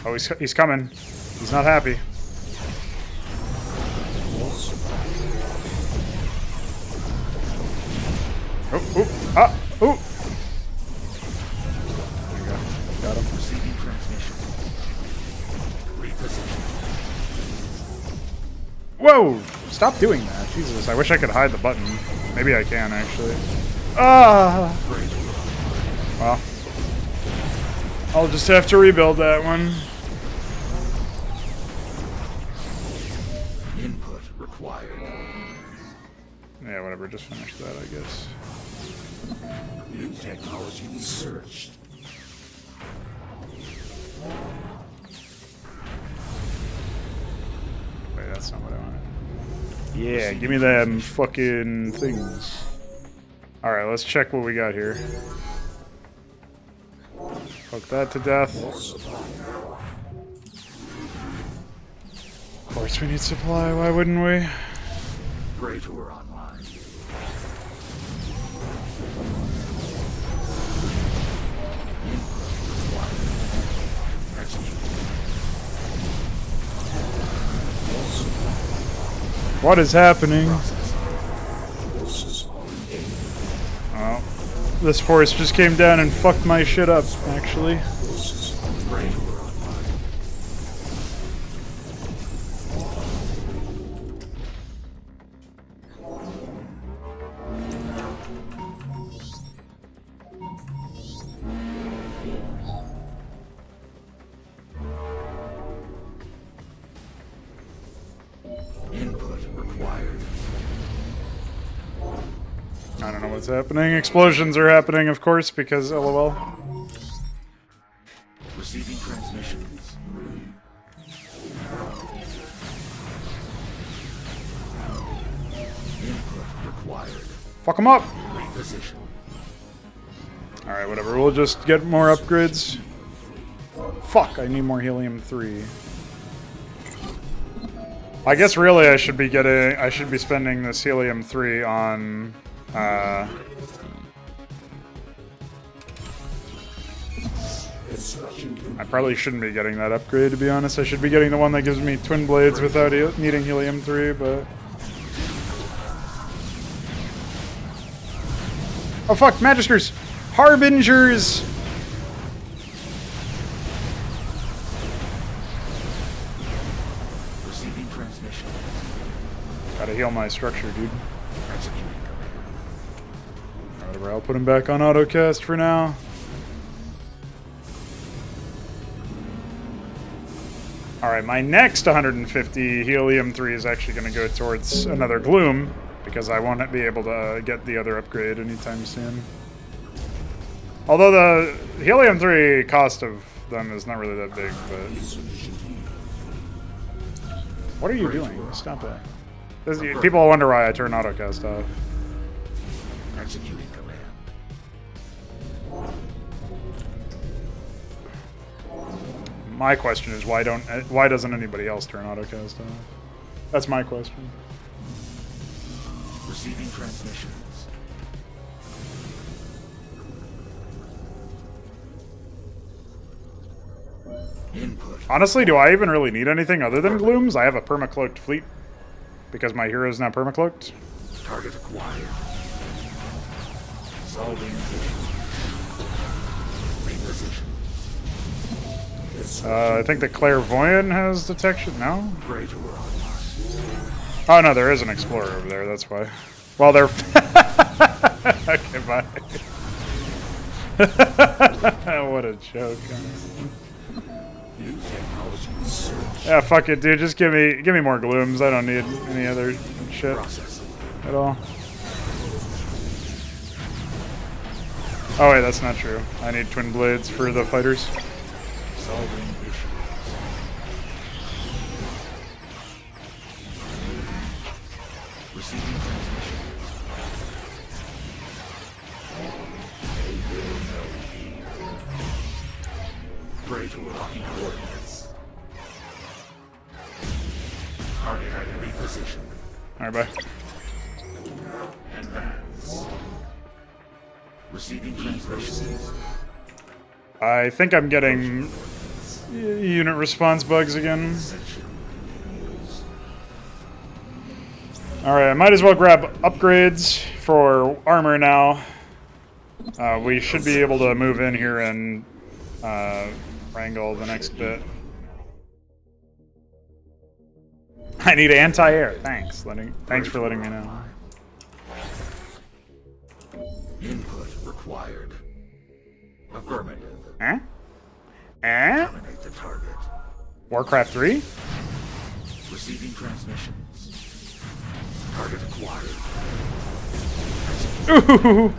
Oh, he's coming. He's not happy. Oh! Got him. Receiving transmission. Reposition. Whoa! Stop doing that. Jesus, I wish I could hide the button. Maybe I can, actually. Ah! Well. I'll just have to rebuild that one. Input required. Yeah, whatever. Just finish that, I guess. New technology researched. Wait, that's not what I wanted. Yeah, give me them fucking things. Alright, let's check what we got here. Fuck that to death. Of course we need supply, why wouldn't we? Praetor online. What is happening? Oh, this force just came down and fucked my shit up, actually. I don't know what's happening. Explosions are happening, of course, because LOL. Receiving transmissions. Input required. Fuck them up! Reposition. Alright, whatever. We'll just get more upgrades. Fuck, I need more helium-3. I guess really I should be spending this helium-3 on I probably shouldn't be getting that upgrade, to be honest. I should be getting the one that gives me twin blades without needing helium-3, but... Oh fuck, Magiskers! Harbingers! Receiving transmission. Gotta heal my structure, dude. Whatever, I'll put him back on autocast for now. Alright, my next 150 helium-3 is actually going to go towards another Gloom, because I won't be able to get the other upgrade anytime soon. Although the helium-3 cost of them is not really that big, but... What are you doing? Stop that. People wonder why I turn autocast off. Executing command. My question is why doesn't anybody else turn autocast off? That's my question. Receiving transmissions. Input. Honestly, do I even really need anything other than Glooms? I have a permacloaked fleet because my hero's now permacloaked. Target acquired. Solving reposition. I think the Clairvoyant has detection. No? Praetor. Oh no, there is an Explorer over there. That's why. Well, they're okay. Bye. What a joke. Yeah, fuck it, dude. Just give me more glooms. I don't need any other shit at all. Oh wait, that's not true. I need twin blades for the fighters. Solving issues. Receiving transmission. Praetor locking coordinates. Target at reposition. Alright, bye. Advance. Receiving transmissions. I think I'm getting unit response bugs again. Alright, I might as well grab upgrades for armor now. We should be able to move in here and wrangle the next bit. I need anti-air. Thanks for letting me know. Input required. Affirmative. Eh? Terminate the target. Warcraft 3? Receiving transmissions. Target acquired. Ooh!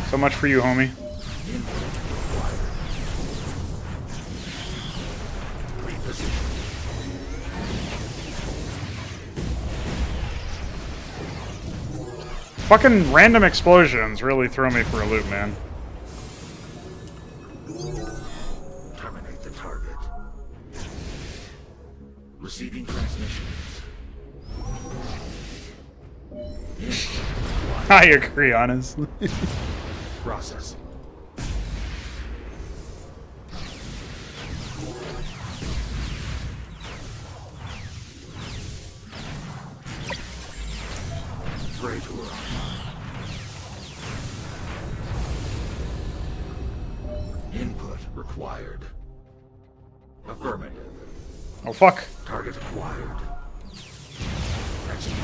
So much for you, homie. Input required. Reposition. Fucking random explosions really throw me for a loop, man. Terminate the target. Receiving transmissions. I agree, honestly. Processing. Praetor. Input required. Affirmative. Oh, fuck. Target acquired. Execute.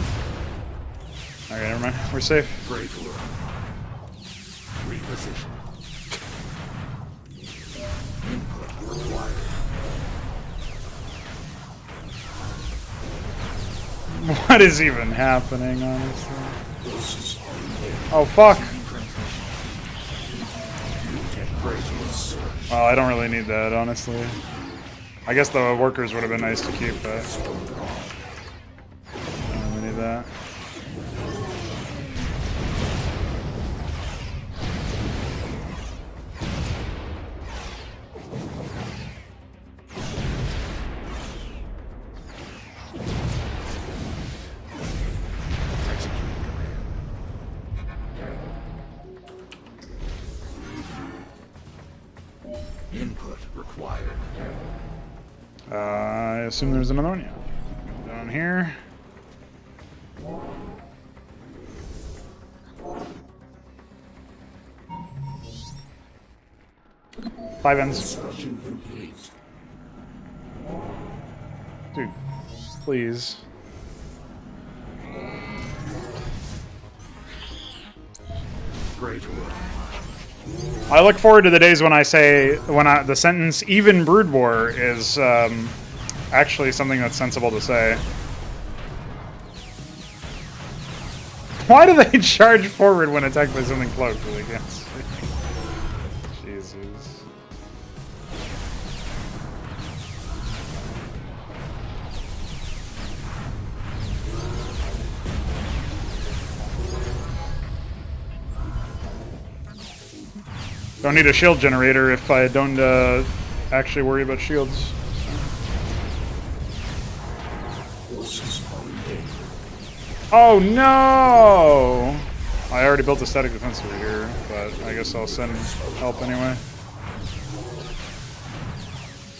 Okay, never mind. We're safe. Praetor. Reposition. Input required. What is even happening, honestly? Oh, fuck. Well, I don't really need that, honestly. I guess the workers would have been nice to keep, but I don't really need that. Input required. I assume there's another one, yeah. Down here. Five ends. Dude, please. Praetor. I look forward to the days when I say, the sentence "even Brood War" is actually something that's sensible to say. Why do they charge forward when attacked by something cloaked? Against? Jesus. Don't need a shield generator if I don't actually worry about shields. Oh no! I already built a static defense over here, but I guess I'll send help anyway.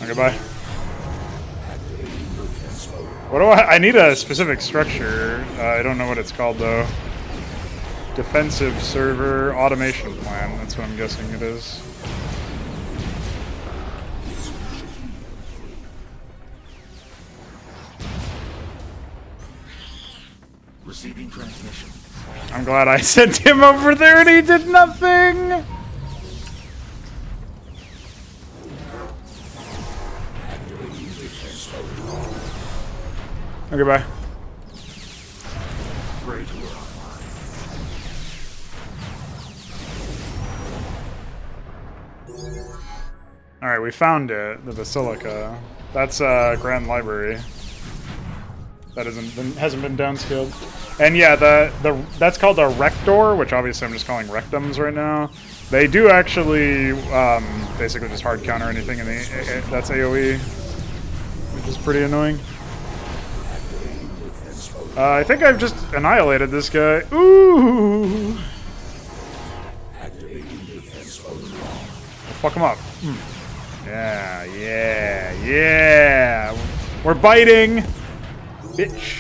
Okay, bye. What do I need a specific structure. I don't know what it's called though. Defensive server automation plan. That's what I'm guessing it is. Receiving transmission. I'm glad I sent him over there and he did nothing. Okay, bye. Praetor. Alright, we found it. The Basilica. That's Grand Library. That hasn't been downscaled. And yeah, that's called a Rector, which obviously I'm just calling Rectums right now. They do actually basically just hard counter anything in the that's AoE, which is pretty annoying. I think I've just annihilated this guy. Ooh! Fuck him up. Yeah, yeah, yeah! We're biting! Bitch.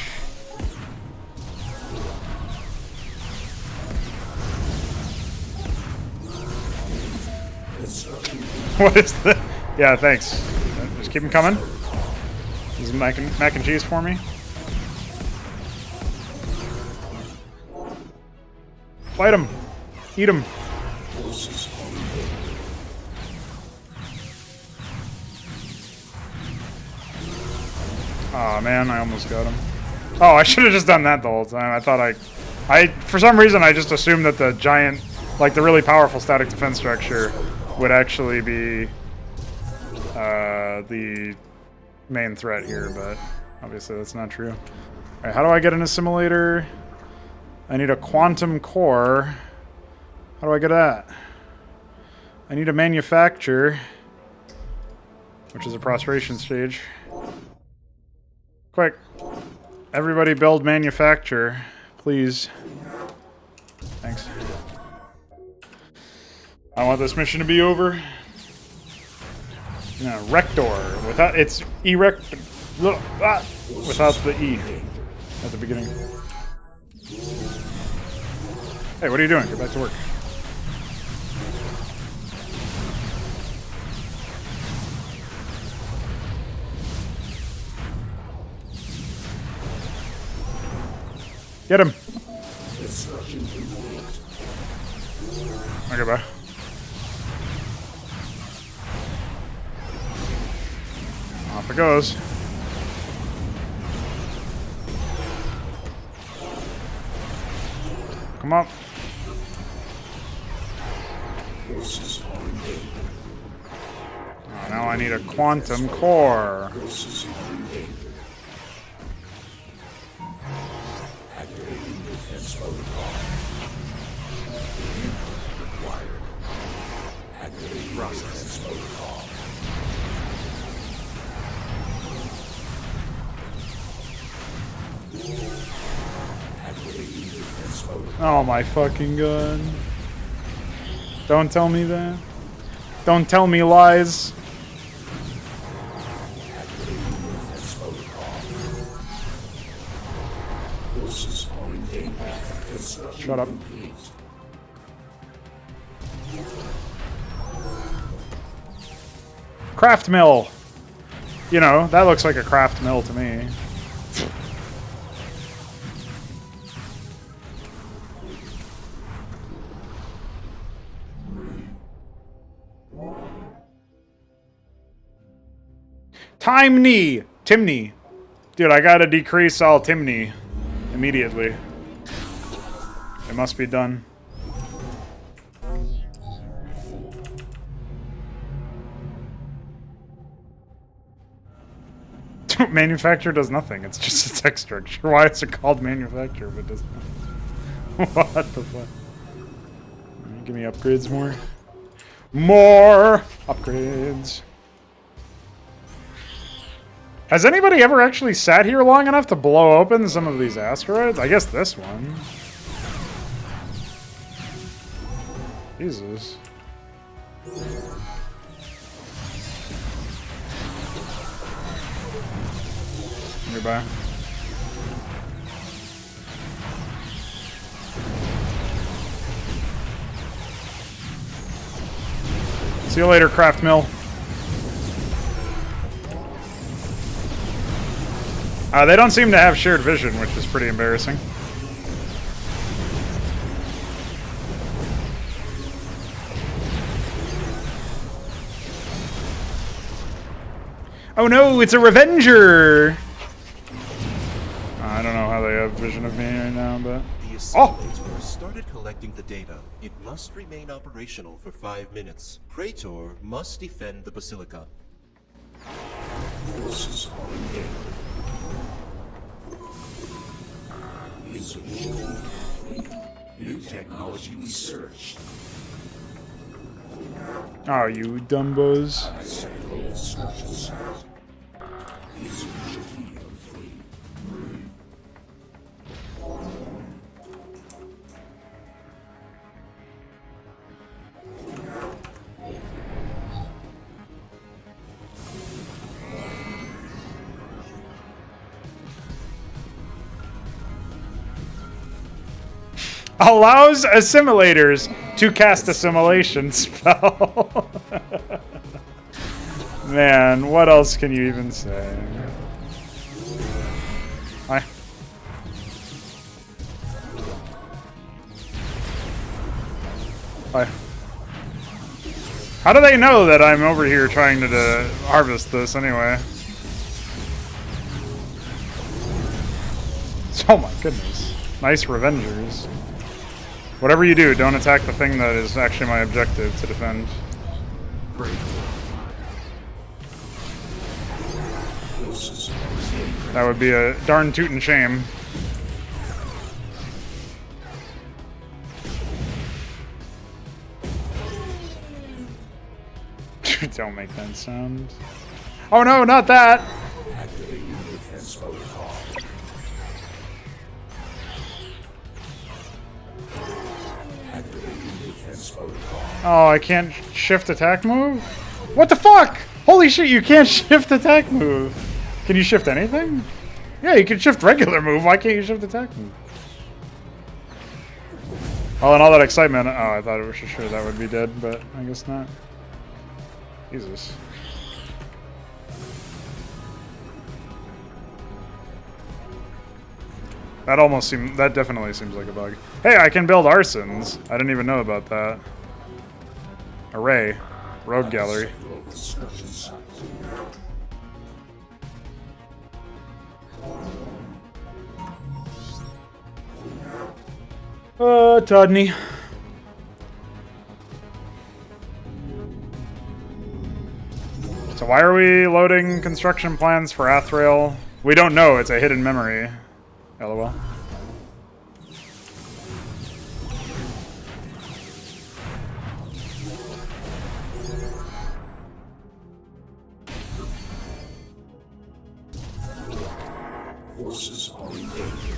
What is that? Yeah, thanks. Just keep him coming. He's mac and cheese for me. Fight him. Eat him. Oh man, I almost got him. Oh, I should have just done that the whole time. I thought I for some reason I just assumed that the giant, like the really powerful static defense structure would actually be the main threat here, but obviously that's not true. Alright, how do I get an assimilator? I need a quantum core. How do I get that? I need a manufacture, which is a prostration stage. Quick. Everybody build manufacture, please. Thanks. I want this mission to be over. No, Rector. Without it's erect without the E at the beginning. Hey, what are you doing? Get back to work. Get him. Okay, bye. Off it goes. Come up. Oh, now I need a quantum core. Oh my fucking god. Don't tell me that. Don't tell me lies. Shut up. Craft mill. You know, that looks like a craft mill to me. Timney. Dude, I gotta decrease all Timney immediately. It must be done. Manufacture does nothing. It's just a text structure. Why is it called manufacture if it doesn't? What the fuck? Give me upgrades more. More upgrades. Has anybody ever actually sat here long enough to blow open some of these asteroids? I guess this one. Jesus. Goodbye. See you later, craft mill. They don't seem to have shared vision, which is pretty embarrassing. Oh no, it's a Revenger! have vision of me right now, but... The assimilator started collecting the data. It must remain operational for 5 minutes. Praetor must defend the Basilica. Forces are engaged. New technology researched. Oh, you dumbos. Allows assimilators to cast assimilation spell. Man, what else can you even say? Hi. Hi. How do they know that I'm over here trying to harvest this anyway? Oh my goodness. Nice Revengers. Whatever you do, don't attack the thing that is actually my objective to defend. That would be a darn tootin' shame. Don't make that sound. Oh no, not that! Oh, I can't shift attack move? What the fuck? Holy shit, you can't shift attack move. Can you shift anything? Yeah, you can shift regular move. Why can't you shift attack move? Oh, and all that excitement. Oh, I thought it was for sure that would be dead, but I guess not. Jesus. That definitely seems like a bug. Hey, I can build arsons. I didn't even know about that. Array. Rogue gallery. Todney. So why are we loading construction plans for Athrael? We don't know, it's a hidden memory. LOL. Forces are in danger.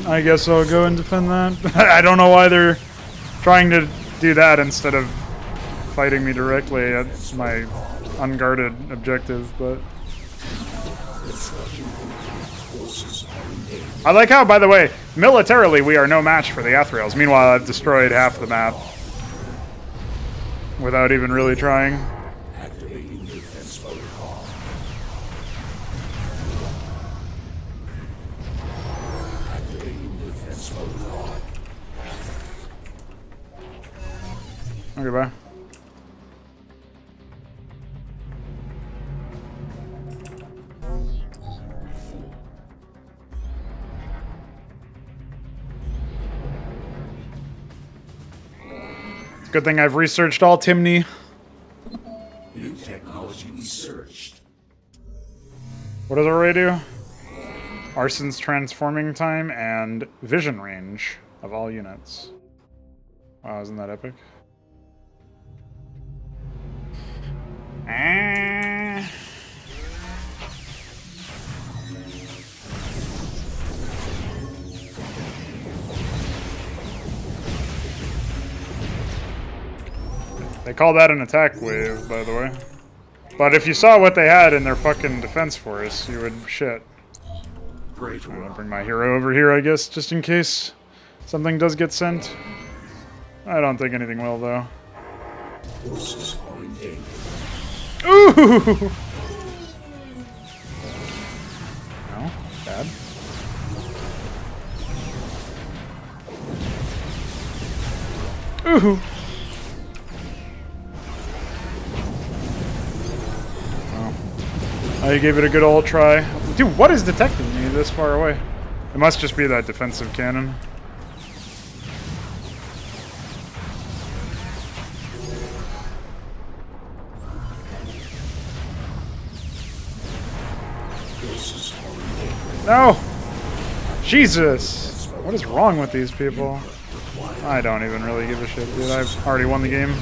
I guess I'll go and defend that. I don't know why they're trying to do that instead of fighting me directly. That's my unguarded objective, but... I like how, by the way, militarily we are no match for the Athraels. Meanwhile, I've destroyed half the map. Without even really trying. Activating defense protocol. Activating defense protocol. Okay, bye. Good thing I've researched all Timney. New technology researched. What does array do? Arson's transforming time and vision range of all units. Wow, isn't that epic? They call that an attack wave, by the way. But if you saw what they had in their fucking defense force, you would shit. I'm gonna bring my hero over here, I guess, just in case something does get sent. I don't think anything will, though. Ooh! No, bad. Ooh! I gave it a good old try. Dude, what is detecting me this far away? It must just be that defensive cannon. No! Jesus! What is wrong with these people? I don't even really give a shit, dude. I've already won the game.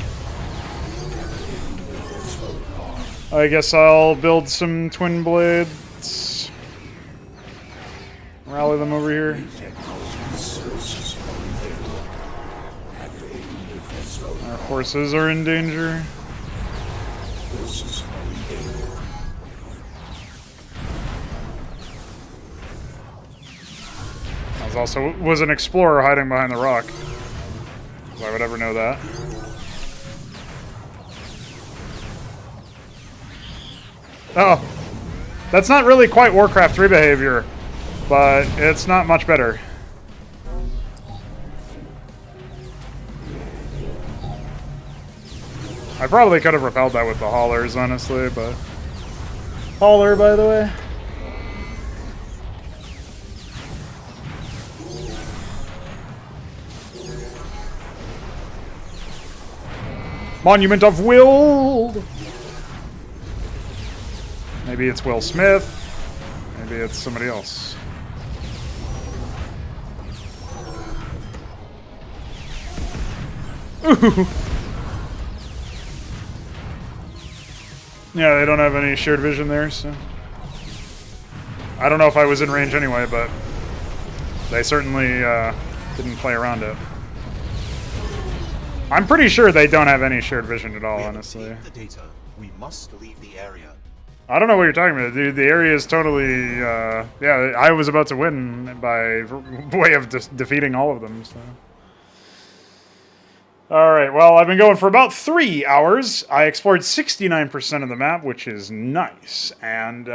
I guess I'll build some twin blades. Rally them over here. Our forces are in danger. I also was an explorer hiding behind the rock. If I would ever know that. Oh, that's not really quite Warcraft 3 behavior, but it's not much better. I probably could have repelled that with the haulers, honestly, but... Hauler, by the way. Monument of Will! Maybe it's Will Smith. Maybe it's somebody else. Ooh. Yeah, they don't have any shared vision there, so... I don't know if I was in range anyway, but... They certainly didn't play around it. I'm pretty sure they don't have any shared vision at all, honestly. The data. We must leave the area. I don't know what you're talking about, dude. The area is totally, yeah, I was about to win by way of defeating all of them, so. Alright, well, I've been going for about 3 hours. I explored 69% of the map, which is nice. And,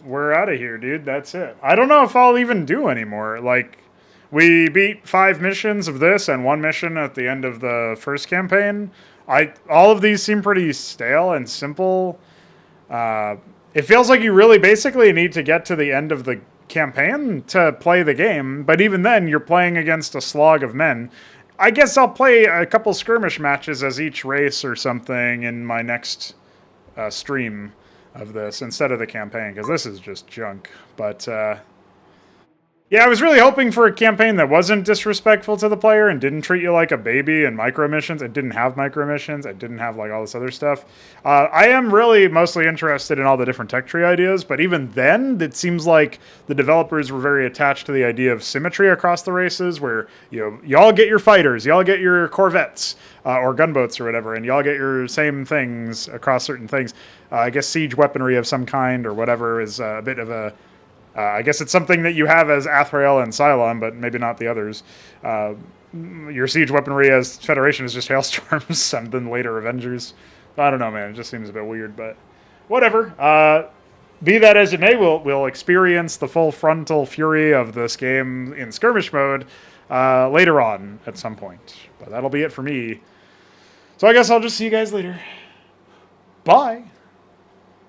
we're out of here, dude. That's it. I don't know if I'll even do any more. Like, we beat 5 missions of this and 1 mission at the end of the first campaign. All of these seem pretty stale and simple. It feels like you really basically need to get to the end of the campaign to play the game, but even then, you're playing against a slog of men. I guess I'll play a couple skirmish matches as each race or something in my next stream of this instead of the campaign, because this is just junk. But, yeah, I was really hoping for a campaign that wasn't disrespectful to the player and didn't treat you like a baby and micro missions. It didn't have micro missions. It didn't have like all this other stuff. I am really mostly interested in all the different tech tree ideas, but even then, it seems like the developers were very attached to the idea of symmetry across the races, where you all get your fighters, you all get your corvettes or gunboats or whatever, and you all get your same things across certain things. I guess siege weaponry of some kind or whatever is a bit of a... I guess it's something that you have as Athrael and Cylon, but maybe not the others. Your siege weaponry as Federation is just Hailstorms, and then later Avengers. I don't know, man. It just seems a bit weird, but whatever. Be that as it may, we'll experience the full frontal fury of this game in skirmish mode later on at some point. But that'll be it for me. So I guess I'll just see you guys later. Bye!